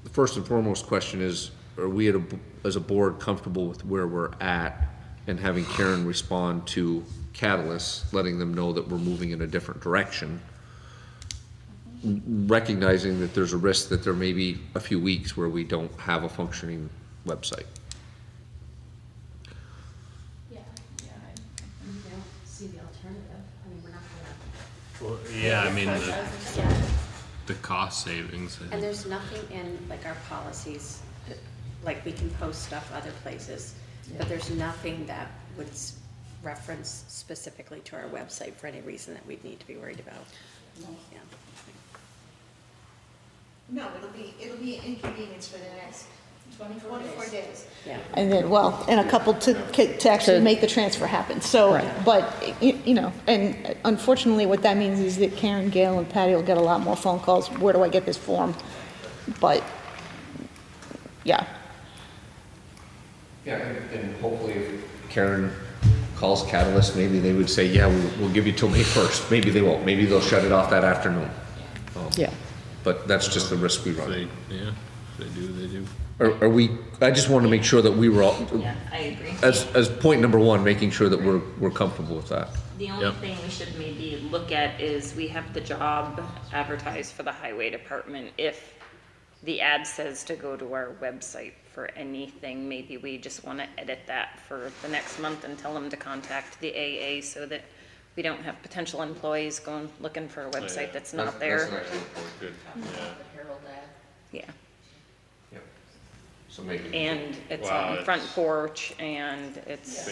the first and foremost question is, are we as a board comfortable with where we're at and having Karen respond to Catalyst, letting them know that we're moving in a different direction, recognizing that there's a risk that there may be a few weeks where we don't have a functioning website? See the alternative. I mean, we're not gonna. Well, yeah, I mean, the cost savings. I And think. there's nothing in like our policies, like we can post stuff other places, but there's nothing that would reference specifically to our website for any reason that we'd need to be worried about. Yeah. No, it'll be an inconvenience for the next 24 days. Yeah. And then, and a couple to actually make the transfer happen. So, Right. but, and unfortunately, what that means is that Karen, Gail, and Patty will get a lot more phone calls. Where do I get this form? But, yeah. Yeah, and hopefully if Karen calls Catalyst, maybe they would say, yeah, we'll give you till May 1st. Maybe they won't. Maybe they'll shut it off that afternoon. Yeah. But that's just the risk we run. If they do, they do. Are we, I just want to make sure that we were all, Yeah, I agree. as point number one, making sure that we're comfortable with that. The only Yep. thing we should maybe look at is we have the job advertised for the highway department. If the ad says to go to our website for anything, maybe we just want to edit that for the next month and tell them to contact the AA so that we don't have potential employees going, looking for a website that's not there. Good. Yeah, Yep. So maybe. and it's Wow, on Front it's- Porch and it's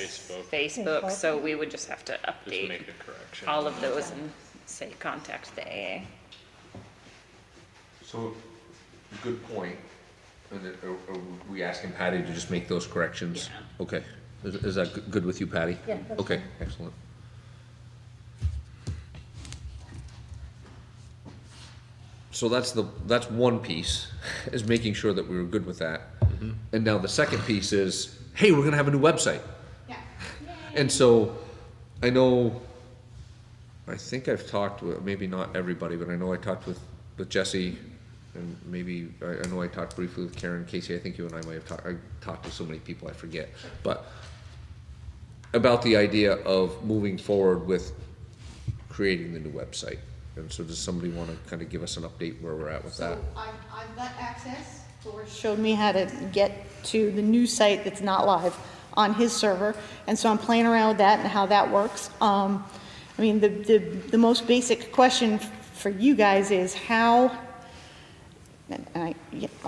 Facebook, so we would just have to Just update make a correction. all of those and say contact the AA. So, good point. And are we asking Patty to just make those corrections? Yeah. Okay. Is that good with you, Patty? Yeah, that's Okay, excellent. So that's one piece, is making sure that we were good with that. And now the second piece is, hey, we're gonna have a new website. Yeah. And so, I think I've talked with, maybe not everybody, but I know I talked with Jesse, and maybe, I know I talked briefly with Karen, Casey, I think you and I might have talked, I talked to so many people, I forget. But about the idea of moving forward with creating the new website. And so does somebody want to kind of give us an update where we're at with that? So I've got access. Thor showed me how to get to the new site that's not live on his server, and so I'm playing around with that and how that works. I mean, the most basic question for you guys is how, and I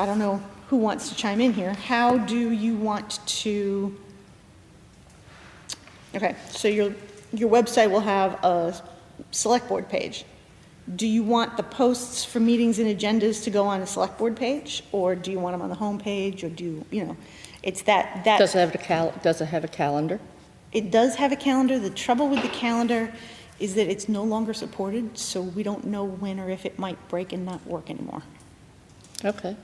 don't know who wants to chime in here, how do you want to, okay, so your website will have a select board page. Do you want the posts for meetings and agendas to go on a select board page, or do you want them on the home page, or do you know, it's that. Does it have a calendar? It does have a calendar. The trouble with the calendar is that it's no longer supported, so we don't know when or if it might break and not work anymore. Okay.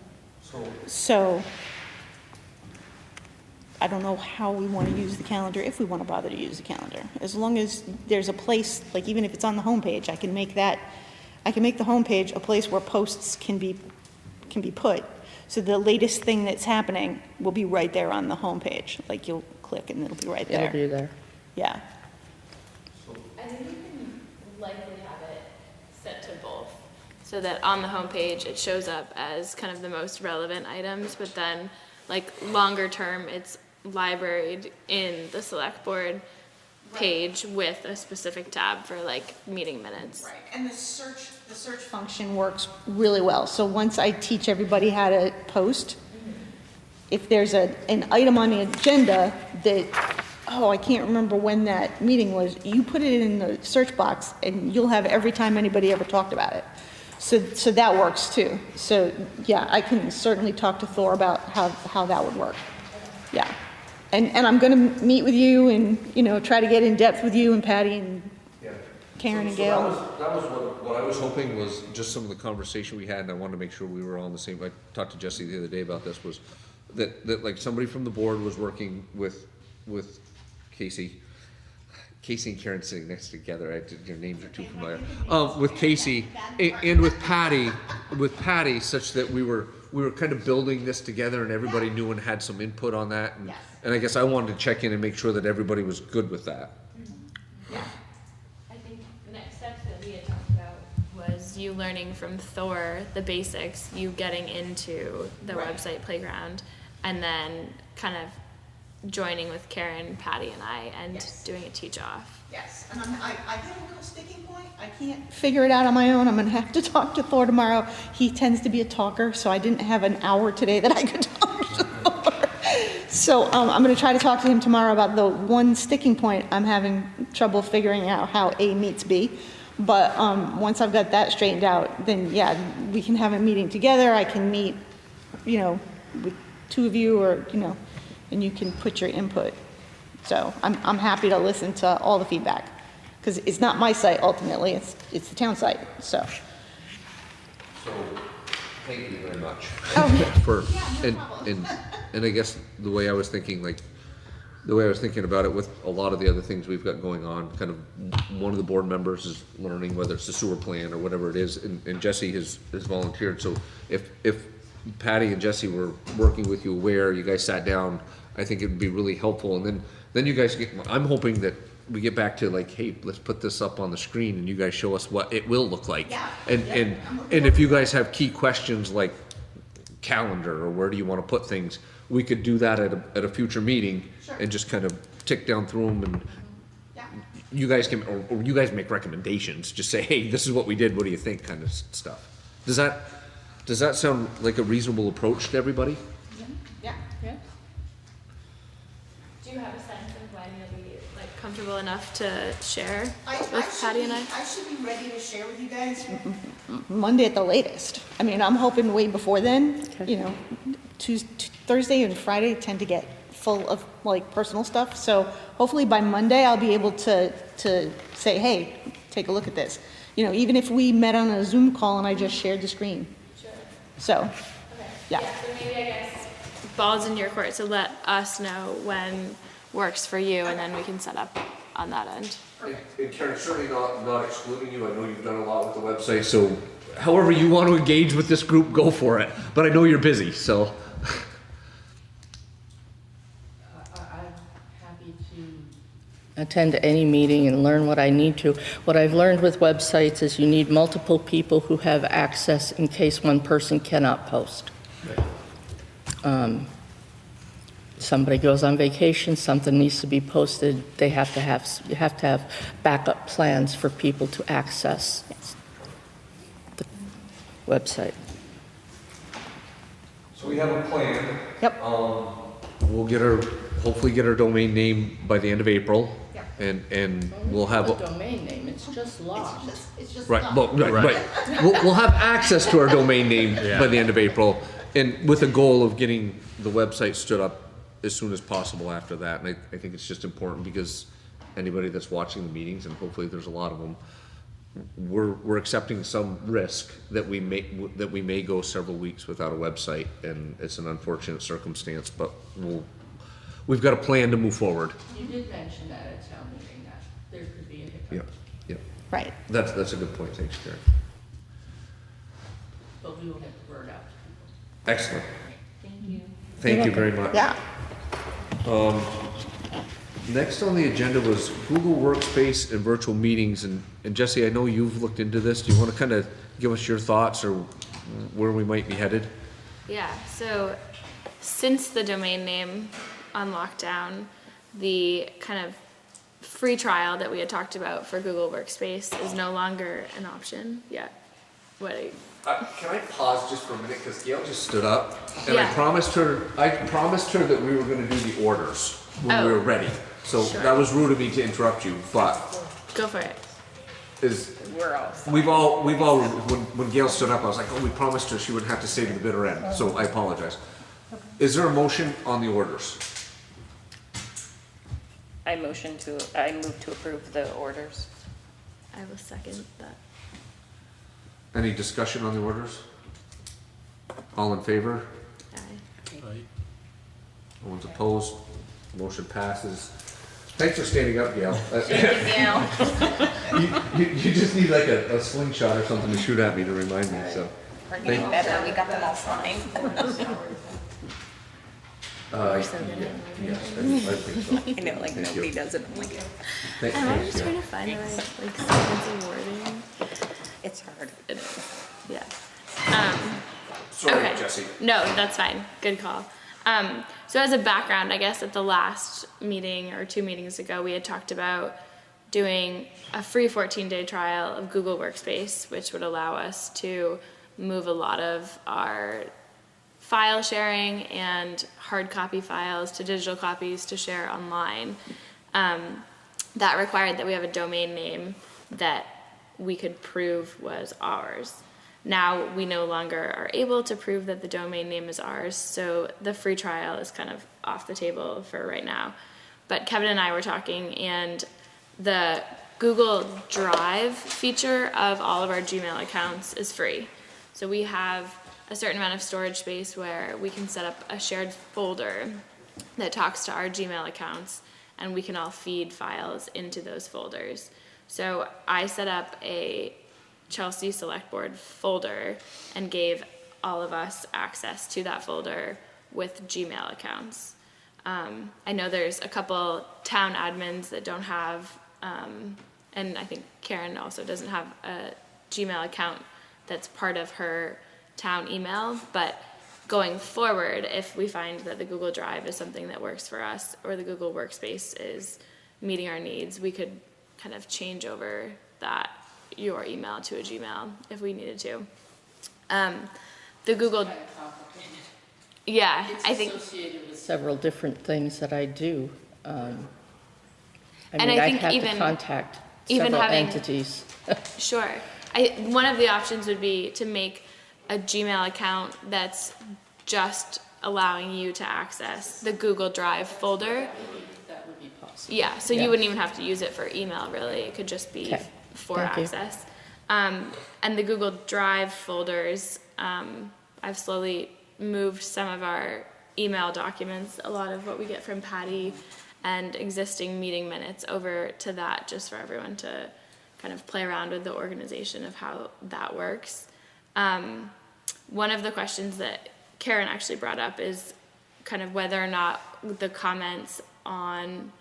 So I don't know how we want to use the calendar, if we want to bother to use the calendar. As long as there's a place, like even if it's on the homepage, I can make the homepage a place where posts can be put. So the latest thing that's happening will be right there on the homepage. Like you'll click and it'll be right there. It'll be there. Yeah. I think you can likely have it set to both, so that on the homepage it shows up as kind of the most relevant items, but then like longer term it's libraried in the select board page with a specific tab for like meeting minutes. Right, and the search function works really well. So once I teach everybody how to post, if there's an item on the agenda that, oh, I can't remember when that meeting was, you put it in the search box and you'll have every time anybody ever talked about it. So that works too. So yeah, I can certainly talk to Thor about how that would work. Yeah. And I'm gonna meet with you and, you know, try to get in depth with you and Patty and Karen and Gail. That was what I was hoping was just some of the conversation we had, and I wanted to make sure we were all on the same. I talked to Jesse the other day about this, was that like somebody from the board was working with Casey. Casey and Karen sitting next together. Their names are too familiar. With Casey and with Patty, such that we were kind of building this together, and everybody knew and had some input on that. And I guess I wanted to check in and make sure that everybody was good with that. Yeah. I think the next steps that we had talked about was you learning from Thor the basics, you getting into the website playground, and then kind of joining with Karen, Patty, and I, and doing a teach off. Yes, and I hit a little sticking point. I can't figure it out on my own. I'm gonna have to talk to Thor tomorrow. He tends to be a talker, so I didn't have an hour today that I could talk to Thor. So I'm gonna try to talk to him tomorrow about the one sticking point. I'm having trouble figuring out how A meets B. But once I've got that straightened out, then yeah, we can have a meeting together. I can meet, you know, with two of you, or, you know, and you can put your input. So I'm happy to listen to all the feedback, because it's not my site ultimately, it's the town site, so. So, thank you very much. Oh. And I guess the way I was thinking about it with a lot of the other things we've got going on, kind of one of the board members is learning whether it's the sewer plan or whatever it is, and Jesse has volunteered. So if Patty and Jesse were working with you where you guys sat down, I think it would be really helpful. And then you guys I'm hoping that we get back to like, hey, let's put this up on the screen and you guys show us what it will look like. Yeah. And if you guys have key questions like calendar or where do you want to put things, we could do that at a future meeting. Sure. And just kind of tick down through them, and you guys can, or you guys make recommendations. Just say, hey, this is what we did. What do you think? Kind of stuff. Does that sound like a reasonable approach to everybody? Yeah. Do you have a sense of when you'll be like comfortable enough to share with Patty and I? I should be ready to share with you guys Monday at the latest. I mean, I'm hoping way before then. Okay. You know, Thursday and Friday tend to get full of like personal stuff. So hopefully by Monday I'll be able to say, hey, take a look at this. You know, even if we met on a Zoom call and I just shared the screen. Sure. So, okay. yeah. So maybe I guess ball's in your court, so let us know when works for you, and then we can set up on that end. And Karen, certainly not excluding you. I know you've done a lot with the website, so however you want to engage with this group, go for it. But I know you're busy, so. I'm happy to attend any meeting and learn what I need to. What I've learned with websites is you need multiple people who have access in case one person cannot post. Somebody goes on vacation, something needs to be posted, you have to have backup plans for people to access the website. So we have a plan. Yep. We'll hopefully get our domain name by the end of April. And we'll have. The domain name, it's just locked. It's just Right, not- well, right. We'll have access to our domain name by the end of April, and with a goal of getting the website stood up as soon as possible after that. And I think it's just important because anybody that's watching the meetings, and hopefully there's a lot of them, we're accepting some risk that we may go several weeks without a website, and it's an unfortunate circumstance, but we've got a plan to move forward. You did mention that at town meeting, that there could be a hiccup. Yep. Right. That's a good point, thanks, Karen. But we will get the word out to people. Excellent. Thank you. Thank you very much. Yeah. Next on the agenda was Google Workspace and virtual meetings, and Jesse, I know you've looked into this. Do you want to kind of give us your thoughts or where we might be headed? Yeah, so since the domain name on lockdown, the kind of free trial that we had talked about for Google Workspace is no longer an option yet. Can I pause just for a minute, because Gail just stood up, and I Yeah. promised her that we were going to do the orders when we Oh. were ready. So Sure. that was rude of me to interrupt you, but Go for it. We're all. we've all, when Gail stood up, I was like, oh, we promised her she wouldn't have to stay to the bitter end, so I apologize. Is there a motion on the orders? I move to approve the orders. I will second that. Any discussion on the orders? All in favor? Aye. No one's opposed? Motion passes. Thanks for standing up, Gail. You just need like a slingshot or something to shoot at me to remind me, so. We're getting better, we got them all signed. We're so good at Yes, I think so. I know, like, Thank nobody you. does it, I'm like, I'm always Thanks, trying Gail. to find the right, like, sequence of wording. it's hard. It is, yeah. Sorry, Okay. Jesse. No, that's fine. Good call. So as a background, I guess at the last meeting or 2 meetings ago, we had talked about doing a free 14-day trial of Google Workspace, which would allow us to move a lot of our file sharing and hard copy files to digital copies to share online. That required that we have a domain name that we could prove was ours. Now we no longer are able to prove that the domain name is ours, so the free trial is kind of off the table for right now. But Kevin and I were talking, and the Google Drive feature of all of our Gmail accounts is free. So we have a certain amount of storage space where we can set up a shared folder that talks to our Gmail accounts, and we can all feed files into those folders. So I set up a Chelsea Selectboard folder and gave all of us access to that folder with Gmail accounts. I know there's a couple town admins that don't have, and I think Karen also doesn't have a Gmail account that's part of her town email, but going forward, if we find that the Google Drive is something that works for us, or the Google Workspace is meeting our needs, we could kind of change over your email to a Gmail if we needed to. The Google, yeah, I think. It's associated with several different things that I do. I And mean, I I think have to even- contact even several having- entities. Sure. One of the options would be to make a Gmail account that's just allowing you to access the Google Drive folder. That would be possible. Yeah, so Yeah. you wouldn't even have to use it for email, really. It could just be Okay. for Thank you. access. And the Google Drive folders, I've slowly moved some of our email documents, a lot of what we get from Patty and existing meeting minutes over to that, just for everyone to kind of play around with the organization of how that works. One of the questions that Karen actually brought up is kind of whether or not the comments on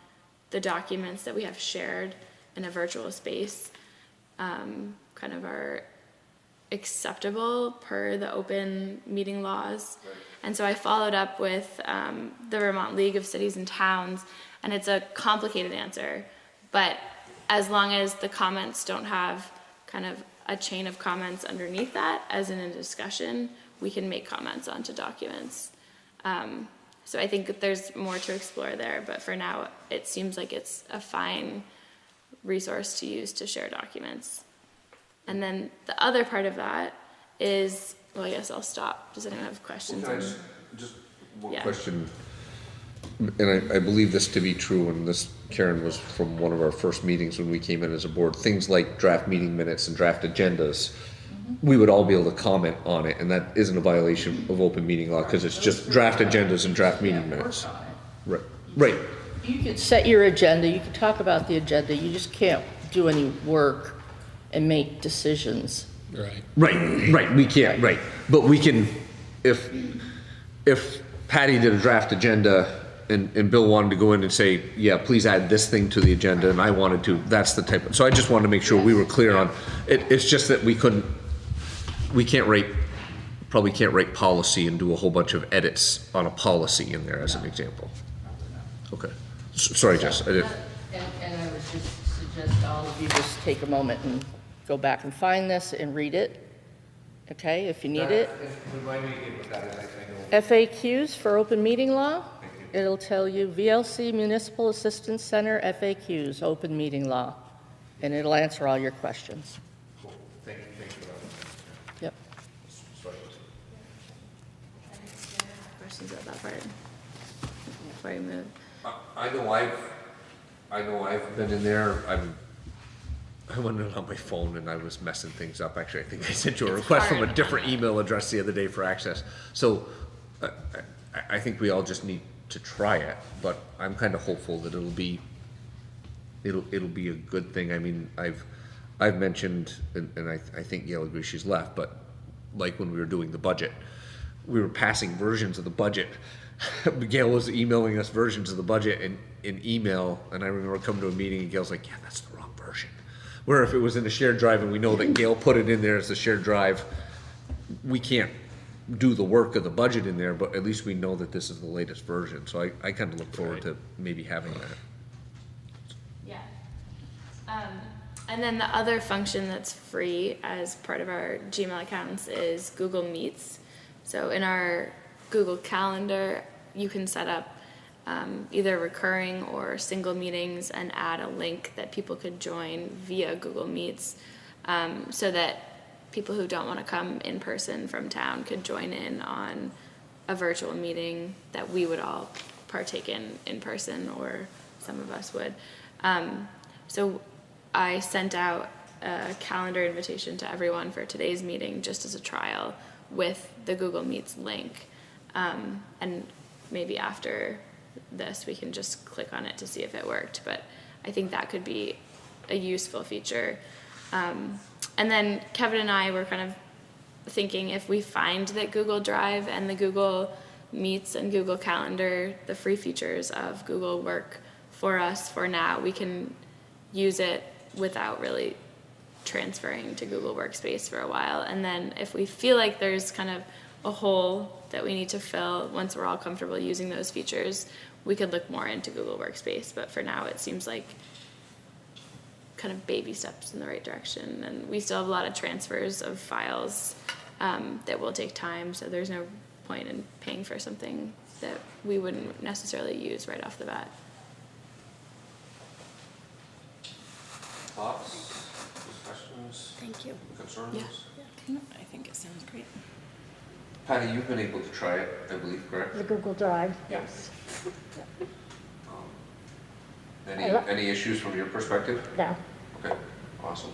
the documents that we have shared in a virtual space kind of are acceptable per the open meeting laws. And so I followed up with the Vermont League of Cities and Towns, and it's a complicated answer, but as long as the comments don't have kind of a chain of comments underneath that, as in a discussion, we can make comments onto documents. So I think that there's more to explore there, but for now, it seems like it's a fine resource to use to share documents. And then the other part of that is, well, I guess I'll stop. Does anyone have questions? Well, just one Yeah. question, and I believe this to be true, and this, Karen, was from one of our first meetings when we came in as a board, things like draft meeting minutes and draft agendas, we would all be able to comment on it, and that isn't a violation of open meeting law, because it's just draft agendas and draft meeting minutes. Right, right. You could set your agenda, you could talk about the agenda, you just can't do any work and make decisions. Right, we can't, right, but we can, if Patty did a draft agenda and Bill wanted to go in and say, yeah, please add this thing to the agenda, and I wanted to, that's the type of, so I just wanted to make sure we were clear on, it's just that probably can't write policy and do a whole bunch of edits on a policy in there as an example. Okay, sorry, Jess, I did. And I would just suggest all of you just take a moment and go back and find this and read it, okay, if you need it. Remind me again what that is, I know. FAQs for open meeting law. It'll tell you VLC Municipal Assistance Center FAQs, open meeting law, and it'll answer all your questions. Cool. Thank you for that. Yep. Questions about that part before I move? I know I've been in there, I went in on my phone and I was messing things up. Actually, I think I sent you a request from a different email address the other day for access. So I think we all just need to try it, but I'm kind of hopeful that it'll be a good thing. I mean, I've mentioned, and I think Gail agrees, she's left, but like when we were doing the budget, we were passing versions of the budget. Gail was emailing us versions of the budget in email, and I remember coming to a meeting and Gail's like, yeah, that's the wrong version. Where if it was in a shared drive and we know that Gail put it in there as a shared drive, we can't do the work of the budget in there, but at least we know that this is the latest version. So I kind of look forward to maybe having that. Yeah. And then the other function that's free as part of our Gmail accounts is Google Meets. So in our Google Calendar, you can set up either recurring or single meetings and add a link that people could join via Google Meets, so that people who don't want to come in person from town could join in on a virtual meeting that we would all partake in person, or some of us would. So I sent out a calendar invitation to everyone for today's meeting just as a trial with the Google Meets link. And maybe after this, we can just click on it to see if it worked. But I think that could be a useful feature. And then Kevin and I were kind of thinking, if we find that Google Drive and the Google Meets and Google Calendar, the free features of Google work for us for now, we can use it without really transferring to Google Workspace for a while. And then if we feel like there's kind of a hole that we need to fill once we're all comfortable using those features, we could look more into Google Workspace. But for now, it seems like kind of baby steps in the right direction. And we still have a lot of transfers of files that will take time, so there's no point in paying for something that we wouldn't necessarily use right off the bat. Thoughts, discussions, Thank you. concerns? Yeah, I think it sounds great. Patty, you've been able to try it, I believe, correct? The Google Drive, yes. Any issues from your perspective? No. Okay, awesome.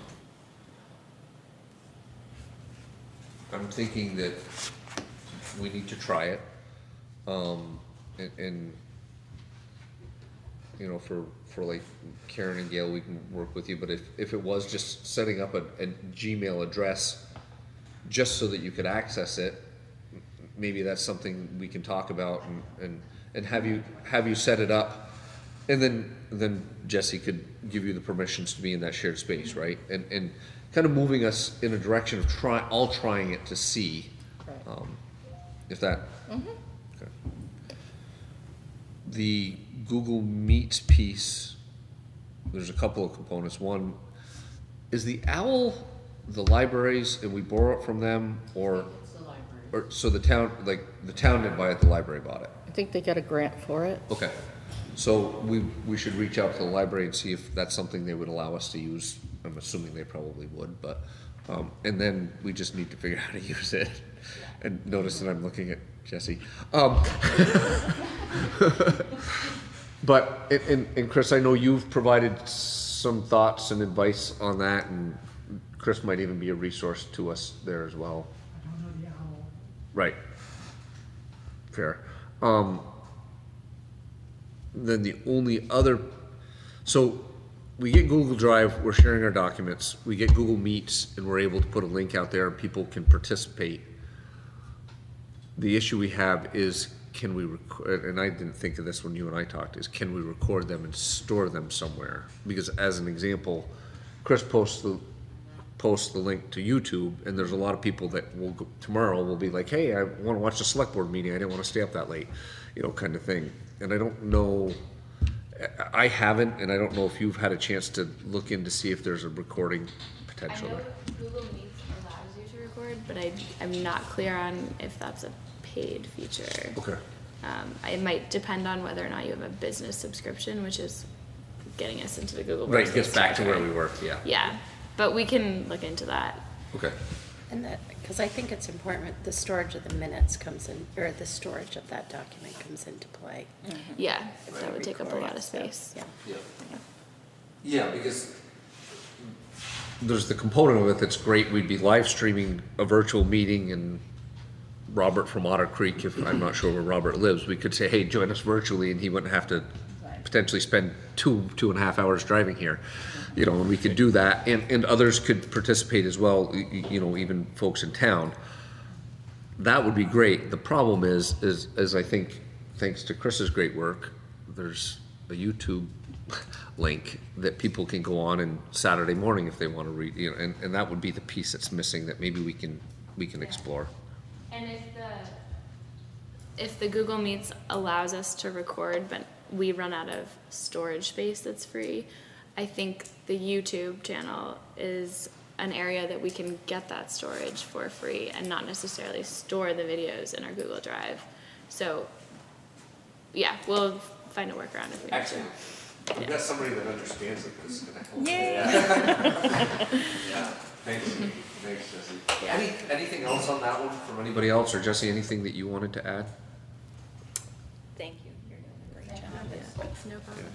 I'm thinking that we need to try it. And you know, for like Karen and Gail, we can work with you, but if it was just setting up a Gmail address just so that you could access it, maybe that's something we can talk about and have you set it up. And then Jesse could give you the permissions to be in that shared space, right? And kind of moving us in a direction of trying it to see, if that. Okay. The Google Meets piece, there's a couple of components. One, is the OWL the libraries and we borrow it from them, or? It's the library. Or, so the town didn't buy it, the library bought it? I think they got a grant for it. Okay, so we should reach out to the library and see if that's something they would allow us to use. I'm assuming they probably would, but, and then we just need to figure out how to use it. And notice that I'm looking at Jesse. But, and Chris, I know you've provided some thoughts and advice on that, and Chris might even be a resource to us there as well. I don't know the owl. Right. Fair. Then the only other, so we get Google Drive, we're sharing our documents, we get Google Meets, and we're able to put a link out there and people can participate. The issue we have is, can we record, and I didn't think of this when you and I talked, is can we record them and store them somewhere? Because as an example, Chris posts the link to YouTube, and there's a lot of people that will go, tomorrow will be like, hey, I want to watch the select board meeting, I didn't want to stay up that late, kind of thing. And I don't know, I haven't, and I don't know if you've had a chance to look in to see if there's a recording potential I know there. Google Meets allows you to record, but I'm not clear on if that's a paid feature. Okay. It might depend on whether or not you have a business subscription, which is getting us into the Google Right, business it gets back to where territory. we were, yeah. Yeah, but we can look into that. Okay. And that, because I think it's important, the storage of the minutes comes in, or the storage of that document comes into play. Yeah, that would take up a lot of Recording space. stuff, Yeah. Yeah, because there's the component of it that's great. We'd be live streaming a virtual meeting, and Robert from Otter Creek, if I'm not sure where Robert lives, we could say, hey, join us virtually, and he wouldn't have to potentially spend two and a half hours driving here. And we could do that, and others could participate as well, even folks in town. That would be great. The problem is I think, thanks to Chris's great work, there's a YouTube link that people can go on and Saturday morning if they want to read, and that would be the piece that's missing that maybe we can explore. And if the Google Meets allows us to record, but we run out of storage space that's free, I think the YouTube channel is an area that we can get that storage for free and not necessarily store the videos in our Google Drive. So, yeah, we'll find a workaround if we need to. Excellent. We've got somebody that understands it that's gonna help. Yay! Yeah. Thanks, Jesse. Yeah. Anything else on that one from anybody else, or Jesse, anything that you wanted to add? Thank you. You're doing a great job. No problem.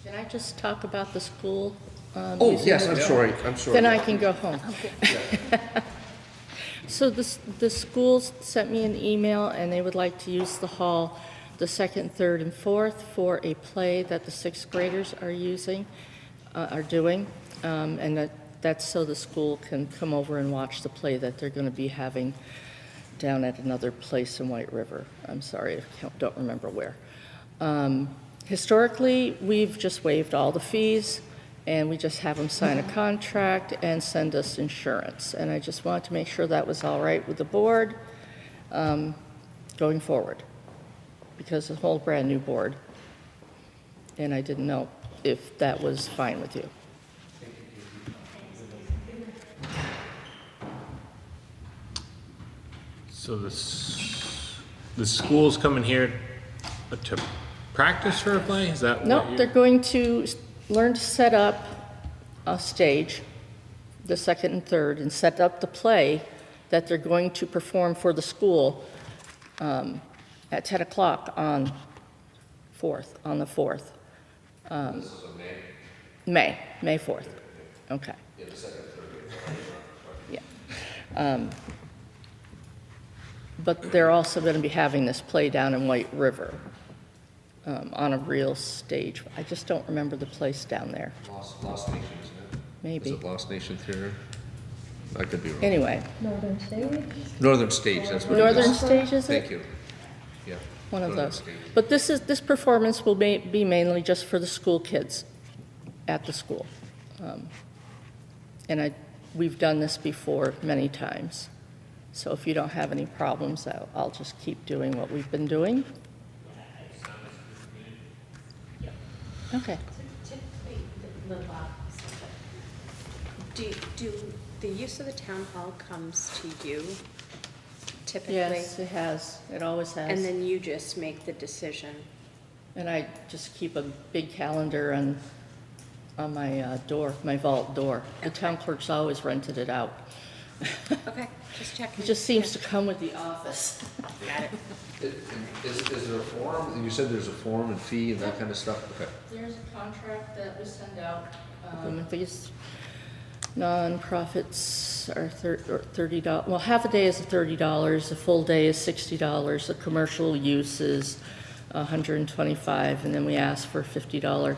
Can I just talk about the school? Oh, yes, I'm sorry. Then I can go home. So the schools sent me an email, and they would like to use the hall the 2nd, 3rd, and 4th for a play that the 6th graders are doing, and that's so the school can come over and watch the play that they're going to be having down at another place in White River. I'm sorry, I don't remember where. Historically, we've just waived all the fees, and we just have them sign a contract and send us insurance. And I just wanted to make sure that was all right with the board going forward, because it's a whole brand-new board, and I didn't know if that was fine with you. So the school's coming here to practice for a play? Is that what No, you? they're going to learn to set up a stage, the 2nd and 3rd, and set up the play that they're going to perform for the school at 10 o'clock on the 4th. This is a May? May 4th. Okay. Yeah, the 2nd, 3rd. Yeah. But they're also going to be having this play down in White River on a real stage. I just don't remember the place down there. Lost Nation, isn't it? Maybe. Is it Lost Nation Theater? I could be wrong. Anyway, Northern Stage, that's what it is. Northern Stage, is it? Thank you. Yeah. one of those. But this performance will be mainly just for the school kids at the school. And we've done this before many times. So if you don't have any problems, I'll just keep doing what we've been doing. Okay. Typically, do the use of the town hall comes to you typically? Yes, it has. It always has. And then you just make the decision? And I just keep a big calendar on my door, my vault door. The town clerk's always rented it out. Okay, just checking. It just seems to come with the office. Got it. Is there a form, and you said there's a form and fee and that kind of stuff? Okay. There's a contract that we send out. These nonprofits are $30. Well, half a day is $30, a full day is $60, the commercial use is $125, and then we ask for a $50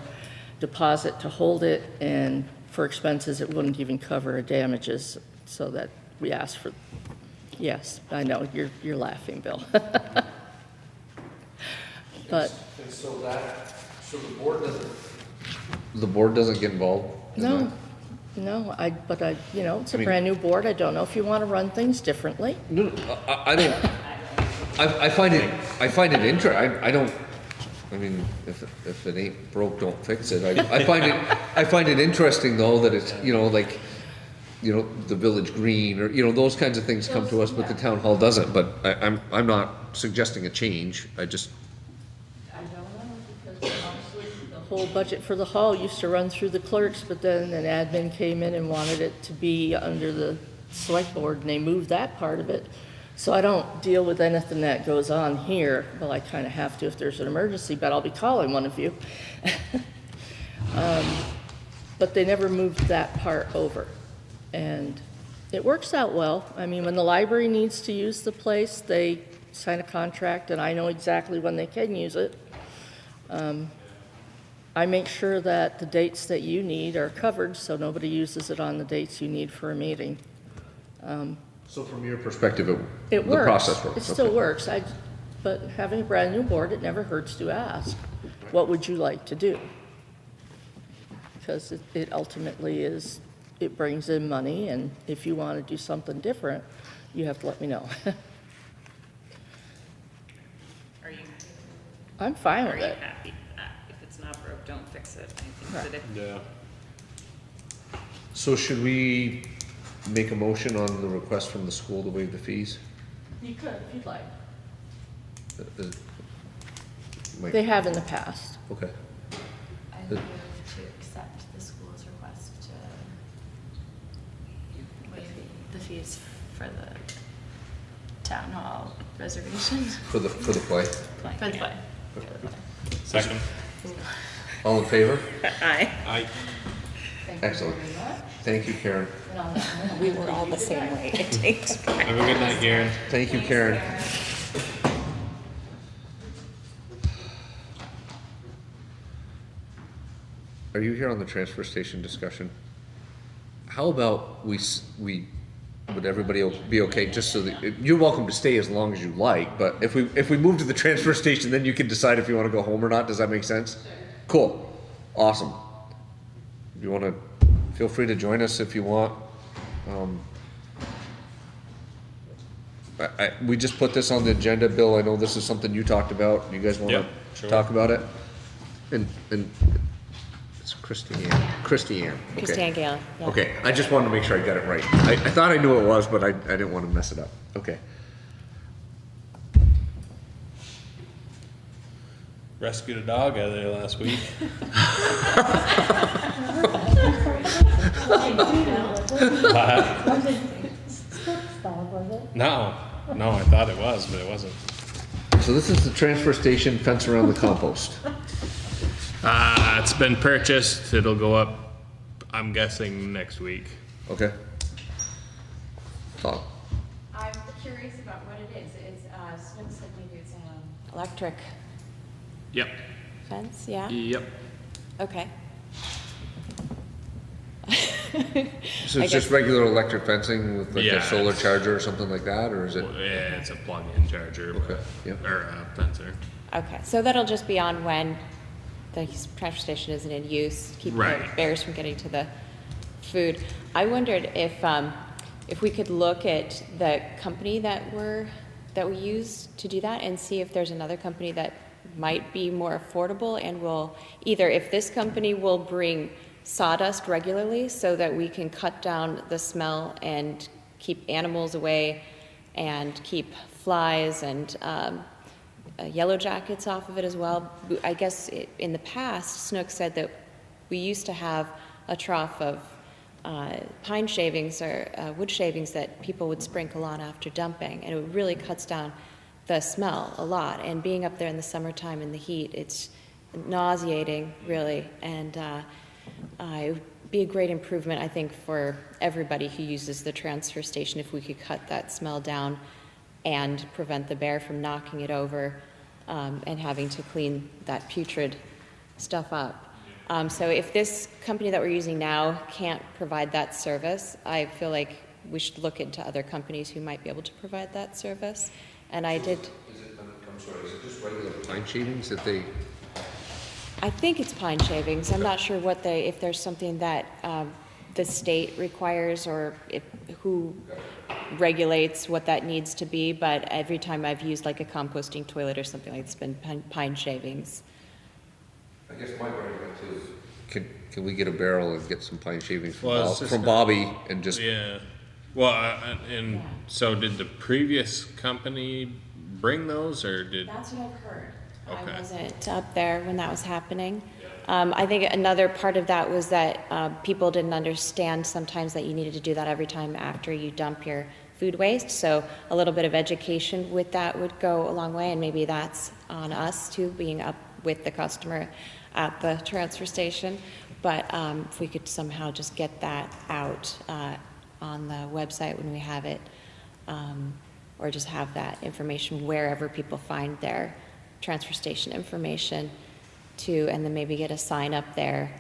deposit to hold it, and for expenses, it wouldn't even cover damages, so that we ask for, yes, I know, you're laughing, Bill. But. And so the board doesn't get involved in that? No, it's a brand new board, I don't know if you want to run things differently. No, I don't. I find it interesting. I mean, if it ain't broke, don't fix it. I find it interesting though that it's, the village green or, those kinds of things come to us, but the town hall doesn't. But I'm not suggesting a change. I don't know, because honestly, the whole budget for the hall used to run through the clerks, but then an admin came in and wanted it to be under the select board, and they moved that part of it. So I don't deal with anything that goes on here. Well, I kind of have to if there's an emergency, but I'll be calling one of you. But they never moved that part over. And it works out well. I mean, when the library needs to use the place, they sign a contract, and I know exactly when they can use it. I make sure that the dates that you need are covered, so nobody uses it on the dates you need for a meeting. So from your perspective, It the works. process works? It still works. But having a brand new board, it never hurts to ask, what would you like to do? Because it ultimately is, it brings in money, and if you want to do something different, you have to let me know. Are you, I'm fine are with you it. happy with that? If it's not broke, don't fix it. I think Right. that if Yeah. So should we make a motion on the request from the school to waive the fees? You could, if you'd like. Mike? They have in the past. Okay. I move to accept the school's request to waive the fees for the town hall reservation. For the play? For the play. Second. All in favor? Aye. Aye. Thank you Excellent. very much. Thank you, Karen. And I'll let you know. We were all the same way. It takes. Have a good night, Garen. Thank you, Karen. Are you here on the transfer station discussion? How about would everybody be okay, just so that, you're welcome to stay as long as you like, but if we move to the transfer station, then you can decide if you want to go home or not, does that make sense? Cool, awesome. If you want to, feel free to join us if you want. We just put this on the agenda, Bill, I know this is something you talked about, you guys want Yep, to sure. talk about it? And it's Christiane, okay. Christiane Gale, yeah. Okay, I just wanted to make sure I got it right. I thought I knew it was, but I didn't want to mess it up. Okay. Rescued a dog out of there last week. No, I thought it was, but it wasn't. So this is the transfer station fence around the compost. It's been purchased. It'll go up, I'm guessing, next week. Okay. Tom? I'm curious about what it is. It's, Snook said maybe it's, Electric Yep. fence, yeah? Yep. Okay. So I it's just guess- regular electric fencing with like Yeah, a solar it's- charger or something like that, or is it? Yeah, it's a plug-in charger, Okay, yeah. or a fencer. Okay, so that'll just be on when the transfer station isn't in use, keep the Right. bears from getting to the food. I wondered if we could look at the company that we use to do that and see if there's another company that might be more affordable and will, either if this company will bring sawdust regularly so that we can cut down the smell and keep animals away and keep flies and yellow jackets off of it as well. I guess in the past, Snook said that we used to have a trough of pine shavings or wood shavings that people would sprinkle on after dumping, and it really cuts down the smell a lot. And being up there in the summertime in the heat, it's nauseating, really, and it would be a great improvement, I think, for everybody who uses the transfer station if we could cut that smell down and prevent the bear from knocking it over and having to clean that putrid stuff up. So if this company that we're using now can't provide that service, I feel like we should look into other companies who might be able to provide that service. And I did. I'm sorry, is it just regular pine shavings that they? I think it's pine shavings. I'm not sure if there's something that the state requires or who regulates what that needs to be, but every time I've used like a composting toilet or something like it's been pine shavings. I guess my argument is, can we get a barrel and get some pine shavings from, Well, it's just from Bobby and just? Yeah. Well, and so did the previous company bring those, or did? That's what I've heard. Okay. I wasn't up there when that was happening. I think another part of that was that people didn't understand sometimes that you needed to do that every time after you dump your food waste. So a little bit of education with that would go a long way, and maybe that's on us too, being up with the customer at the transfer station. But if we could somehow just get that out on the website when we have it, or just have that information wherever people find their transfer station information too, and then maybe get a sign up there.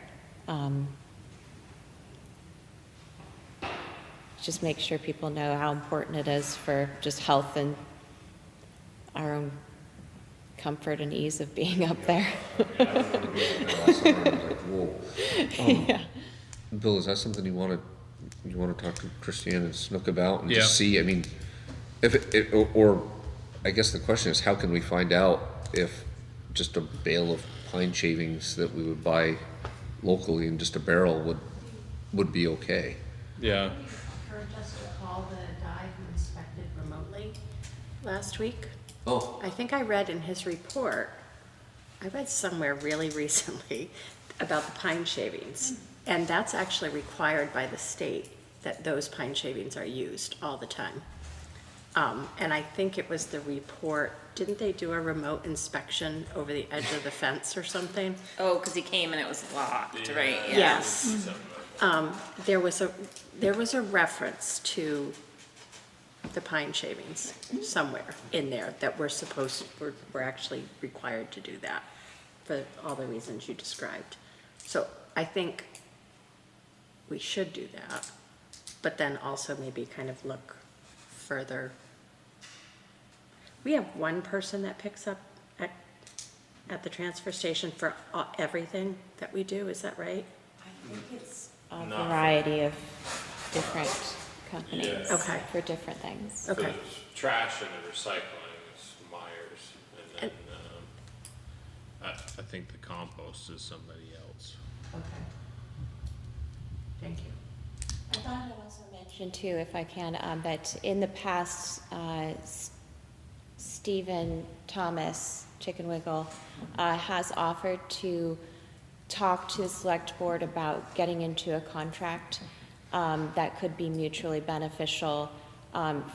Just make sure people know how important it is for just health and our own comfort and ease of being up there. Yeah. Bill, is that something you want to talk to Christiane and Snook about and Yeah. just see? I mean, if it, or I guess the question is, how can we find out if just a bale of pine shavings that we would buy locally in just a barrel would be okay? Yeah. Heard just to call the guy who inspected remotely last week. Oh. I think I read in his report, I read somewhere really recently about the pine shavings. And that's actually required by the state that those pine shavings are used all the time. And I think it was the report, didn't they do a remote inspection over the edge of the fence or something? Oh, because he came and it was locked, right? Yeah. Yes. There was a reference to the pine shavings somewhere in there that we're actually required to do that for all the reasons you described. So I think we should do that, but then also maybe kind of look further. We have one person that picks up at the transfer station for everything that we do, is that right? I think it's a variety of different companies. Yeah. Okay. For different things. Okay. There's trash and the recycling is Myers, and then I think the compost is somebody else. Okay. Thank you. I thought I'd also mention too, if I can, that in the past, Stephen Thomas, Chicken Wiggle, has offered to talk to the select board about getting into a contract that could be mutually beneficial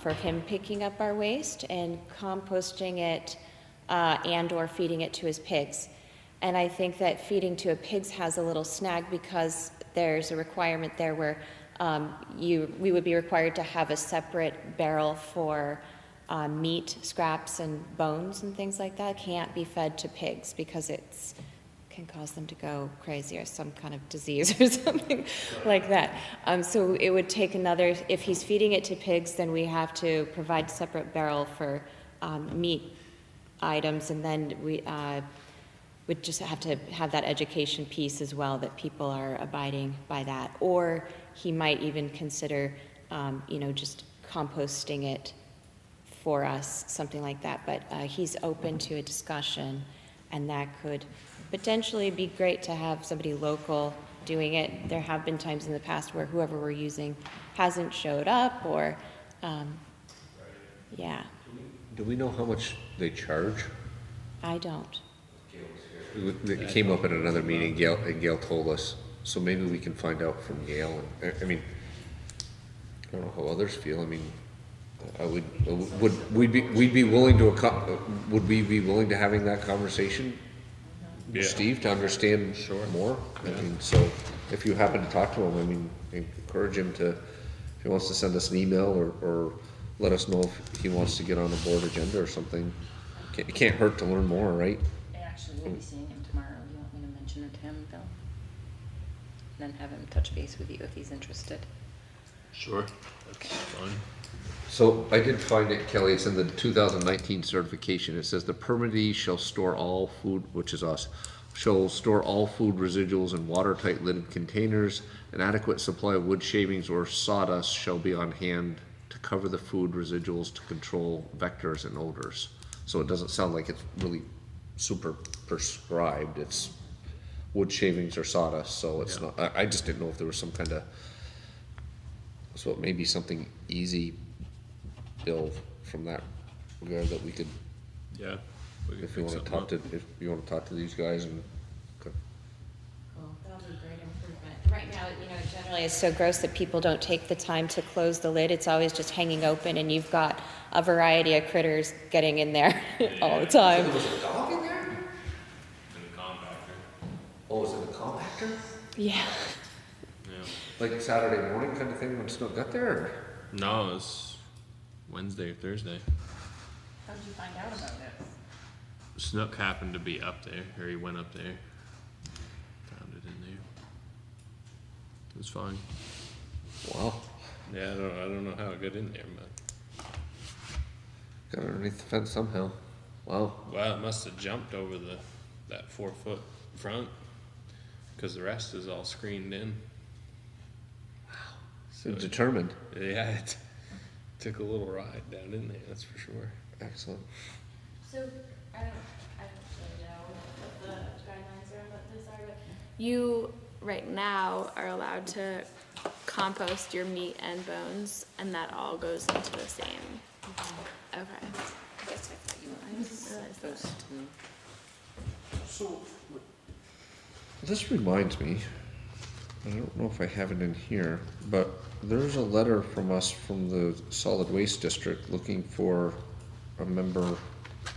for him picking up our waste and composting it and/or feeding it to his pigs. And I think that feeding to a pigs has a little snag because there's a requirement there where we would be required to have a separate barrel for meat, scraps, and bones and things like that. Can't be fed to pigs because it's can cause them to go crazy, or some kind of disease or something like that. So it would take another, if he's feeding it to pigs, then we have to provide separate barrel for meat items, and then we would just have to have that education piece as well, that people are abiding by that. Or he might even consider, just composting it for us, something like that. But he's open to a discussion, and that could potentially be great to have somebody local doing it. There have been times in the past where whoever we're using hasn't showed up, or, yeah, Do we know how much they charge? I don't. It came up at another meeting, Gail told us, so maybe we can find out from Gail. I mean, I don't know how others feel. I mean, would we be willing to having that conversation? Yeah. Steve, to understand more? I mean, so if you happen to talk to him, I mean, encourage him to, if he wants to send us an email or let us know if he wants to get on the board agenda or something. It can't hurt to learn more, right? I actually will be seeing him tomorrow. Do you want me to mention it to him, Bill? And then have him touch base with you if he's interested. Sure, that's fine. So I did find it, Kelly, it's in the 2019 certification. It says the permittee shall store all food, which is us, shall store all food residuals in watertight lidded containers. An adequate supply of wood shavings or sawdust shall be on hand to cover the food residuals to control vectors and odors. So it doesn't sound like it's really super prescribed. It's wood shavings or sawdust, so it's not, I just didn't know if there was some kind of, so it may be something easy, Bill, from that regard that we could, Yeah. We can if you fix wanna something talk up. to, if you wanna talk to these guys and. Okay. That'll be great improvement. Right now, generally it's so gross that people don't take the time to close the lid. It's always just hanging open, and you've got a variety of critters getting in there all the time. There was a dog in there? In the compactor. Oh, was it the compactor? Yeah. Yeah. Like Saturday morning kind of thing when Snook got there? Or? No, it was Wednesday or Thursday. How did you find out about it? Snook happened to be up there, or he went up there. Found it in there. It was fine. Wow. Yeah, I don't know how it got in there, but Got underneath the fence somehow. Wow. well, it must have jumped over that 4-foot front, because the rest is all screened in. So determined. Yeah, it took a little ride down in there, that's for sure. Excellent. So, I don't really know what the guidelines are, what this are, but you, right now, are allowed to compost your meat and bones, and that all goes into the same. Okay. I guess I thought you were supposed to. So, this reminds me, I don't know if I have it in here, but there's a letter from us from the Solid Waste District looking for a member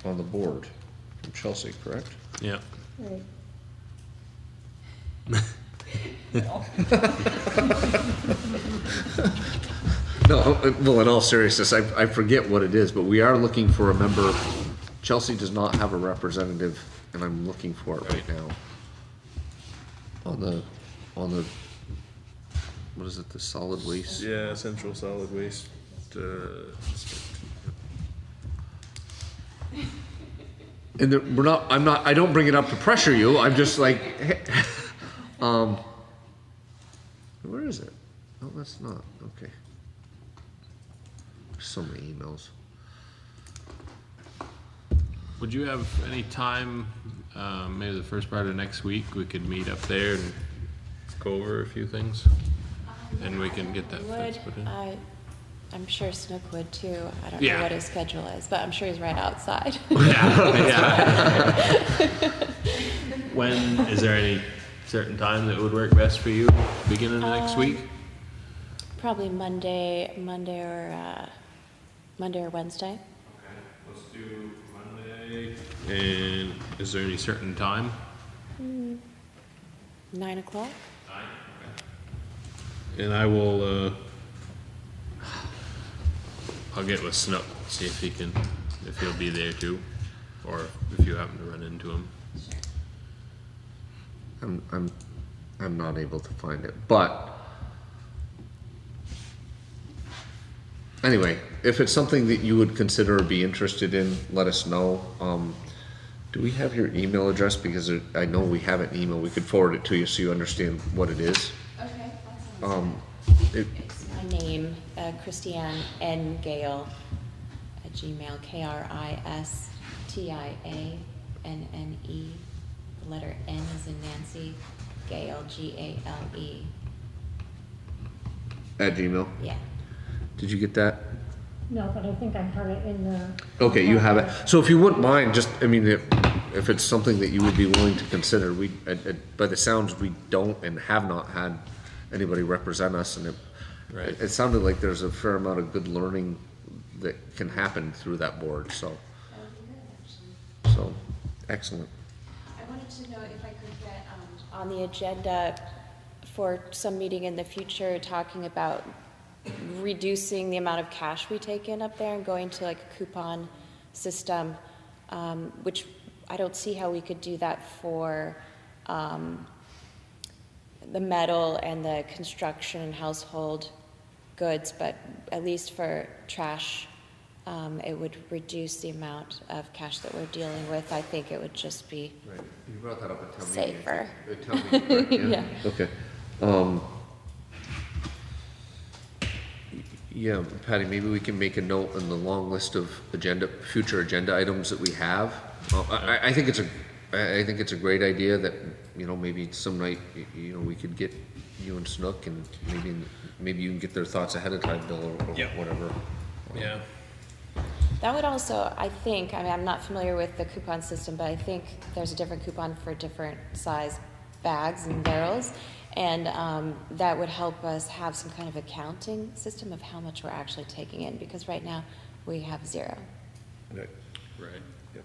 on the board from Chelsea, correct? Yeah. No, well, in all seriousness, I forget what it is, but we are looking for a member. Chelsea does not have a representative, and I'm looking for it right now. On the, what is it, the solid waste? Yeah, Central Solid Waste. And I don't bring it up to pressure you, I'm just like, hey, where is it? Oh, that's not, okay. There's so many emails. Would you have any time, maybe the first part of next week, we could meet up there and go over a few things? And we can get that fence put in? I'm sure Snook would too. I don't Yeah. know what his schedule is, but I'm sure he's right outside. When, is there any certain time that would work best for you, beginning of next week? Probably Monday or Wednesday. Okay, let's do Monday. And is there any certain time? 9 o'clock. And I will, I'll get with Snook, see if he'll be there too, or if you happen to run into him. I'm not able to find it, but anyway, if it's something that you would consider or be interested in, let us know. Do we have your email address? Because I know we have an email. We could forward it to you so you understand what it is. Okay, that sounds It, It's my name, Christiane N. Gale at Gmail, KRISTIANNE. The letter N is in Nancy, Gale, GALE. at Gmail. Yeah. Did you get that? No, but I think I have it in the. Okay, you have it. So if you wouldn't mind, just, I mean, if it's something that you would be willing to consider, by the sounds, we don't and have not had anybody represent us, and it sounded like there's a fair amount of good learning that can happen through that board, so. That would be good, actually. So, excellent. I wanted to know if I could get on the agenda for some meeting in the future, talking about reducing the amount of cash we take in up there and going to like a coupon system, which I don't see how we could do that for the metal and the construction and household goods, but at least for trash, it would reduce the amount of cash that we're dealing with. I think it would just be Right, you brought that up at town meeting. safer. At town meeting, right? Yeah. Okay. Yeah, Patty, maybe we can make a note in the long list of future agenda items that we have. I think it's a great idea that, you know, maybe some night, you know, we could get you and Snook, and maybe you can get their thoughts ahead of time, Bill, or whatever. Yeah. That would also, I think, I mean, I'm not familiar with the coupon system, but I think there's a different coupon for different size bags and barrels. And that would help us have some kind of accounting system of how much we're actually taking in, because right now we have zero. Right. Right. Yep.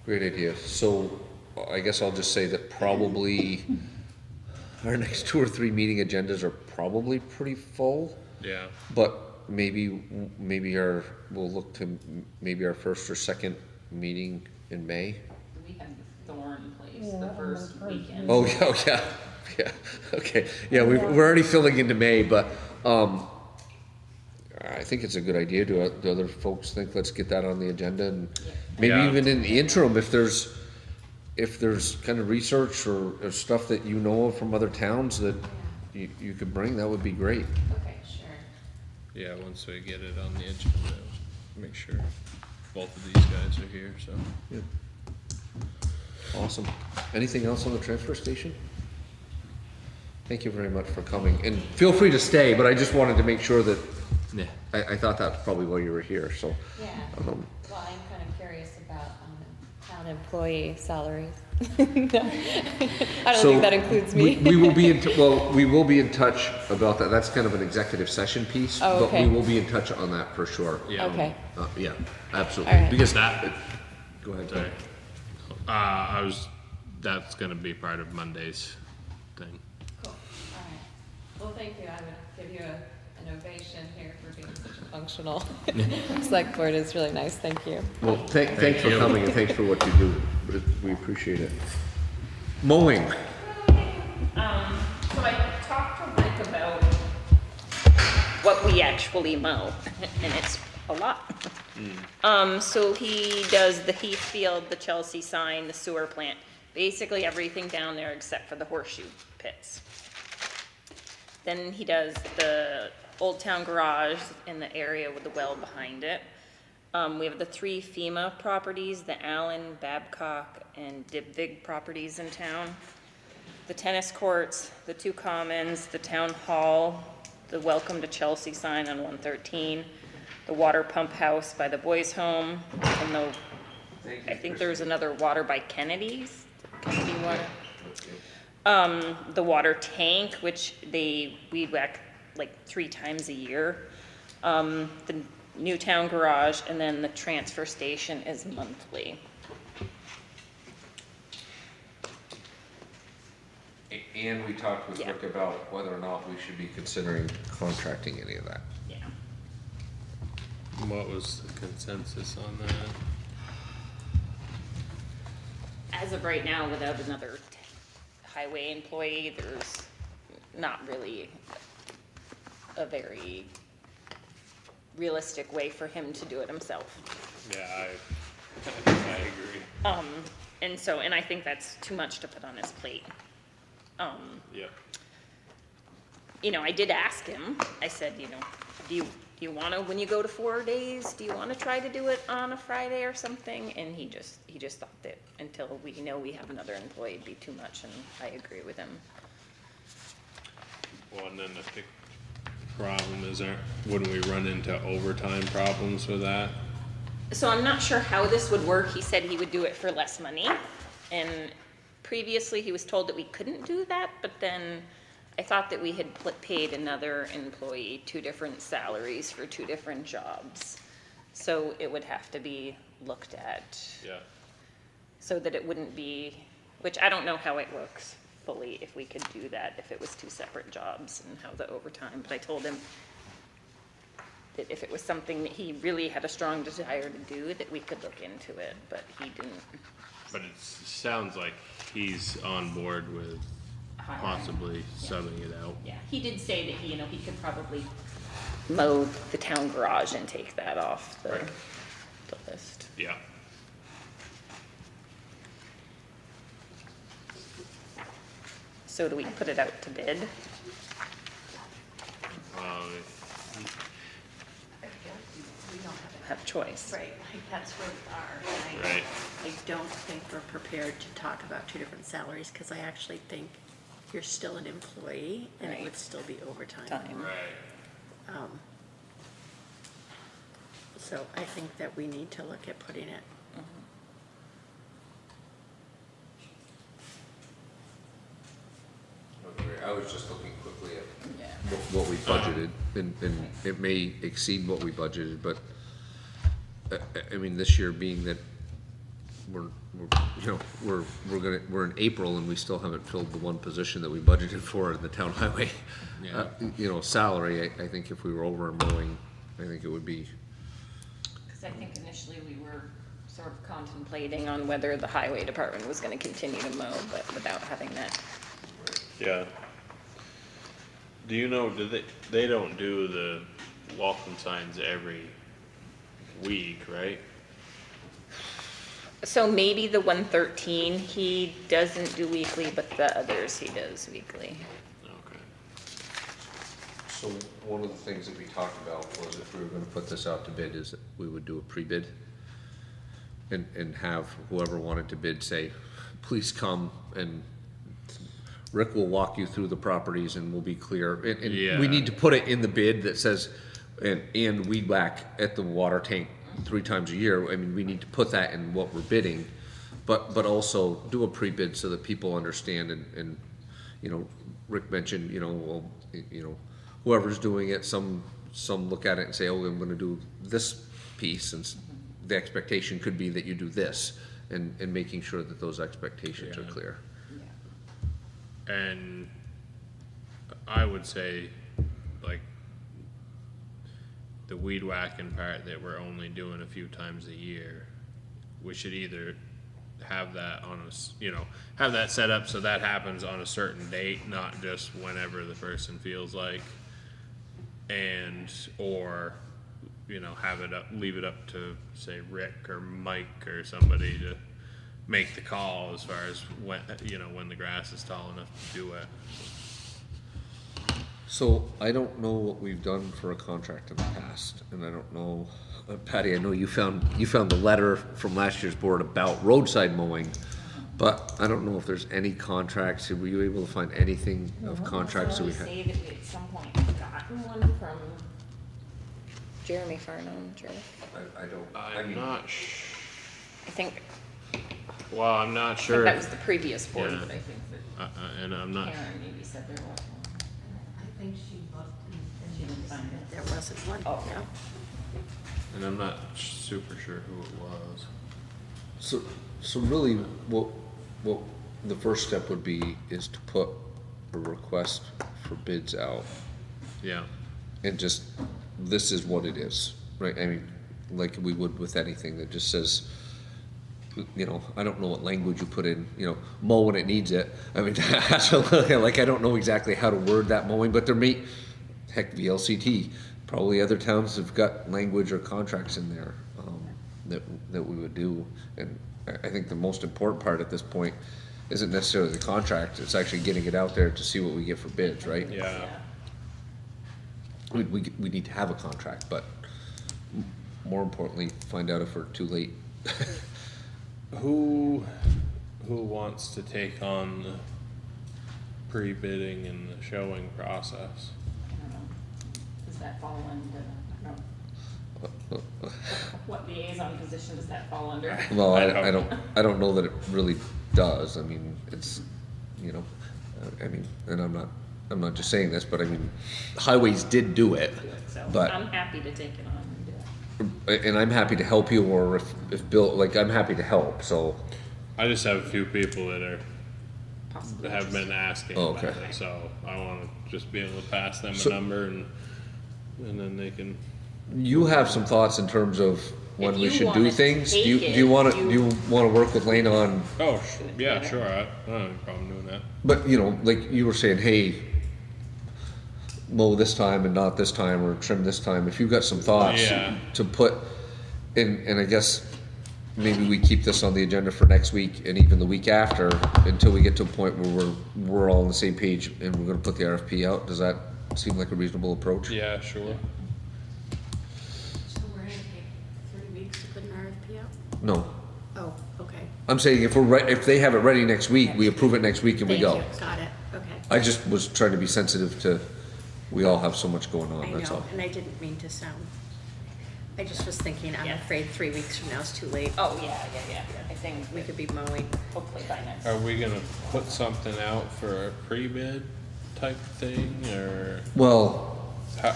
Great idea. So I guess I'll just say that probably our next 2 or 3 meeting agendas are probably pretty full. Yeah. But maybe we'll look to maybe our first or second meeting in May. We have the Thorn place the first weekend. Oh, yeah, okay. Yeah, we're already filling into May, but, I think it's a good idea. Do other folks think, let's get that on the agenda, and maybe even in the interim, if there's kind of research or stuff that you know of from other towns that you could bring, that would be great. Okay, sure. Yeah, once we get it on the agenda, make sure both of these guys are here, so. Yeah. Awesome. Anything else on the transfer station? Thank you very much for coming, and feel free to stay, but I just wanted to make sure that, I thought that's probably why you were here, so. Yeah. Um, Well, I'm kind of curious about town employee salaries. No, I don't think that includes me. We will be we will be in touch about that. That's kind of an executive session piece, Oh, but okay. we will be in touch on that for sure. Yeah. Okay. Yeah, absolutely. All right. Because That, go ahead. sorry. That's gonna be part of Monday's thing. Cool, all right. Well, thank you. I would give you an ovation here for being such a functional select board. It's really nice. Thank you. Well, thanks for you. coming, and thanks for what you do. We appreciate it. Mowing. So I talked to Rick about what we actually mow, and it's a lot. So he does the Heathfield, the Chelsea sign, the sewer plant, basically everything down there except for the horseshoe pits. Then he does the Old Town Garage in the area with the well behind it. We have the 3 FEMA properties, the Allen, Babcock, and Dibvig properties in town. The tennis courts, the 2 commons, the town hall, the Welcome to Chelsea sign on 113, the water pump house by the boys' home, and I think there's another water by Kennedy's, Kennedy Water. The water tank, which we whack like 3 times a year. The Newtown Garage, and then the transfer station is monthly. And we talked with Rick about whether or not we should be considering contracting any of that. Yeah. What was the consensus on that? as of right now, without another highway employee, there's not really a very realistic way for him to do it himself. Yeah, I agree. And I think that's too much to put on his plate. Yep. You know, I did ask him, I said, you know, do you wanna, when you go to 4 days, do you wanna try to do it on a Friday or something? And he just thought that until we know we have another employee, it'd be too much, and I agree with him. Well, and then I think the problem is, wouldn't we run into overtime problems with that? So I'm not sure how this would work. He said he would do it for less money. And previously he was told that we couldn't do that, but then I thought that we had paid another employee 2 different salaries for 2 different jobs. So it would have to be looked at. Yeah. So that it wouldn't be, which I don't know how it works fully, if we could do that, if it was 2 separate jobs and how the overtime, but I told him that if it was something that he really had a strong desire to do, that we could look into it, but he didn't. But it sounds like he's on board with possibly subbing it out. Yeah, he did say that he could probably mow the town garage and take that off the list. Yeah. So do we put it out to bid? We don't Have a choice. Right, like that's where we are. Right. I don't think we're prepared to talk about 2 different salaries, because I actually think you're still an employee and it would still be overtime. Right. So I think that we need to look at putting it. I was just looking quickly at what we budgeted, and it may exceed what we budgeted, but I mean, this year being that we're in April and we still haven't filled the 1 position that we budgeted for in the town highway, salary, I think if we were over and mowing, I think it would be. Because I think initially we were sort of contemplating on whether the highway department was gonna continue to mow, but without having that. Yeah. Do you know, they don't do the welcome signs every week, right? So maybe the 113 he doesn't do weekly, but the others he does weekly. Okay. So one of the things that we talked about was if we were gonna put this out to bid, is that we would do a pre-bid and have whoever wanted to bid say, please come, and Rick will walk you through the properties and we'll be clear. And we need to put it in the bid that says, and weed whack at the water tank 3 times a year. I mean, we need to put that in what we're bidding, but also do a pre-bid so that people understand, and Rick mentioned, whoever's doing it, some look at it and say, oh, I'm gonna do this piece, and the expectation could be that you do this, and making sure that those expectations are clear. And I would say, like, the weed whacking part that we're only doing a few times a year, we should either have that on have that set up so that happens on a certain date, not just whenever the person feels like, or leave it up to, say, Rick or Mike or somebody to make the call as far as when the grass is tall enough to do it. So I don't know what we've done for a contract in the past, and I don't know, Patty, I know you found the letter from last year's board about roadside mowing, but I don't know if there's any contracts. Were you able to find anything of contracts that we had? Say that we at some point gotten one from Jeremy Farnham, I'm not I think. Well, I'm not sure. That was the previous board, Yeah. but I think that and I'm not. Karen maybe said there was one. I think she looked and She didn't find it. there wasn't one. Oh. No. And I'm not super sure who it was. So really, what the first step would be is to put a request for bids out. Yeah. And just, this is what it is, right? I mean, like we would with anything that just says, you know, I don't know what language you put in, you know, mow when it needs it. I mean, that's like, I don't know exactly how to word that mowing, but there may, heck, VLCT, probably other towns have got language or contracts in there, that we would do. And I think the most important part at this point isn't necessarily the contract, it's actually getting it out there to see what we get for bids, right? Yeah. We need to have a contract, but more importantly, find out if we're too late. Who wants to take on the pre-bidding and the showing process? I don't know. Does that fall under, I don't know. What liaison position does that fall under? Well, I don't know that it really does. I mean, it's, you know, I mean, and I'm not just saying this, but I mean, highways did do it, So but, I'm happy to take it on and do it. and I'm happy to help you, or if Bill, like, I'm happy to help, so. I just have a few people that Possibly have been asking Oh, about okay. it, so I wanna just be able to pass them So- a number and then they can. You have some thoughts in terms of when If we you should wanna do things? Do you, take do you it, wanna, you- do you wanna work with Lane on, Oh, yeah, sure, I don't have any problem doing that. but, you know, like you were saying, hey, mow this time and not this time, or trim this time, if you've got some thoughts Yeah. to put in, and I guess maybe we keep this on the agenda for next week and even the week after, until we get to a point where we're all on the same page and we're gonna put the RFP out. Does that seem like a reasonable approach? Yeah, sure. So we're gonna take 3 weeks to put an RFP out? No, Oh, okay. I'm saying if they have it ready next week, we approve it next week and we Thank go. you. Got it, okay. I just was trying to be sensitive to, we all have so much going on, I that's know, all. and I didn't mean to sound, I just was thinking, I'm afraid 3 weeks from now is too late. Oh, yeah. I think We could be mowing. hopefully by next. Are we gonna put something out for a pre-bid type thing, or Well, how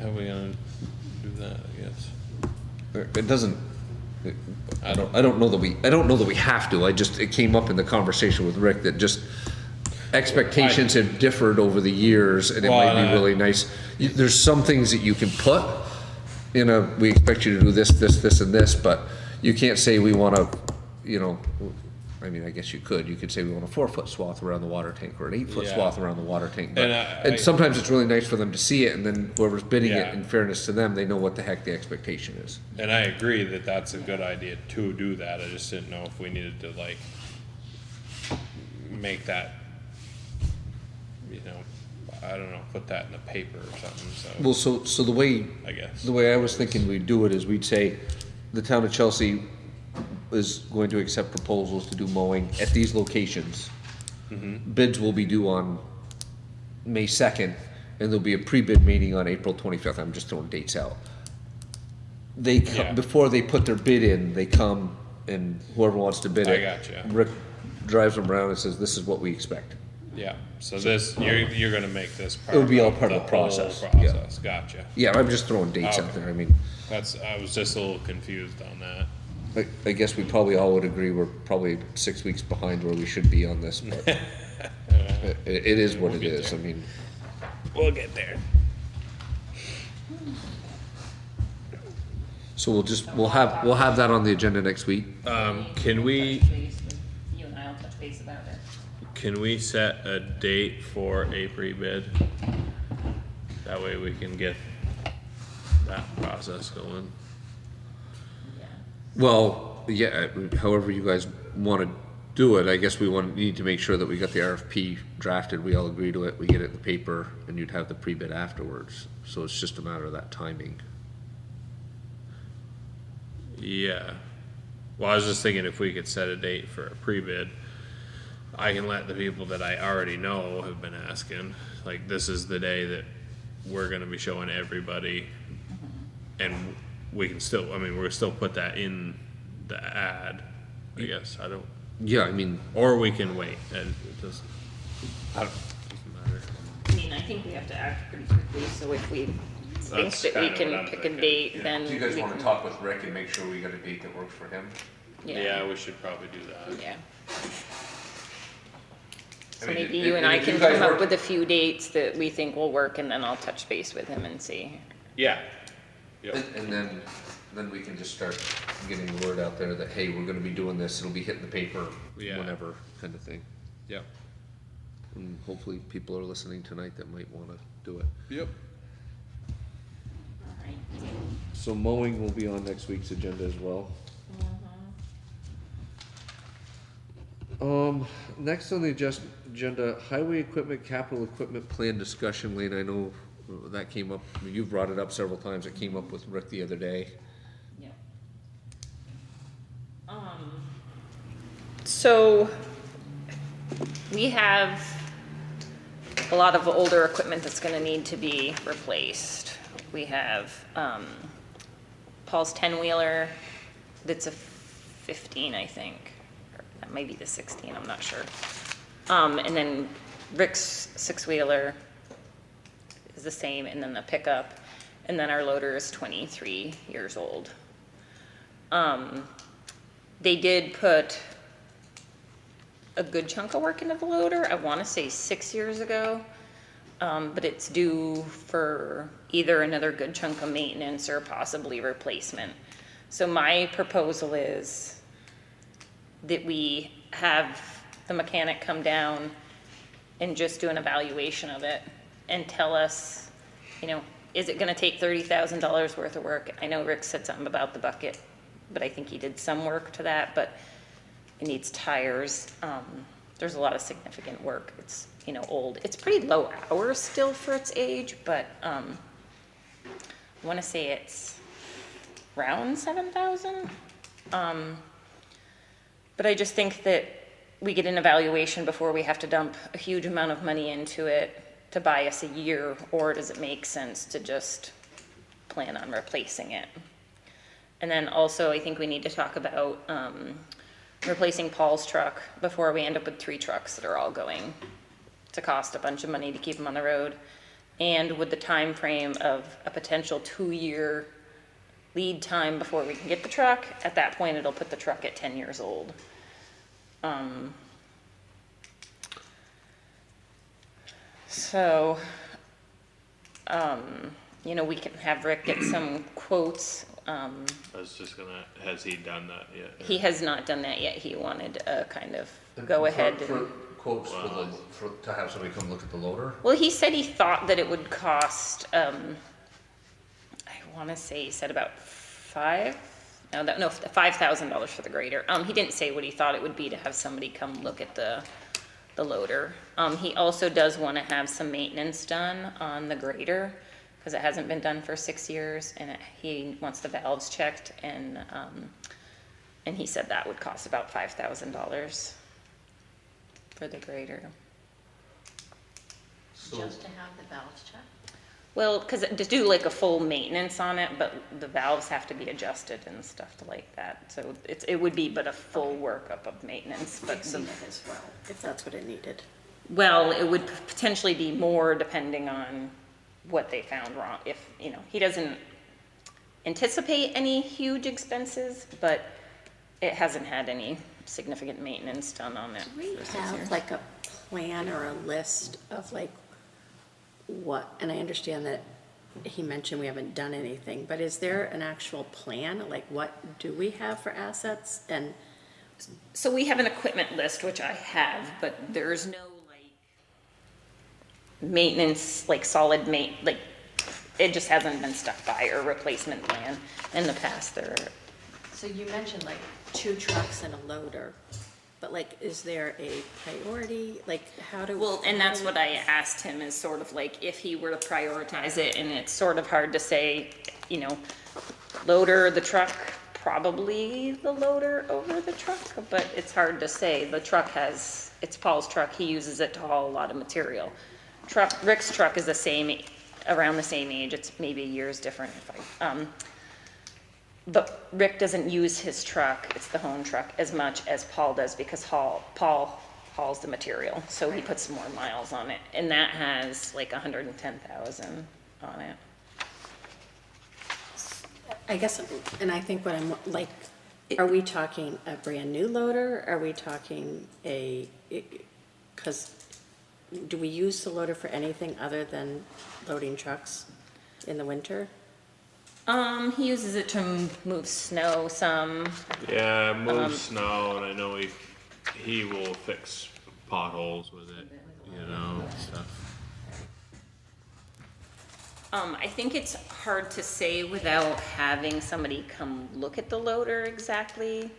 are we gonna do that, I guess? it doesn't, I don't know that we have to, it came up in the conversation with Rick that just expectations have differed over the years, and it might be really nice. There's some things that you can put in we expect you to do this, and this, but you can't say we wanna, you know, I mean, I guess you could say we want a 4-foot swath around the water tank, or an 8-foot Yeah. swath around the water tank, but, And and sometimes it's really nice for them to see it, and then whoever's bidding it, Yeah. in fairness to them, they know what the heck the expectation is. And I agree that that's a good idea to do that, I just didn't know if we needed to like make that, you know, I don't know, put that in the paper or something, so. Well, so the way, I guess. the way I was thinking we'd do it is we'd say, the town of Chelsea is going to accept proposals to do mowing at these locations. Bids will be due on May 2nd, and there'll be a pre-bid meeting on April 25th. I'm just throwing dates out. They, Yeah. before they put their bid in, they come, and whoever wants to bid I it. gotcha. Rick drives them around and says, this is what we expect. Yeah, so this, you're gonna make this part. It would be all of part of the whole process, yeah. Process, gotcha. Yeah, I'm just throwing dates out Okay. there. I mean, I was just a little confused on that. I guess we probably all would agree we're probably 6 weeks behind where we should be on this, but it is what We'll it get is. there. I mean, We'll get there. so we'll have that on the agenda next week. Can we, You and I will touch base about it. can we set a date for a pre-bid? That way we can get that process going. Well, yeah, however you guys want to do it, I guess we need to make sure that we got the RFP drafted, we all agree to it, we get it in the paper, and you'd have the pre-bid afterwards. So it's just a matter of that timing. Yeah. Well, I was just thinking if we could set a date for a pre-bid, I can let the people that I already know have been asking, like, this is the day that we're gonna be showing everybody, and we can still, I mean, we'll still put that in the ad, I guess, I don't, Yeah, I mean, or we can wait, and it doesn't, doesn't matter. I mean, I think we have to act pretty quickly, so if we think That's that we kinda what can I'm pick a thinking. date, then do you guys we want to can- talk with Rick and make sure we got a date that works for him? Yeah, we should probably do that. Yeah. So I mean, maybe you and I if you can guys come up work- with a few dates that we think will work, and then I'll touch base with him and see. Yeah. Yep. And then we can just start getting the word out there that, hey, we're gonna be doing this, it'll be hitting the paper Yeah. whenever, kind of thing. Yep. And hopefully people are listening tonight that might wanna do it. Yep. So mowing will be on next week's agenda as well. Next on the agenda, highway equipment, capital equipment plan discussion. Lane, I know that came up, you've brought it up several times, it came up with Rick the other day. Yeah. So we have a lot of older equipment that's gonna need to be replaced. We have, Paul's 10-wheeler, that's a 15, I think. Or that might be the 16, I'm not sure. And then Rick's 6-wheeler is the same, and then the pickup, and then our loader is 23 years old. They did put a good chunk of work into the loader, I wanna say 6 years ago. But it's due for either another good chunk of maintenance or possibly replacement. So my proposal is that we have the mechanic come down and just do an evaluation of it and tell us, you know, is it gonna take $30,000 worth of work? I know Rick said something about the bucket, but I think he did some work to that, but it needs tires. There's a lot of significant work. It's, you know, old. It's pretty low hours still for its age, but I want to say it's around 7,000. But I just think that we get an evaluation before we have to dump a huge amount of money into it to buy us a year, or does it make sense to just plan on replacing it? And then also I think we need to talk about replacing Paul's truck before we end up with 3 trucks that are all going to cost a bunch of money to keep them on the road. And with the time frame of a potential 2-year lead time before we can get the truck, at that point it'll put the truck at 10 years old. You know, we can have Rick get some quotes. I was just gonna, has he done that yet? He has not done that yet. He wanted a kind of go ahead. For quotes to have somebody come look at the loader? Well, he said he thought that it would cost, I want to say he said about $5,000 for the grader. He didn't say what he thought it would be to have somebody come look at the loader. He also does want to have some maintenance done on the grader because it hasn't been done for 6 years, and he wants the valves checked, and he said that would cost about $5,000 for the grader. Just to have the valves checked? Well, because to do like a full maintenance on it, but the valves have to be adjusted and stuff like that. So it would be but a full workup of maintenance, but Fixing it as well, if that's what it needed. well, it would potentially be more depending on what they found wrong. If, you know, he doesn't anticipate any huge expenses, but it hasn't had any significant maintenance done on it. Do we for 6 have years. like a plan or a list of like what, and I understand that he mentioned we haven't done anything, but is there an actual plan? Like what do we have for assets? And So we have an equipment list, which I have, but there's no like maintenance, like solid like it just hasn't been stuck by or replacement plan in the past. so you mentioned like 2 trucks and a loader, but like, is there a priority? Like how do? Well, and that's what I asked him is sort of like if he were to prioritize it, and it's sort of hard to say, you know, loader, the truck, probably the loader over the truck, but it's hard to say. The truck it's Paul's truck, he uses it to haul a lot of material. Rick's truck is around the same age, it's maybe years different. But Rick doesn't use his truck, it's the home truck, as much as Paul does because Paul hauls the material, so he puts more miles on it, and that has like 110,000 on it. I guess, and I think what I'm like, are we talking a brand new loader? Are we talking because do we use the loader for anything other than loading trucks in the winter? He uses it to move snow some. Yeah, move snow, and I know he will fix potholes with it, you know, stuff. I think it's hard to say without having somebody come look at the loader exactly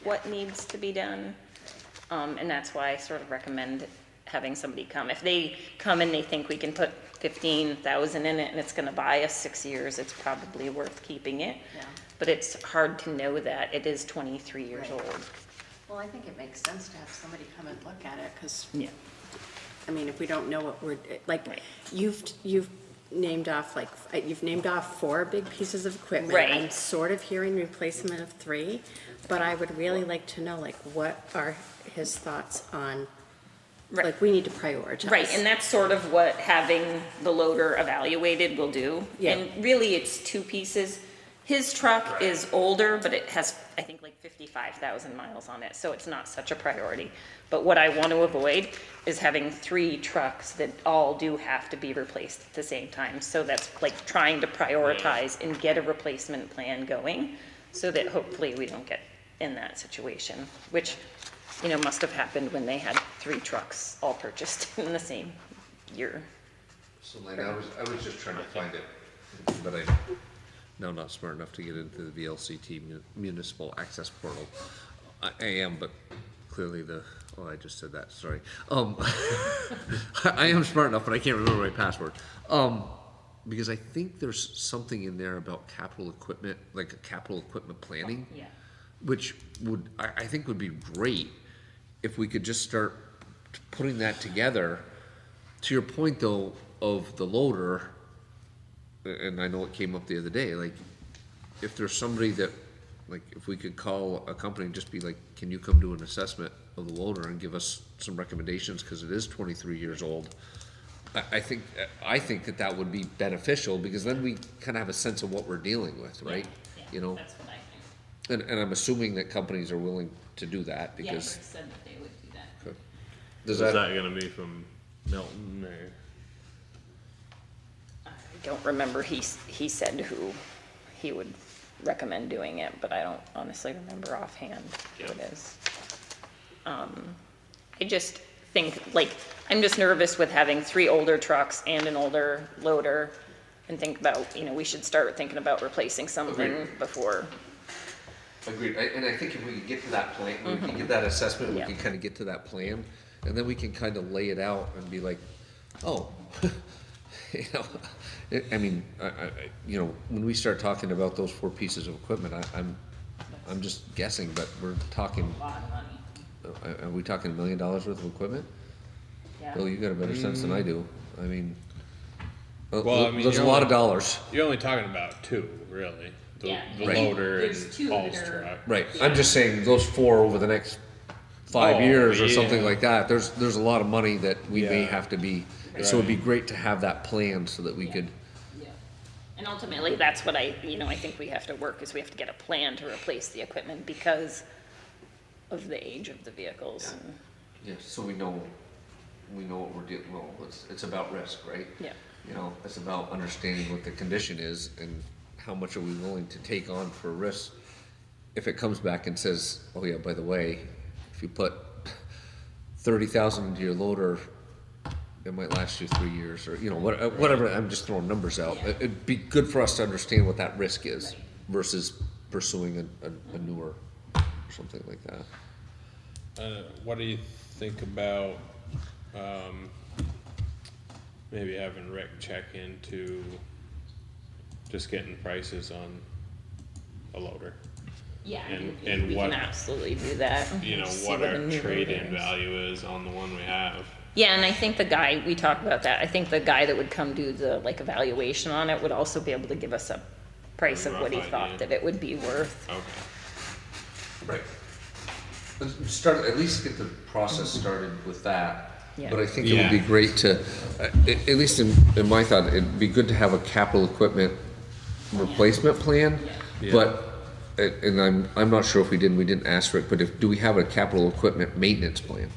what needs to be done. And that's why I sort of recommend having somebody come. If they come and they think we can put 15,000 in it and it's gonna buy us 6 years, it's probably worth keeping it. Yeah. But it's hard to know that. It is 23 years Right. old. Well, I think it makes sense to have somebody come and look at it, because, Yeah. I mean, if we don't know what we're, like, you've named off, like, you've named off 4 big pieces of equipment. Right. I'm sort of hearing replacement of 3, but I would really like to know, like, what are his thoughts on, Right. like, we need to prioritize. Right, and that's sort of what having the loader evaluated will do. Yeah. And really, it's 2 pieces. His truck is older, but it has, I think, like 55,000 miles on it, so it's not such a priority. But what I want to avoid is having 3 trucks that all do have to be replaced at the same time. So that's like trying to prioritize and get a replacement plan going, so that hopefully we don't get in that situation, which, you know, must have happened when they had 3 trucks all purchased in the same year. So Lane, I was just trying to find it, but I'm not smart enough to get into the VLCT municipal access portal. I am, but clearly I just said that, sorry. I am smart enough, but I can't remember my password. Because I think there's something in there about capital equipment, like a capital equipment planning. Yeah. Which I think would be great if we could just start putting that together. To your point though, of the loader, and I know it came up the other day, like, if there's somebody that, like, if we could call a company and just be like, can you come do an assessment of the loader and give us some recommendations, because it is 23 years old. I think that would be beneficial, because then we kind of have a sense of what we're dealing with, right? Yeah, You know? that's what I think. And I'm assuming that companies are willing to do that, Yeah, because. Rick said that they would do that. Okay. Is that gonna be from Milton or? I don't remember, he said who he would recommend doing it, but I don't honestly remember offhand who it is. I just think, like, I'm just nervous with having 3 older trucks and an older loader, and think about, you know, we should start thinking about replacing something Agreed. before. Agreed, and I think if we could get to that plan, we can get that assessment, we Yeah. can kind of get to that plan, and then we can kind of lay it out and be like, oh, you know, I mean, you know, when we start talking about those 4 pieces of equipment, I'm just guessing, but we're talking, A lot of money. are we talking $1 million worth of equipment? Yeah. Bill, you got a better sense than I do, I mean, Well, I mean, there's a you're lot only- of dollars. You're only talking about 2, really. The Yeah. Right. loader There's 2 and that Paul's are- truck. Right, I'm just saying, those 4 over the next 5 Oh, years or yeah. something like that, there's a lot of money that we may Yeah. have to be, and so it'd be Right. great to have that plan so that we could, Yeah. And ultimately, that's what I think we have to work, is we have to get a plan to replace the equipment because of the age of the vehicles. and- yeah, so we know what we're dealing, well, it's about risk, right? Yeah. You know, it's about understanding what the condition is and how much are we willing to take on for risk. If it comes back and says, oh yeah, by the way, if you put 30,000 into your loader, it might last you 3 years, or, you know, whatever, I'm just throwing numbers out. Yeah. It'd be good for us to understand what that risk is Right. versus pursuing a newer, or something like that. What do you think about, maybe having Rick check into just getting prices on a loader? Yeah, And we what- can absolutely do that. You know, See what the our new trade-in loader is. value is on the one we have. Yeah, and I think the guy, we talked about that, I think the guy that would come do the, like, evaluation on it would also be able to give us a price of what he Rough thought idea. that it would be worth. Okay. Right. Start, at least get the process started with that. Yeah. But I think it would be Yeah. great to, at least in my thought, it'd be good to have a capital equipment replacement plan. Yeah. But, and I'm not sure if we didn't ask Rick, but do we have a capital equipment maintenance plan?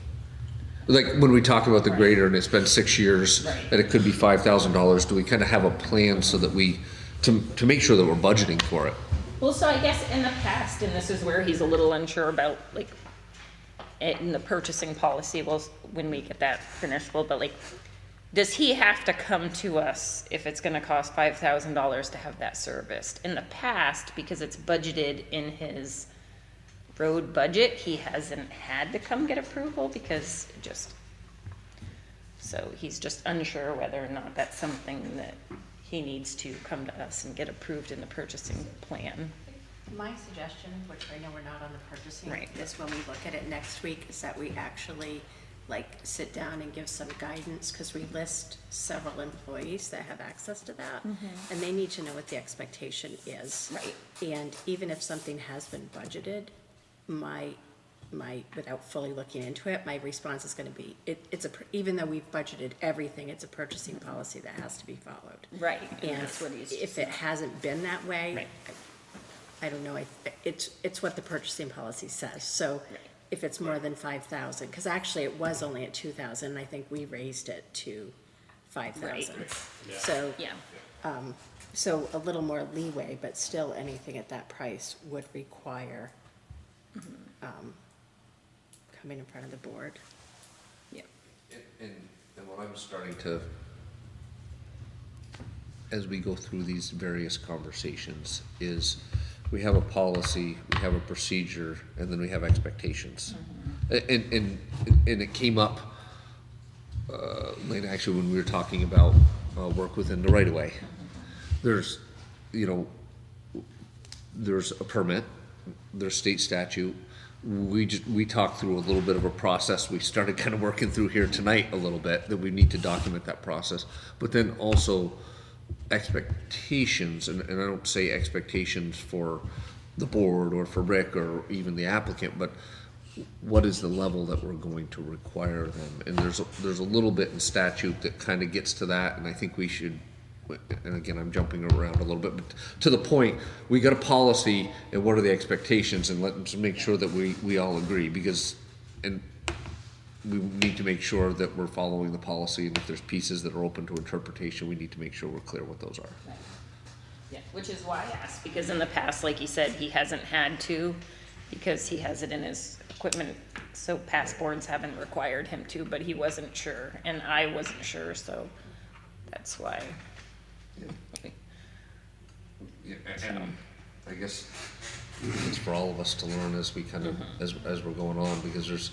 Like, when we talk about the grader and it's been 6 years, Right. and it could be $5,000, do we kind of have a plan so that we to make sure that we're budgeting for it. Well, so I guess in the past, and this is where he's a little unsure about, like, in the purchasing policy, well, when we get that finished, well, but like, does he have to come to us if it's gonna cost $5,000 to have that serviced? In the past, because it's budgeted in his road budget, he hasn't had to come get approval because it just, so he's just unsure whether or not that's something that he needs to come to us and get approved in the purchasing plan. My suggestion, which I know we're not on the purchasing, Right. is when we look at it next week, is that we actually like sit down and give some guidance, because we list several employees that have access to that, and they need to know what the expectation is. Right. And even if something has been budgeted, without fully looking into it, my response is gonna be, even though we've budgeted everything, it's a purchasing policy that has to be followed. Right. And that's what he's if it hasn't been that way, Right. I don't know, it's what the purchasing policy says, so if it's more than 5,000, because actually it was only at 2,000, and I think we raised it to 5,000. So, Yeah. so a little more leeway, but still anything at that price would require, coming in front of the board. Yeah. And what I'm starting to, as we go through these various conversations, is we have a policy, we have a procedure, and then we have expectations. And it came up, late actually, when we were talking about work within the right of way. There's, there's a permit, there's state statute. We talked through a little bit of a process. We started kind of working through here tonight a little bit, that we need to document that process. But then also expectations, and I don't say expectations for the board or for Rick or even the applicant, but what is the level that we're going to require them? And there's a little bit in statute that kind of gets to that, and I think we should, and again, I'm jumping around a little bit, but to the point, we got a policy, and what are the expectations, and let's make sure that we all agree, because, and we need to make sure that we're following the policy, and if there's pieces that are open to interpretation, we need to make sure we're clear what those are. Right. Yeah, which is why I asked, because in the past, like you said, he hasn't had to, because he has it in his equipment, so past boards haven't required him to, but he wasn't sure, and I wasn't sure, so that's why. Yeah, and I guess it's for all of us to learn as we kind of, as we're going on, because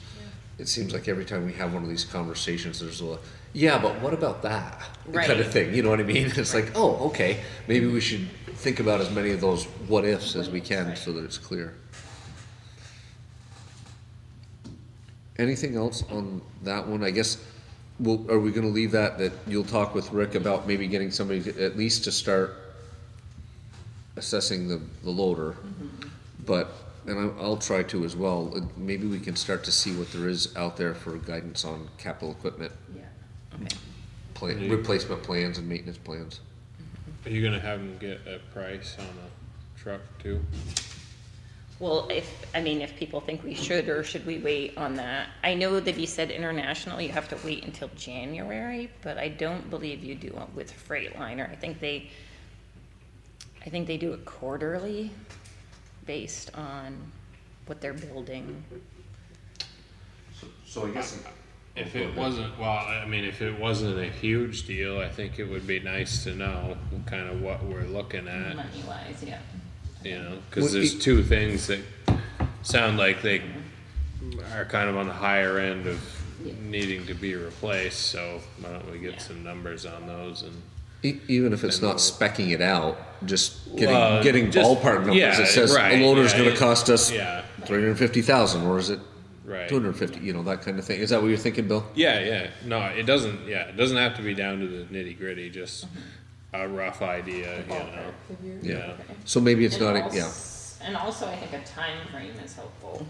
it seems like every time we have one of these conversations, there's a, yeah, but what about that? Right. Kind of thing, you know what I mean? It's like, oh, okay, maybe we should think about as many of those what ifs as we can so that it's clear. Anything else on that one? I guess, are we gonna leave that you'll talk with Rick about maybe getting somebody at least to start assessing the loader? But, and I'll try to as well, maybe we can start to see what there is out there for guidance on capital equipment. Yeah. Okay. Replacement plans and maintenance plans. Are you gonna have them get a price on a truck too? Well, if people think we should, or should we wait on that? I know that he said international, you have to wait until January, but I don't believe you do it with Freightliner. I think they do it quarterly based on what they're building. So I guess if it wasn't, if it wasn't a huge deal, I think it would be nice to know kind of what we're looking at. Money-wise, yeah. Because there's two things that sound like they are kind of on the higher end of needing to be replaced, so why don't we get some numbers on those and even if it's not specking it out, just getting ballpark numbers. Yeah, it says right, a loader's going to it- cost us yeah. $350,000, or is it Right. 250? That kind of thing. Is that what you're thinking, Bill? Yeah. No, it doesn't have to be down to the nitty gritty, just a rough idea, Yeah. So maybe it's And not. als- And also, I think a time frame is helpful,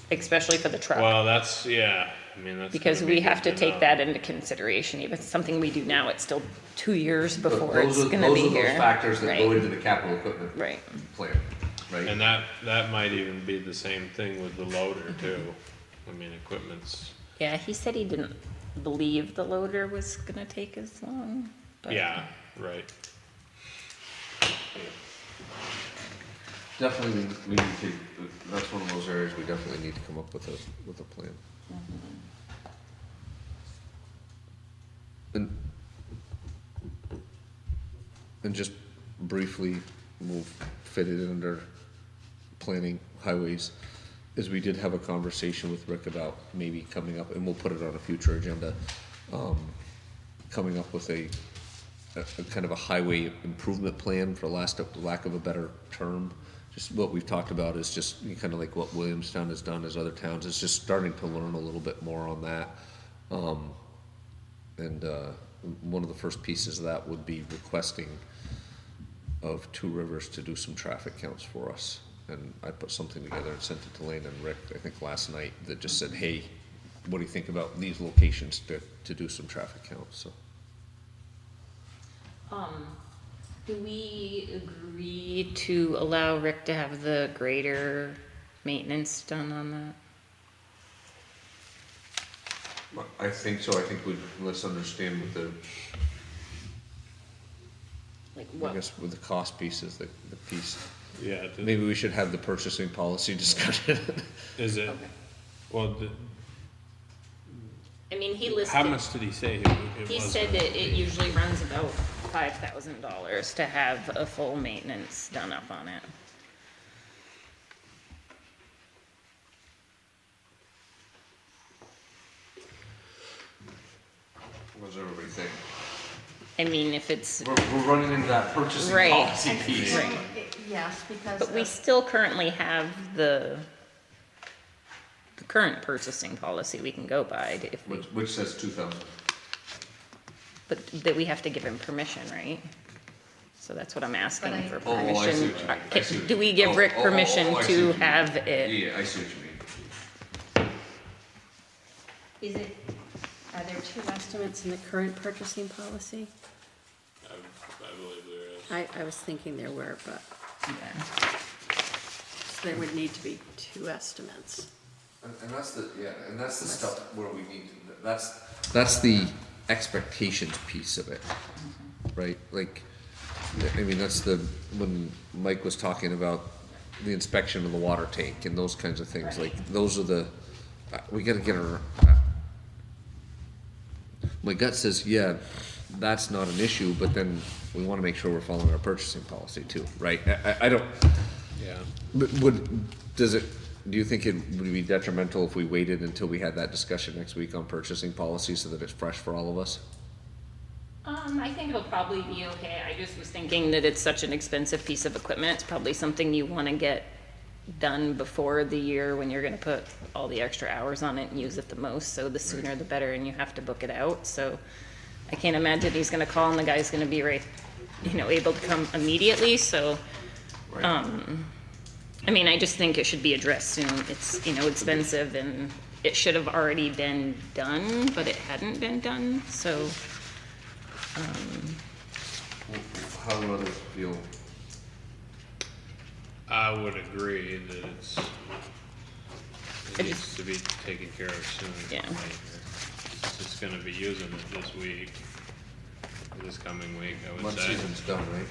especially for the truck. Well, that's Because gonna be we have to good take know. that into consideration. Even something we do now, it's still 2 years before Those it's are- gonna those be are here. those factors that go Right. into the capital equipment Right. plan. Right. And that might even be the same thing with the loader too. Equipment's, Yeah, he said he didn't believe the loader was gonna take as long. But yeah, right. Definitely, we need to, that's one of those areas we definitely need to come up with a plan. And just briefly, we'll fit it under planning highways, is we did have a conversation with Rick about maybe coming up, and we'll put it on a future agenda, coming up with a kind of a highway improvement plan, for lack of a better term. Just what we've talked about is just kind of like what Williamstown has done as other towns, is just starting to learn a little bit more on that. And one of the first pieces of that would be requesting of Two Rivers to do some traffic counts for us. And I put something together and sent it to Lane and Rick, I think last night, that just said, hey, what do you think about these locations to do some traffic counts, so. Do we agree to allow Rick to have the grader maintenance done on that? I think so. I think let's understand with the, Like what? I guess with the cost pieces, the piece. Yeah. Maybe we should have the purchasing policy discussion. Is it, well, I mean, he listed. how much did he say it He was said gonna that it be? usually runs about $5,000 to have a full maintenance done up on it. What does everybody think? I mean, if it's, We're running into that purchasing Right. policy piece. Right. Yes, because. but we still currently have the current purchasing policy we can go by if we, Which says 2,000. but that we have to give him permission, right? So that's what I'm asking But I- for Oh, I see permission. what you mean. I see what Do you we mean. give Rick I permission see what to you mean. have it? Yeah, I see what you mean. Is it, are there two estimates in the current purchasing policy? I believe there is. I was thinking there were, but Yeah. so there would need to be two estimates. And that's the, and that's the stuff where we need to, that's the expectations piece of it, right? Like, I mean, that's when Mike was talking about the inspection of the water tank and those kinds of things, like, those are we gotta get our, my gut says, yeah, that's not an issue, but then we wanna make sure we're following our purchasing policy too, right? I don't, Yeah. but do you think it would be detrimental if we waited until we had that discussion next week on purchasing policy so that it's fresh for all of us? I think it'll probably be okay. I just was thinking that it's such an expensive piece of equipment. It's probably something you want to get done before the year when you're going to put all the extra hours on it and use it the most. So the sooner the better, and you have to book it out. So I can't imagine he's going to call and the guy's going to be able to come immediately. So, I mean, I just think it should be addressed soon. It's, expensive and it should have already been done, but it hadn't been done. So, How do others feel? I would agree that it needs to be taken care of sooner than Yeah. later. It's just gonna be using it this week, this coming week, I would Mud say. season's done, right?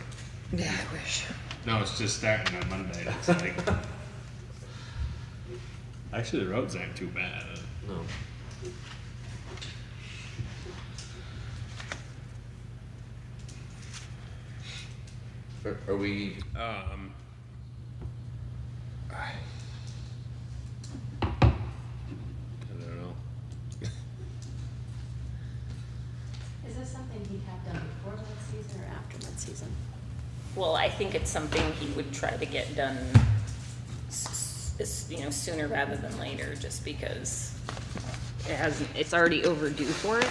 yeah, I wish. No, it's just starting on Monday, it's like. Actually, the roads aren't too bad. No. Are we, I don't know. Is this something he'd have done before mud season or after mud season? Well, I think it's something he would try to get done, sooner rather than later, just because it's already overdue for it.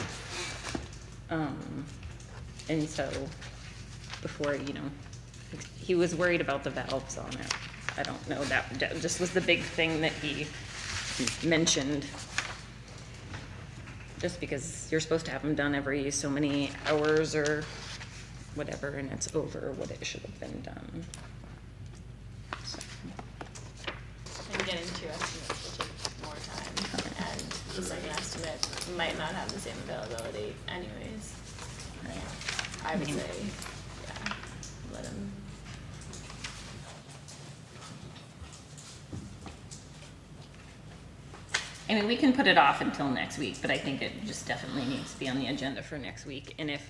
And so, before, he was worried about the valves on it. I don't know, that just was the big thing that he mentioned. Just because you're supposed to have them done every so many hours or whatever, and it's over what it should have been done. So, And getting two estimates will take more time, and the second estimate might not have the same availability anyways. I would say, yeah, let him I mean, we can put it off until next week, but I think it just definitely needs to be on the agenda for next week. And if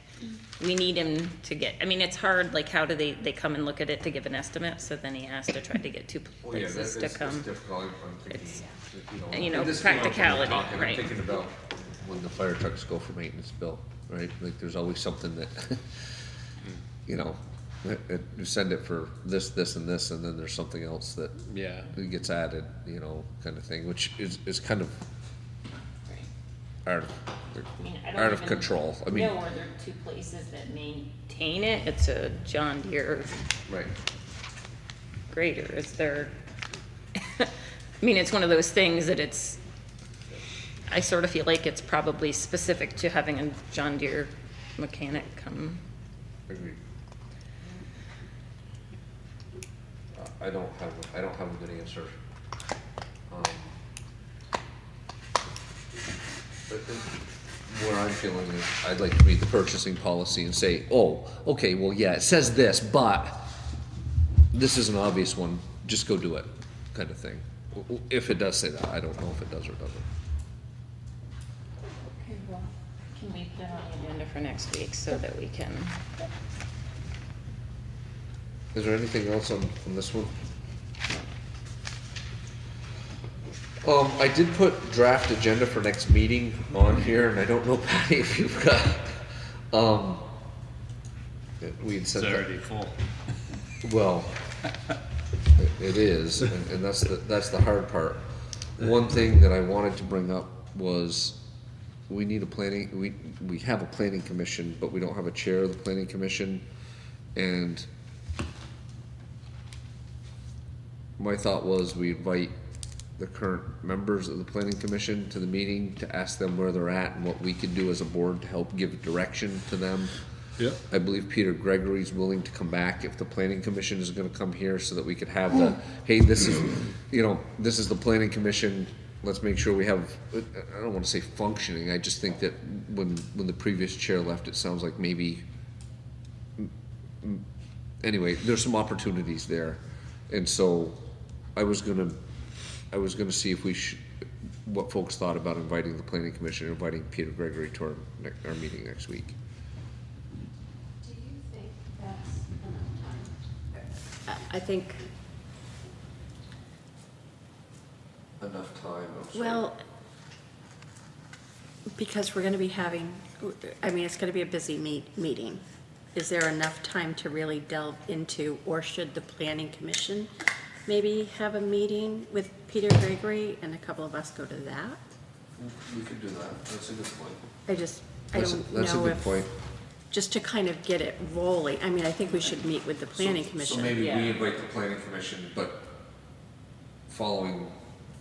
we need him to get, I mean, it's hard, like, how do they come and look at it to give an estimate? So then he has to try to get two places to come. It's difficult. I'm thinking, you know, and this came out when we were practicality, talking, right. I'm thinking about when the fire trucks go for maintenance bill, right? Like, there's always something that, you know, you send it for this, and this, and then there's something else that Yeah. gets added, you know, kind of thing, which is kind of out I of control. I mean, no, are there two places that maintain it? It's a John Deere right. grader. Is there? I mean, it's one of those things that I sort of feel like it's probably specific to having a John Deere mechanic come. Agreed. I don't have a good answer. But where I'm feeling is, I'd like to read the purchasing policy and say, oh, okay, well, yeah, it says this, but this is an obvious one, just go do it, kind of thing. If it does say that, I don't know if it does or doesn't. Okay, well, can we put it on the agenda for next week so that we can? Is there anything else on this one? I did put draft agenda for next meeting on here, and I don't know, Patty, if you've got, we had said It's that. already full. Well, it is, and that's the hard part. One thing that I wanted to bring up was, we need we have a planning commission, but we don't have a chair of the planning commission, and my thought was we invite the current members of the planning commission to the meeting to ask them where they're at and what we can do as a board to help give direction to them. Yep. I believe Peter Gregory's willing to come back if the planning commission is gonna come here so that we could have the, hey, this is, this is the planning commission, let's make sure we have, I don't wanna say functioning, I just think that when the previous chair left, it sounds like maybe, anyway, there's some opportunities there. And so I was gonna see if what folks thought about inviting the planning commission, inviting Peter Gregory to our meeting next week. Do you think that's enough time? I think, Enough time, I'm sorry. well, because we're gonna be having, it's gonna be a busy meeting. Is there enough time to really delve into, or should the planning commission maybe have a meeting with Peter Gregory and a couple of us go to that? We could do that, that's a good point. I That's don't a know good if, point. just to kind of get it rolling. I think we should meet with the planning commission. So maybe Yeah. we invite the planning commission, but following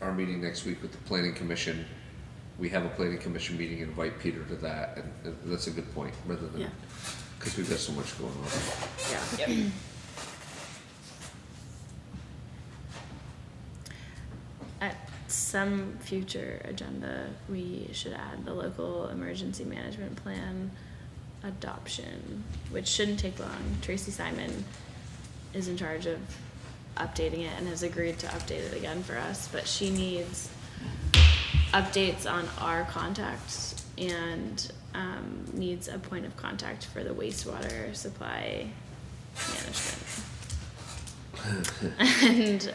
our meeting next week with the planning commission, we have a planning commission meeting and invite Peter to that, and that's a good point, rather Yeah. than, because we've got so much going on. Yeah. Yep. At some future agenda, we should add the local emergency management plan adoption, which shouldn't take long. Tracy Simon is in charge of updating it and has agreed to update it again for us, but she needs updates on our contacts and needs a point of contact for the wastewater supply management. And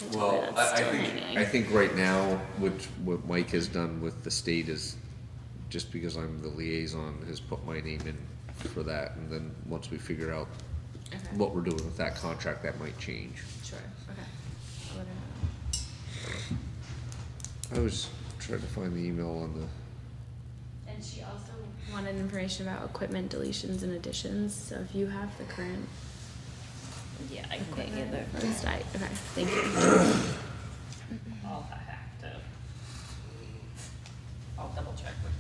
I told her that's still hanging. I think right now, what Mike has done with the state is, just because I'm the liaison, has put my name in for that, and then once we figure out Okay. what we're doing with that contract, that might change. Sure, okay. I'll let her know. I was trying to find the email on the, And she also wanted information about equipment deletions and additions, so if you have the current Yeah, I can get you equipment the. first, okay, thank you. I'll have to. I'll double check with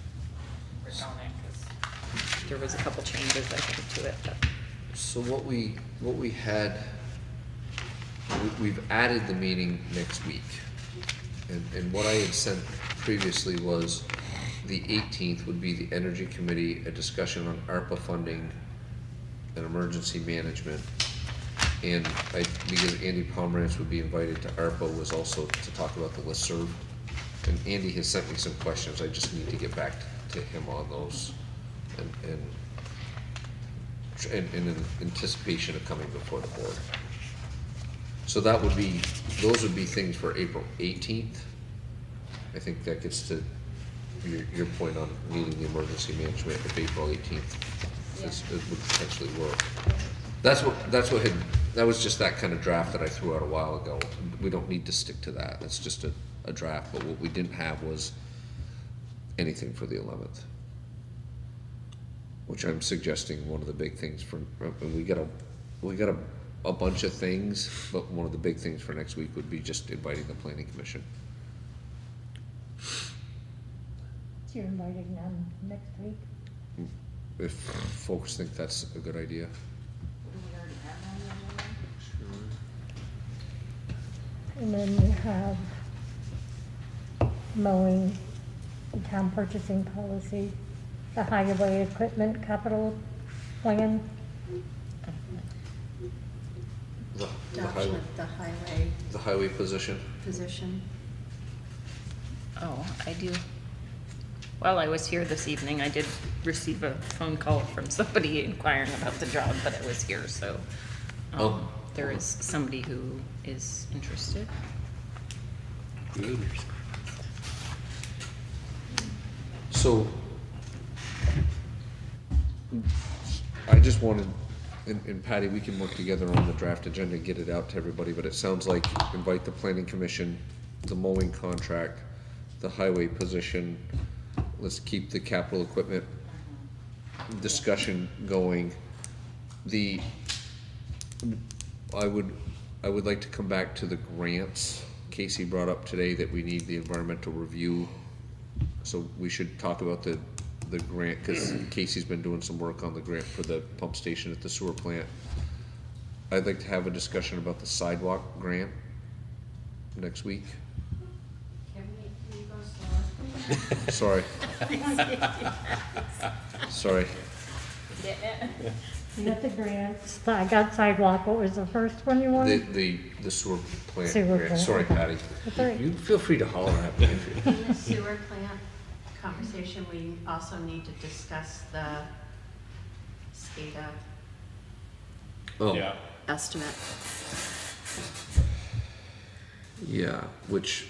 Rick on it, 'cause there was a couple changes, I think, to it, but. so what we had, we've added the meeting next week. And what I had sent previously was the 18th would be the Energy Committee, a discussion on ARPA funding and emergency management. And because Andy Pomerantz would be invited to ARPA, was also to talk about the listserv. And Andy has sent me some questions, I just need to get back to him on those, and in anticipation of coming before the board. So that would be, those would be things for April 18th. I think that gets to your point on needing the emergency management if April 18th. It would potentially work. That was just that kind of draft that I threw out a while ago. We don't need to stick to that. That's just a draft, but what we didn't have was anything for the 11th. Which I'm suggesting one of the big things we got a bunch of things, but one of the big things for next week would be just inviting the planning commission. So you're inviting them next week? If folks think that's a good idea. And then you have mowing, the town purchasing policy, the highway equipment capital plan. Adoption of The highway position. position. Oh, I do. While I was here this evening, I did receive a phone call from somebody inquiring about the job, but I was here, so there is somebody who is interested. Good. So, I just wanted, and Patty, we can work together on the draft agenda and get it out to everybody, but it sounds like invite the planning commission, the mowing contract, the highway position. Let's keep the capital equipment discussion going. I would like to come back to the grants. Casey brought up today that we need the environmental review, so we should talk about the grant, because Casey's been doing some work on the grant for the pump station at the sewer plant. I'd like to have a discussion about the sidewalk grant next week. Sorry. Sorry. You got the grants, I got sidewalk, what was the first one you wanted? The sewer plant Sewer grant. plant, Sorry, okay. Patty. That's all right. You feel free to holler at me. In the sewer plant conversation, we also need to discuss the SCADA Oh, Yeah. estimate. yeah, which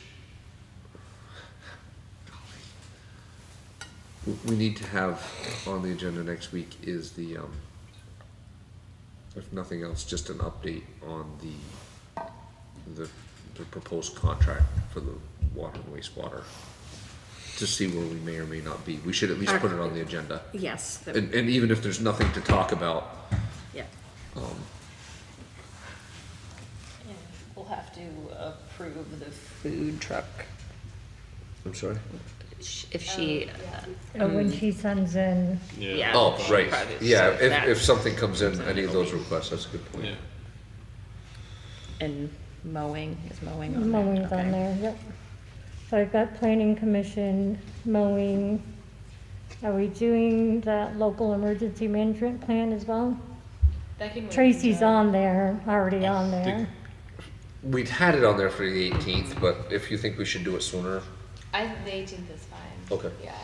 we need to have on the agenda next week is the, if nothing else, just an update on the proposed contract for the water and wastewater, to see where we may or may not be. We should at least put it on the agenda. Yes. And even if there's nothing to talk about, Yeah. And we'll have to approve the food truck I'm sorry? if she. When she sends in, Yeah. Oh, she right, probably- yeah, so if that's- something comes in, any of those requests, that's a good point. Yeah. And mowing, is mowing on there? mowing's on Okay. there, yep. So I've got planning commission, mowing. Are we doing that local emergency management plan as well? That can wait Tracy's until- on there, already on there. We'd had it on there for the 18th, but if you think we should do it sooner, I think the 18th is fine. Okay. Yeah.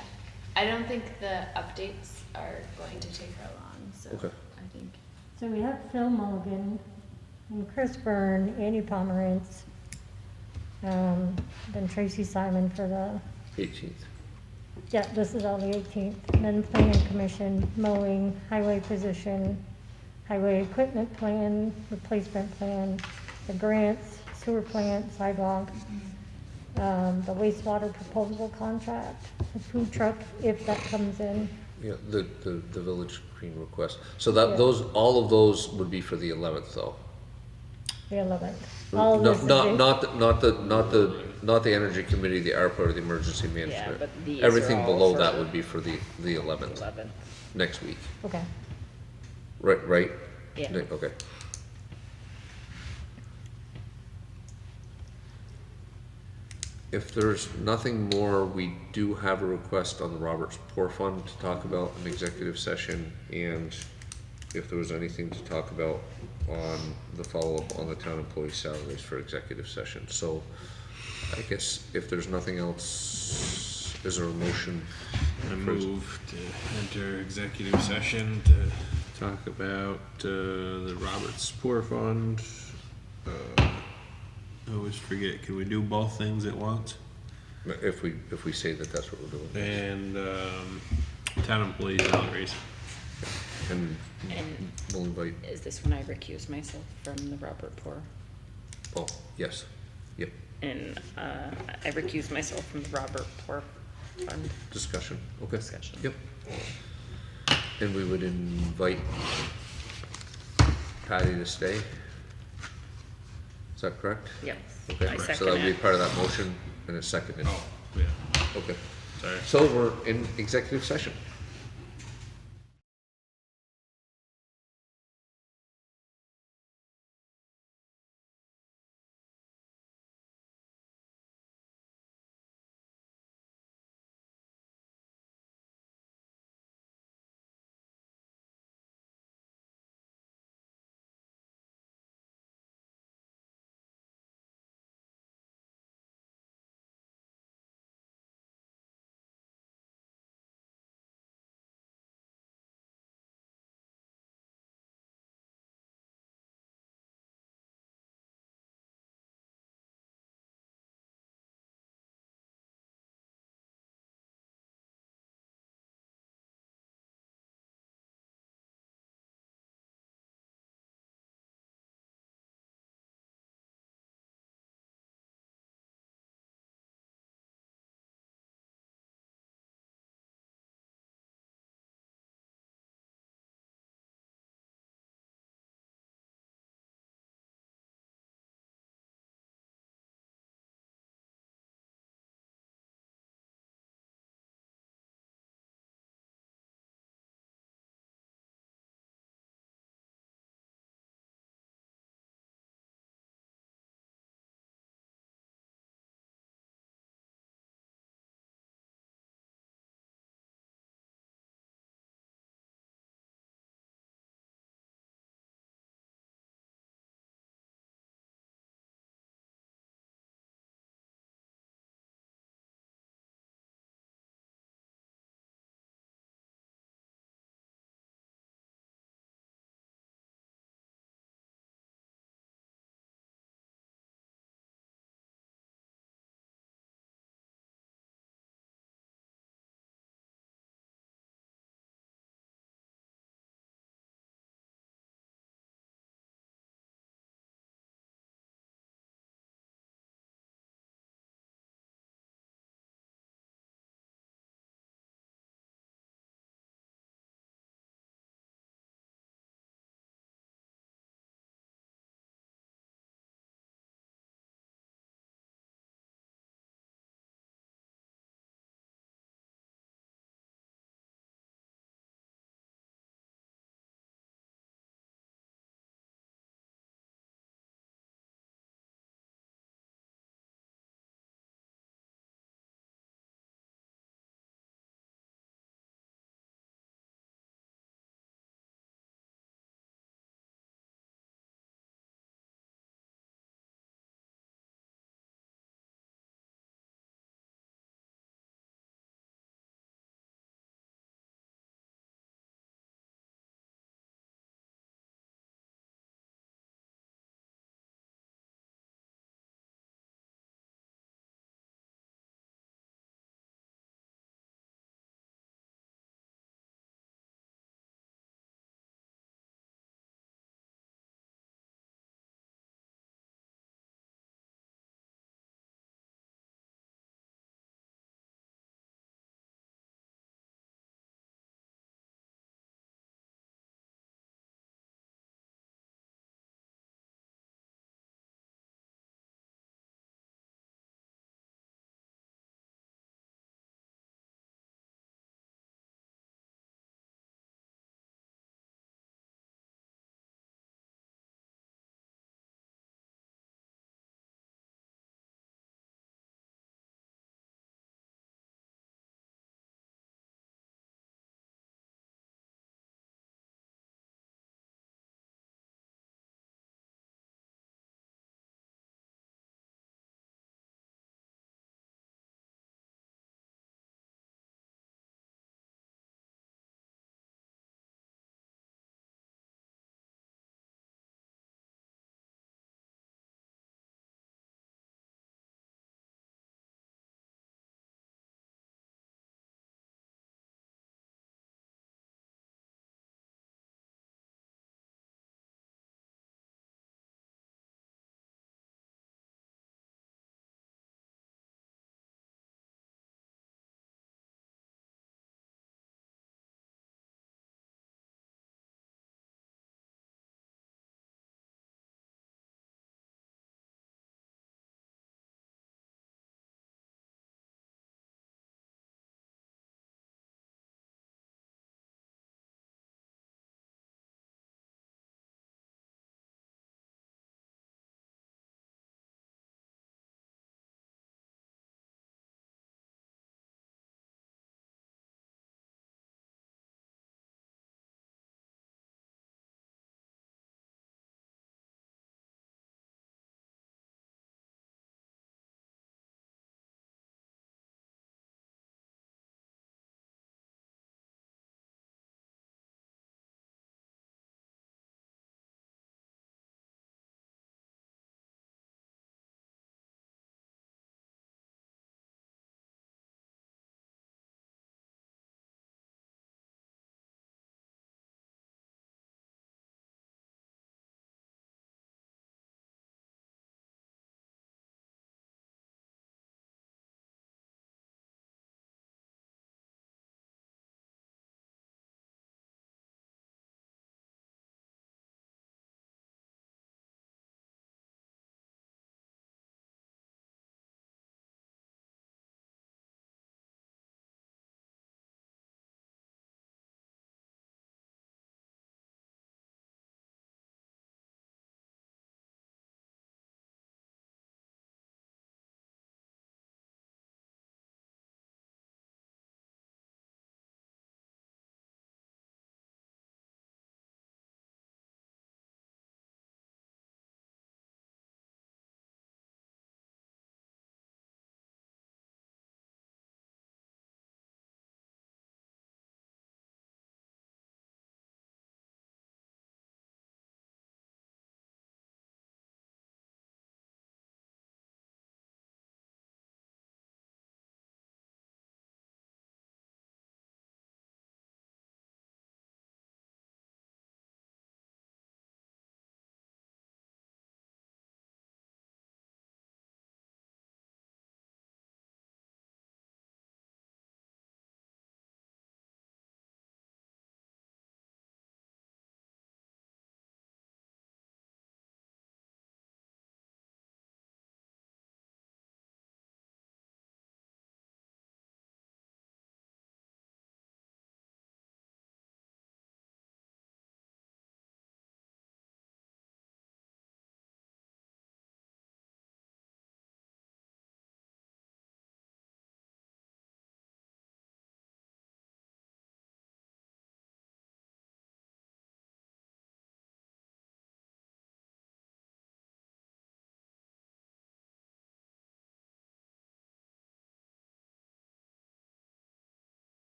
I don't think the updates are going to take her long, so Okay. I think. So we have Phil Mulligan, and Chris Byrne, Andy Pomerantz, then Tracy Simon for the, 18th. yeah, this is all the 18th. And then planning commission, mowing, highway position, highway equipment plan, replacement plan, the grants, sewer plant, sidewalk, the wastewater proposal contract, the food truck, if that comes in. Yeah, the village green request. So that, Yeah. all of those would be for the 11th, though? The 11th. All No, this is not the energy committee, the ARPA, or the emergency management. but these are Everything all below for that the- would be for the 11th, 11. next week. Okay. Right? Yeah. Okay. If there's nothing more, we do have a request on the Roberts Poor Fund to talk about in executive session, and if there was anything to talk about on the follow-up on the town employee salaries for executive session. So, I guess if there's nothing else, is there a motion? I move to enter executive session to talk about the Roberts Poor Fund. I always forget, can we do both things at once? If we say that that's what we're doing. And town employee salaries. And And we'll invite, is this when I recuse myself from the Robert Poor? oh, yes, yep, And I recuse myself from the Robert Poor Fund. discussion, okay. Discussion. Yep. And we would invite Patty to stay? Is that correct? Yep. Okay, I so second that'll be it. part of that motion and a second. Oh, yeah, Okay, sorry. so we're in executive session.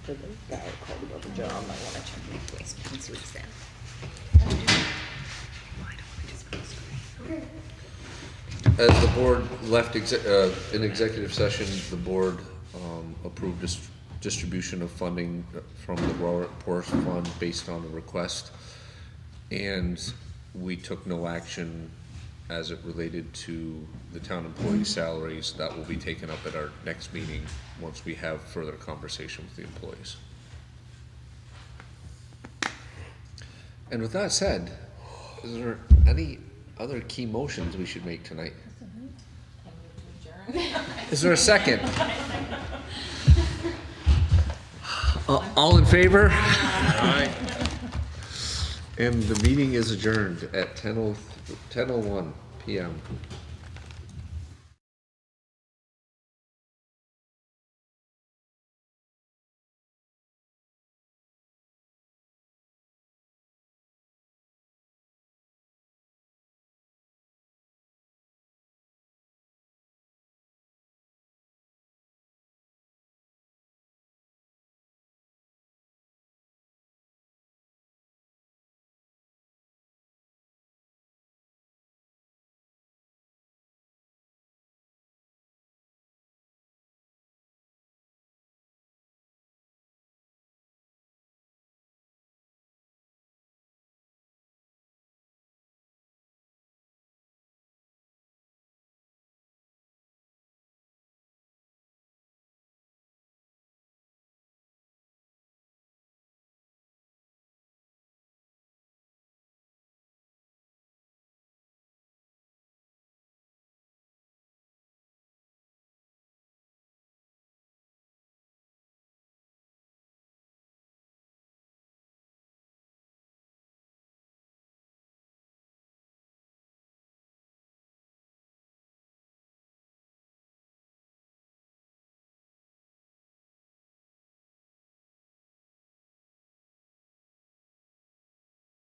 for the guy who called about the job, I wanna check my voicemail and see what he said. As the board left in executive session, the board approved distribution of funding from the Workforce Fund based on the request. And we took no action as it related to the town employee salaries. That will be taken up at our next meeting once we have further conversation with the employees. And with that said, is there any other key motions we should make tonight? Is there a second? All in favor? Aye. And the meeting is adjourned at 10:01 p.m.